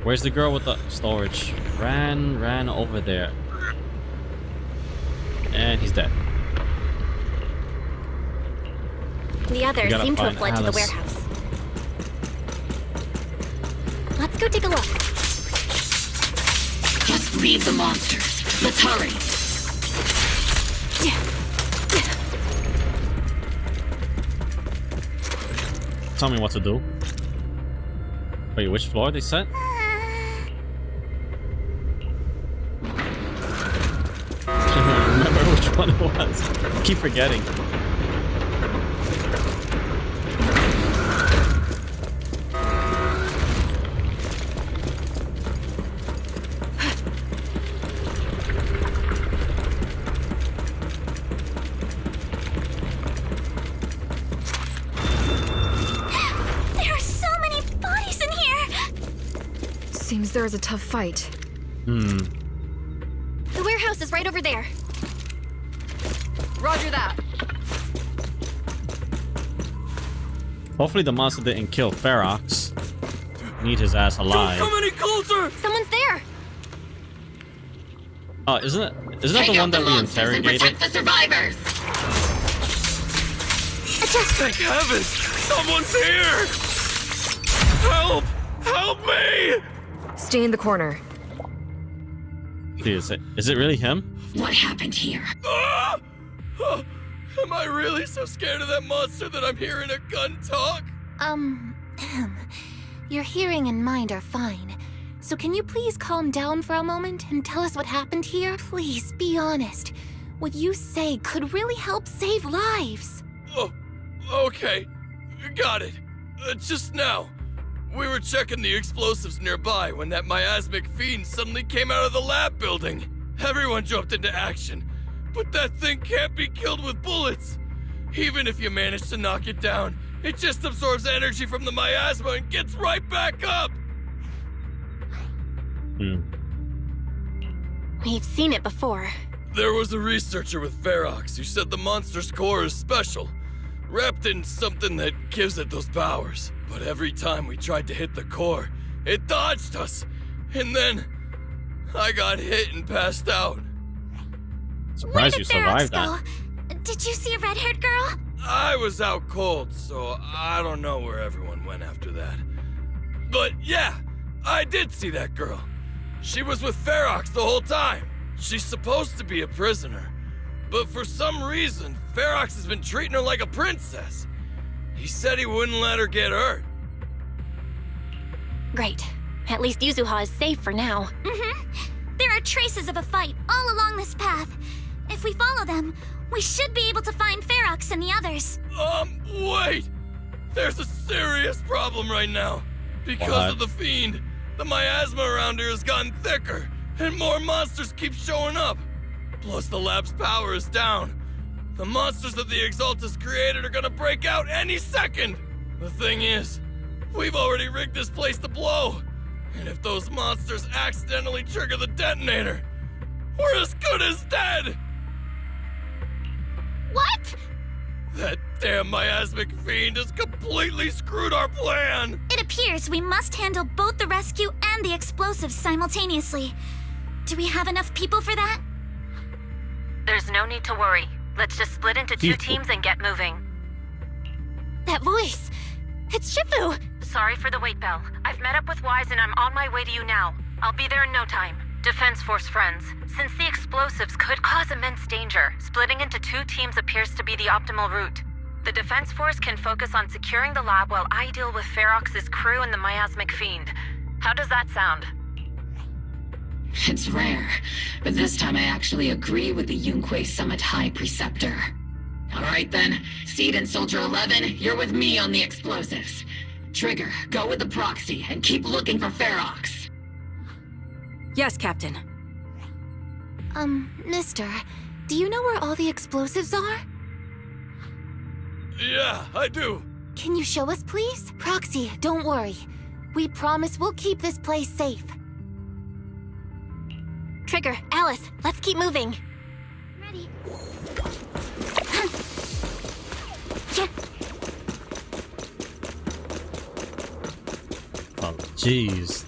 Where's the girl with the storage? Ran over there. And he's dead. The others seem to have fled to the Alice. warehouse. Let's go take a look. Just leave the monsters. Let's hurry. Tell me what to do. Wait, which floor they said? I can't remember which one it was. I keep forgetting. There are so many bodies in here! Seems there was a tough fight. The warehouse is right over there. Roger that. Hopefully the monster didn't kill Ferox. Need his ass alive. Don't come any closer! Someone's there! Oh, isn't that the one that we interrogated? Protect the survivors. Thank heavens! Someone's here! Help! Help me! Stay in the corner. Dude, is it really him? What happened here? Ah! Oh, am I really so scared of that monster that I'm hearing a gun talk? Your hearing and mind are fine. So can you please calm down for a moment and tell us what happened here? Please, be honest. What you say could really help save lives. Oh, okay. Got it. Just now, we were checking the explosives nearby when that miasmic fiend suddenly came out of the lab building. Everyone jumped into action. But that thing can't be killed with bullets. Even if you manage to knock it down, it just absorbs energy from the miasma and gets right back up. We've seen it before. There was a researcher with Ferox who said the monster's core is special, wrapped in something that gives it those powers. But every time we tried to hit the core, it dodged us. And then I got hit and passed out. Surprised you survived that. Did you see a red-haired girl? I was out cold, so I don't know where everyone went after that. But yeah, I did see that girl. She was with Ferox the whole time. She's supposed to be a prisoner, but for some reason, Ferox has been treating her like a princess. He said he wouldn't let her get hurt. Great. At least Yuzuha is safe for now. There are traces of a fight all along this path. If we follow them, we should be able to find Ferox and the others. Wait! There's a serious problem right now. Because of the fiend, the miasma around here has gotten thicker, and more monsters keep showing up. Plus the lab's power is down. The monsters that the Exaltus created are gonna break out any second. The thing is, we've already rigged this place to blow. And if those monsters accidentally trigger the detonator, we're as good as dead! What? That damn miasmic fiend has completely screwed our plan! It appears we must handle both the rescue and the explosives simultaneously. Do we have enough people for that? There's no need to worry. Let's just split into two teams and get moving. That voice! It's Shifu! Sorry for the wait, Belle. I've met up with Wise and I'm on my way to you now. I'll be there in no time. Defense Force friends, since the explosives could cause immense danger, splitting into two teams appears to be the optimal route. The Defense Force can focus on securing the lab while I deal with Ferox's crew and the miasmic fiend. How does that sound? It's rare, but this time I actually agree with the Yunque Summit High Preceptor. Alright then, Seed and Soldier 11, you're with me on the explosives. Trigger, go with the proxy and keep looking for Ferox. Yes, Captain. Mister, do you know where all the explosives are? Yeah, I do. Can you show us, please? Proxy, don't worry. We promise we'll keep this place safe. Trigger, Alice, let's keep moving. Ready. Oh, jeez.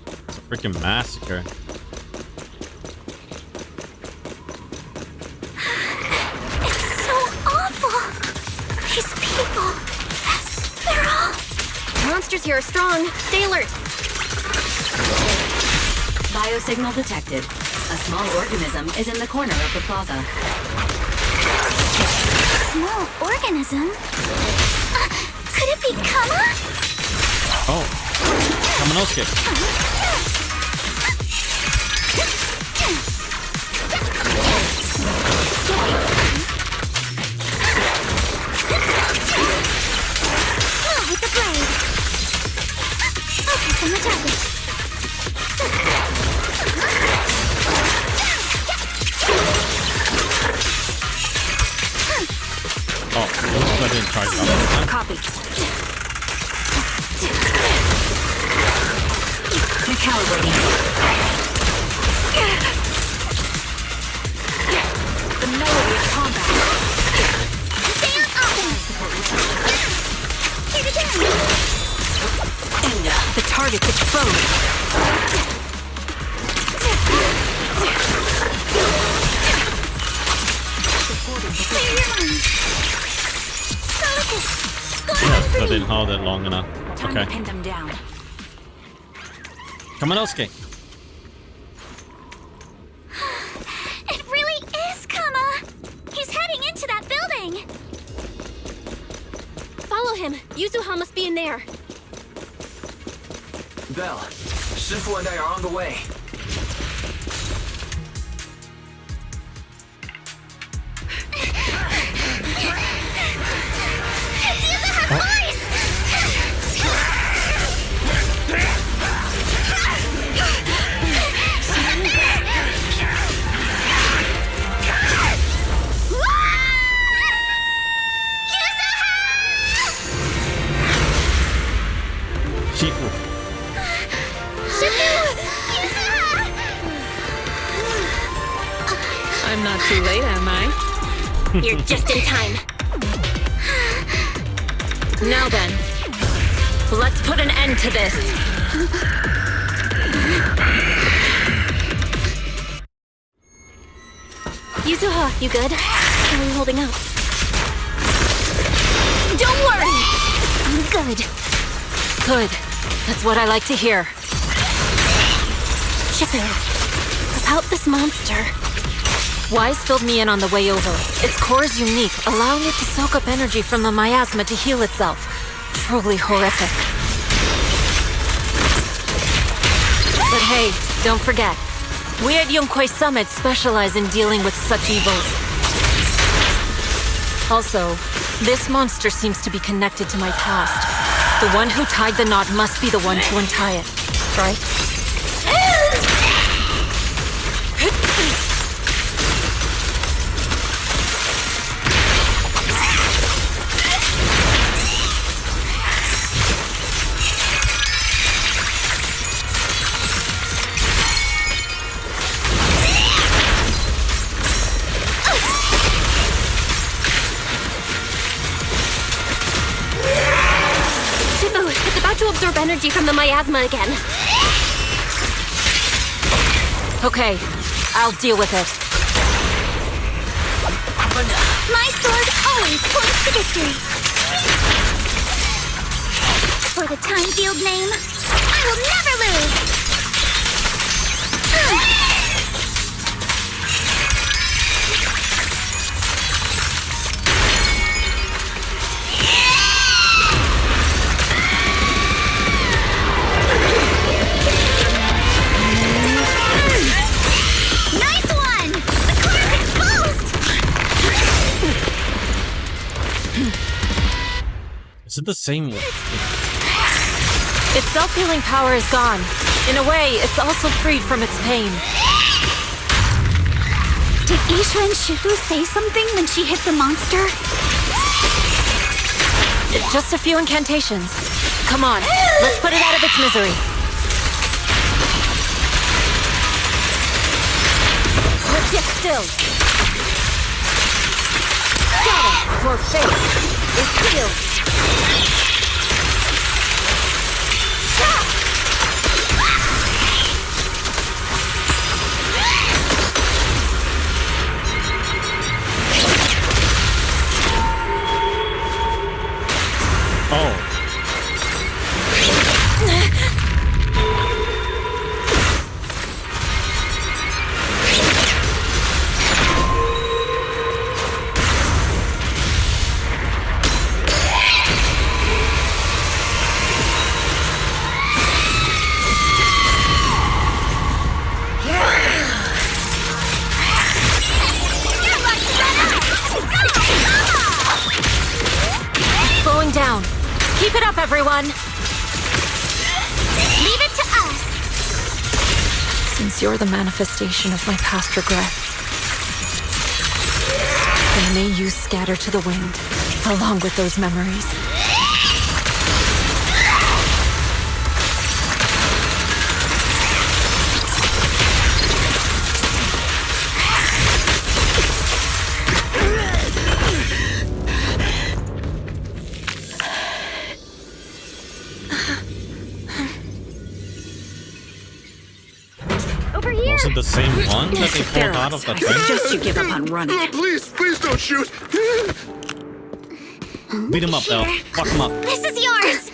freaking massacre. It's so awful. These people. They're all. Monsters here are strong. Stay alert. Biosignal detected. A small organism is in the corner of the plaza. Small organism? Could it be Kama? Oh. Kaminosuke. With the blade. Focus on the target. Oh, I didn't try that. Copy. Recalibrating. The melody of combat. Stay on offense. Here it is. The target's exposed. Clear your mind. Yes, I didn't hold it long enough. Time Okay. to pin them down. Kaminosuke. It really is Kama. He's heading into that building. Follow him. Yuzuha must be in there. Belle, Shifu and I are on the way. It's Yuzuha's voice! Shifu. I'm not too late, am I? You're just in time. Now then, let's put an end to this. Yuzuha, you good? How are you holding up? Don't worry! I'm good. Good. That's what I like to hear. Shifu, about this monster. Wise filled me in on the way over. Its core is unique, allowing it to soak up energy from the miasma to heal itself. Truly horrific. But hey, don't forget, we at Yonkwei Summit specialize in dealing with such evils. Also, this monster seems to be connected to my past. The one who tied the knot must be the one to untie it, right? It's about to absorb energy from the miasma again. Okay, I'll deal with it. My sword always points to victory. For the Time Field name, I will never lose. Nice one! The core is exposed! Is it the same one? Its self-healing power is gone. In a way, it's also freed from its pain. Did Isha and Shifu say something when she hit the monster? Just a few incantations. Come on, let's put it out of its misery. Let's get still. Got it. Your face is healed. Keep it up, everyone! Leave it to us! Since you're the manifestation of my past regrets, then may you scatter to the wind, along with those memories. Over here! Was it the same one that they pulled out of the I train? suggest you give up on running. Oh, please don't shoot! Beat him up, Belle. Fuck him up. This is yours!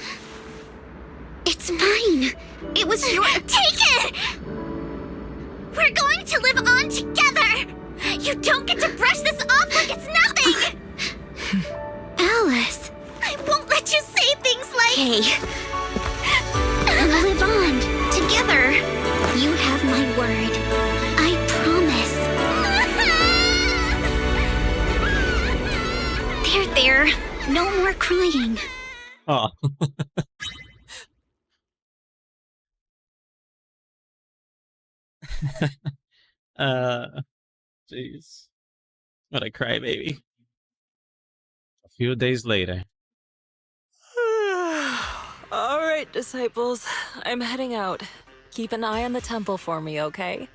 It's mine! It was yours! Take it! We're going to live on together! You don't get to brush this off like it's nothing! Alice! I won't let you say things like... Hey. We'll live on, together. You have my word. I promise. There. No more crying. Oh. Jeez. What a crybaby. A few days later. All right, disciples. I'm heading out. Keep an eye on the temple for me, okay?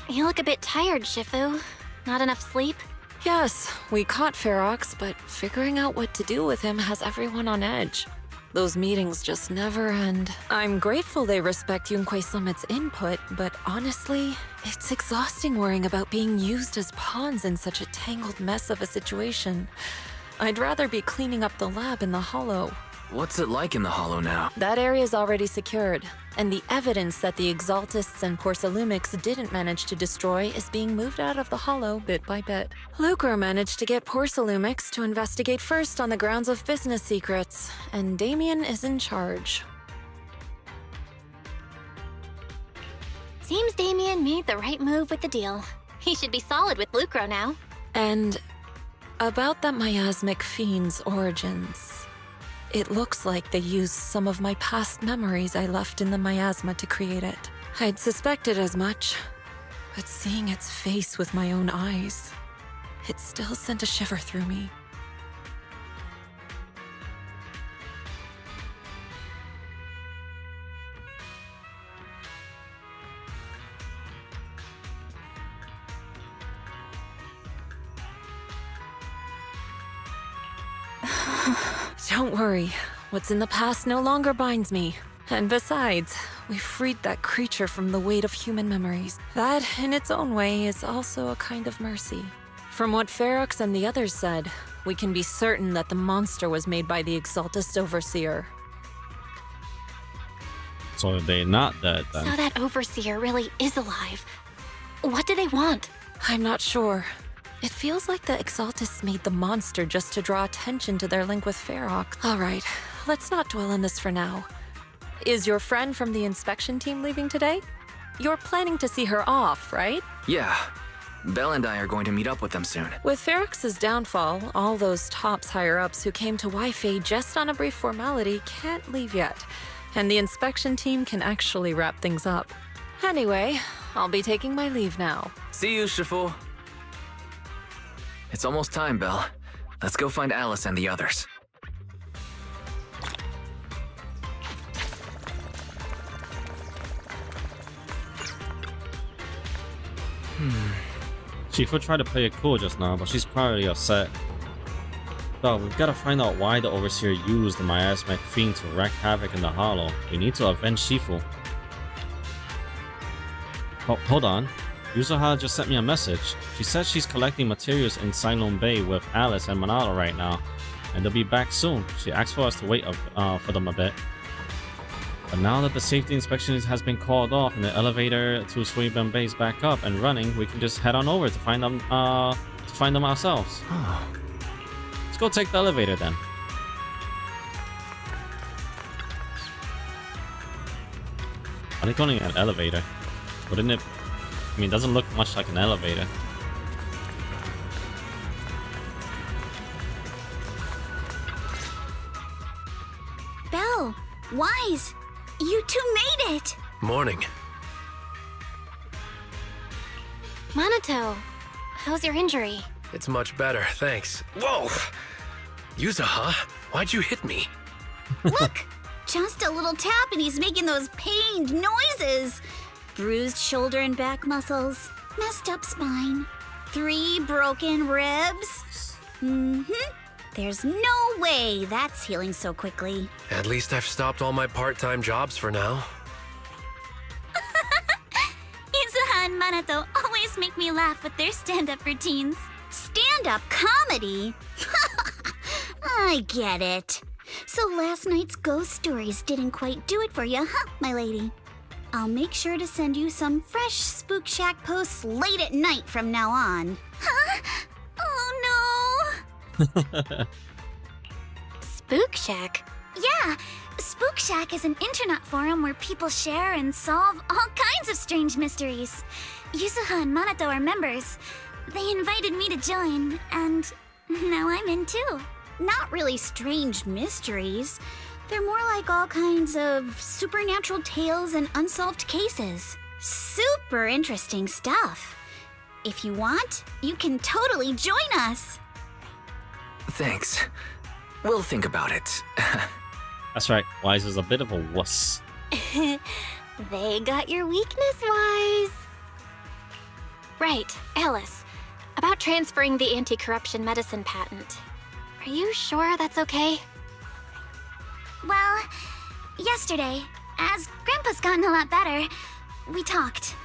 You look a bit tired, Shifu. Not enough sleep? Yes, we caught Ferox, but figuring out what to do with him has everyone on edge. Those meetings just never end. I'm grateful they respect Yunquei Summit's input, but honestly, it's exhausting worrying about being used as pawns in such a tangled mess of a situation. I'd rather be cleaning up the lab in the Hollow. What's it like in the Hollow now? That area's already secured, and the evidence that the Exaltists and Porcelumics didn't manage to destroy is being moved out of the Hollow bit by bit. Lucro managed to get Porcelumics to investigate first on the grounds of business secrets, and Damien is in charge. Seems Damien made the right move with the deal. He should be solid with Lucro now. And about that miasmic fiend's origins. It looks like they used some of my past memories I left in the miasma to create it. I'd suspected as much, but seeing its face with my own eyes, it still sent a shiver through me. Don't worry. What's in the past no longer binds me. And besides, we freed that creature from the weight of human memories. That, in its own way, is also a kind of mercy. From what Ferox and the others said, we can be certain that the monster was made by the Exaltist Overseer. So they're not dead then. So that Overseer really is alive. What do they want? I'm not sure. It feels like the Exaltists made the monster just to draw attention to their link with Ferox. Alright, let's not dwell on this for now. Is your friend from the inspection team leaving today? You're planning to see her off, right? Yeah. Belle and I are going to meet up with them soon. With Ferox's downfall, all those tops higher-ups who came to Wi-Fi just on a brief formality can't leave yet. And the inspection team can actually wrap things up. Anyway, I'll be taking my leave now. See you, Shifu. It's almost time, Belle. Let's go find Alice and the others. Shifu tried to play it cool just now, but she's probably upset. So we've got to find out why the Overseer used the miasmic fiend to wreak havoc in the Hollow. We need to avenge Shifu. Oh, hold on. Yuzuha just sent me a message. She says she's collecting materials in Cylon Bay with Alice and Manalo right now, and they'll be back soon. She asked for us to wait for them a bit. But now that the safety inspection has been called off and the elevator to Suiban Bay is back up and running, we can just head on over to find them ourselves. Let's go take the elevator then. Are they calling it an elevator? Wouldn't it? I mean, it doesn't look much like an elevator. Wise, you two made it! Morning. Minato, how's your injury? It's much better, thanks. Whoa! Yuzuha, why'd you hit me? Look! Just a little tap and he's making those pained noises. Bruised shoulder and back muscles. Messed up spine. 3 broken ribs. There's no way that's healing so quickly. At least I've stopped all my part-time jobs for now. Yuzuha and Minato always make me laugh with their stand-up routines. Stand-up comedy? I get it. So last night's ghost stories didn't quite do it for you, huh, my lady? I'll make sure to send you some fresh Spook Shack posts late at night from now on. Huh? Oh no! Spook Shack? Yeah, Spook Shack is an internet forum where people share and solve all kinds of strange mysteries. Yuzuha and Minato are members. They invited me to join, and now I'm in too. Not really strange mysteries. They're more like all kinds of supernatural tales and unsolved cases. Super interesting stuff. If you want, you can totally join us. Thanks. We'll think about it. That's right, Wise is a bit of a wuss. They got your weakness, Wise. Right, Alice. About transferring the anti-corruption medicine patent. Are you sure that's okay? Well, yesterday, as Grandpa's gotten a lot better, we talked.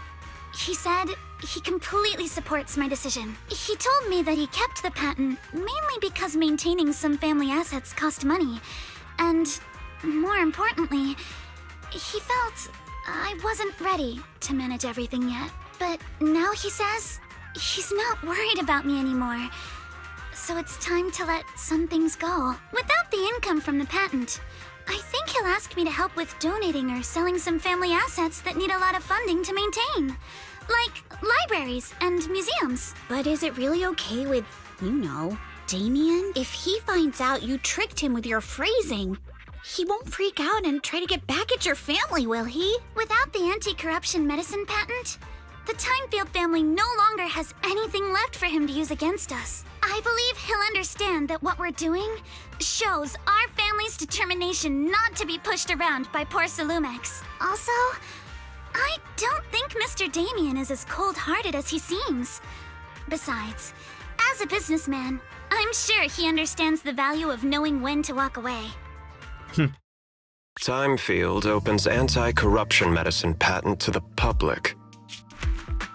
He said he completely supports my decision. He told me that he kept the patent mainly because maintaining some family assets cost money. And more importantly, he felt I wasn't ready to manage everything yet. But now he says he's not worried about me anymore. So it's time to let some things go. Without the income from the patent, I think he'll ask me to help with donating or selling some family assets that need a lot of funding to maintain. Like libraries and museums. But is it really okay with, Damien? If he finds out you tricked him with your phrasing, he won't freak out and try to get back at your family, will he? Without the anti-corruption medicine patent, the Timefield family no longer has anything left for him to use against us. I believe he'll understand that what we're doing shows our family's determination not to be pushed around by poor Salumex. Also, I don't think Mr. Damien is as cold-hearted as he seems. Besides, as a businessman, I'm sure he understands the value of knowing when to walk away. Timefield opens anti-corruption medicine patent to the public.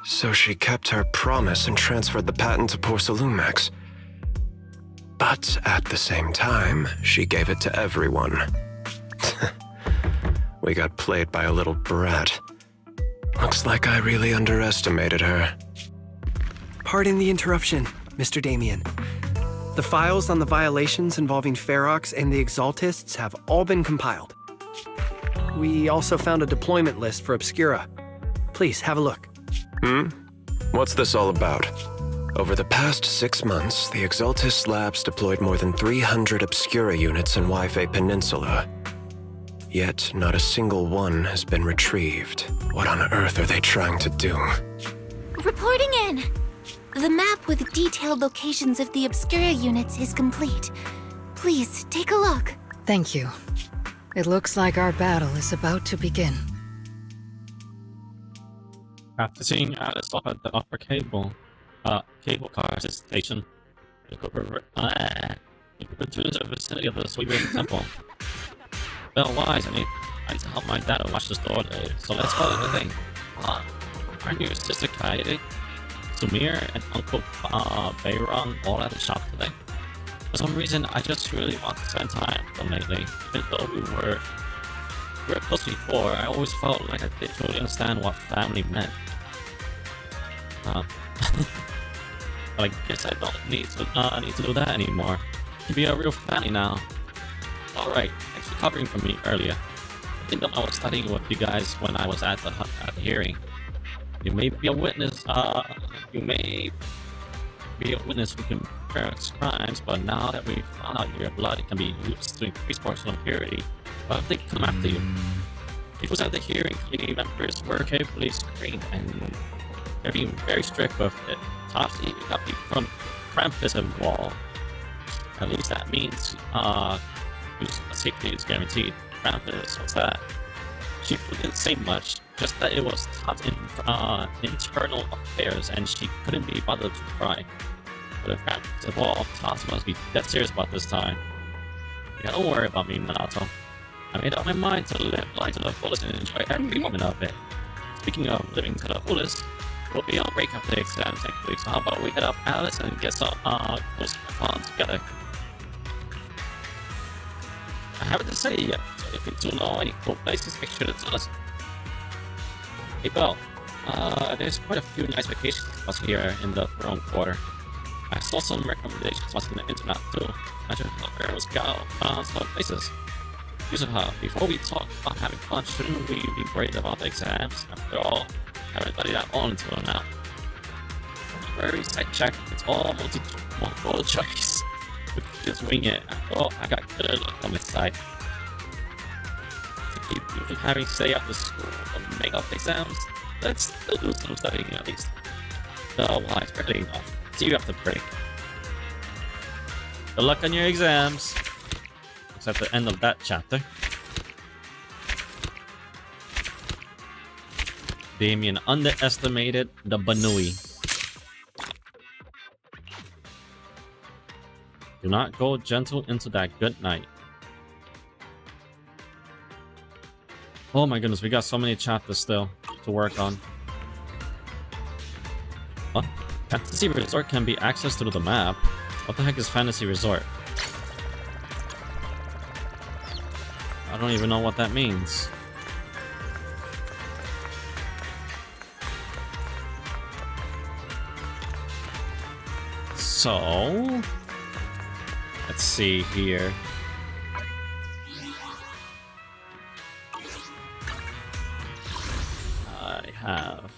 So she kept her promise and transferred the patent to poor Salumex. But at the same time, she gave it to everyone. We got played by a little brat. Looks like I really underestimated her. Pardon the interruption, Mr. Damien. The files on the violations involving Ferox and the Exaltists have all been compiled. We also found a deployment list for Obscura. Please, have a look. What's this all about? Over the past 6 months, the Exaltist Labs deployed more than 300 Obscura units in Waifei Peninsula. Yet, not a single one has been retrieved. What on earth are they trying to do? Reporting in! The map with detailed locations of the Obscura units is complete. Please, take a look. Thank you. It looks like our battle is about to begin. After seeing Alice off at the upper cable car station, you could return to the vicinity of the Sweet River Temple. Well, Wise, I need to help my dad watch the store today, so let's call it a thing. Aren't your sister Kaede, Sumir, and Uncle Beirong all at the shop today? For some reason, I just really want to spend time with them lately. Even though we were close before, I always felt like I didn't truly understand what family meant. But I guess I don't need to do that anymore. I can be a real family now. Alright, thanks for covering for me earlier. I didn't know I was studying with you guys when I was at the hearing. You may be a witness, who can prevent crimes, but now that we found out your blood can be used to increase personal purity, What if they come after you? People at the hearing committee members were carefully screened and they're being very strict with it. Topsy got people from Krampus involved. At least that means safety is guaranteed. Krampus, what's that? She didn't say much, just that it was taught in internal affairs and she couldn't be bothered to try. But if Krampus involved, Tots must be dead serious about this time. Yeah, don't worry about me, Minato. I made up my mind to live life to the fullest and enjoy every moment of it. Speaking of living to the fullest, we'll be on break after the exams next week, so how about we head up Alice and get some close fun together. I haven't decided yet, so if you do know any cool places, make sure to tell us. Hey Belle, there's quite a few nice vacation spots here in the Throne Quarter. I saw some recommendations on the internet too. I just thought there was some places. Yusuha, before we talk about having fun, shouldn't we be worried about the exams? After all, I haven't studied that all until now. Very sidetracked, it's all multiple choice. We can just wing it. After all, I got good luck on my side. To keep you from having to stay after school and make up exams, let's still do some studying at least. No, why, it's barely enough. See you after break. Good luck on your exams. At the end of that chapter. Damien underestimated the Banui. Do not go gentle into that good night. Oh my goodness, we got so many chapters still to work on. What? Fantasy Resort can be accessed through the map. What the heck is Fantasy Resort? I don't even know what that means. So, let's see here. I have.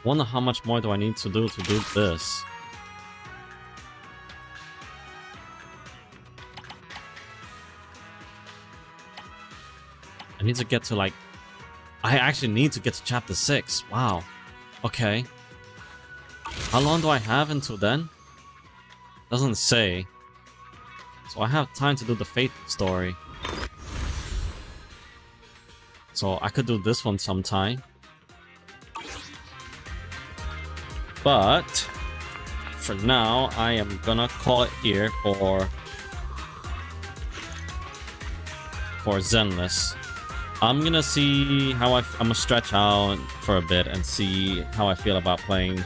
Wonder how much more do I need to do this? I need to get to I actually need to get to chapter 6. Wow. Okay. How long do I have until then? Doesn't say. So I have time to do the Fate story. So I could do this one sometime. But for now, I am gonna call it here for Zenless. I'm gonna see how I'm gonna stretch out for a bit and see how I feel about playing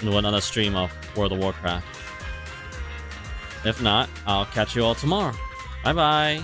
into another stream of World of Warcraft. If not, I'll catch you all tomorrow. Bye bye.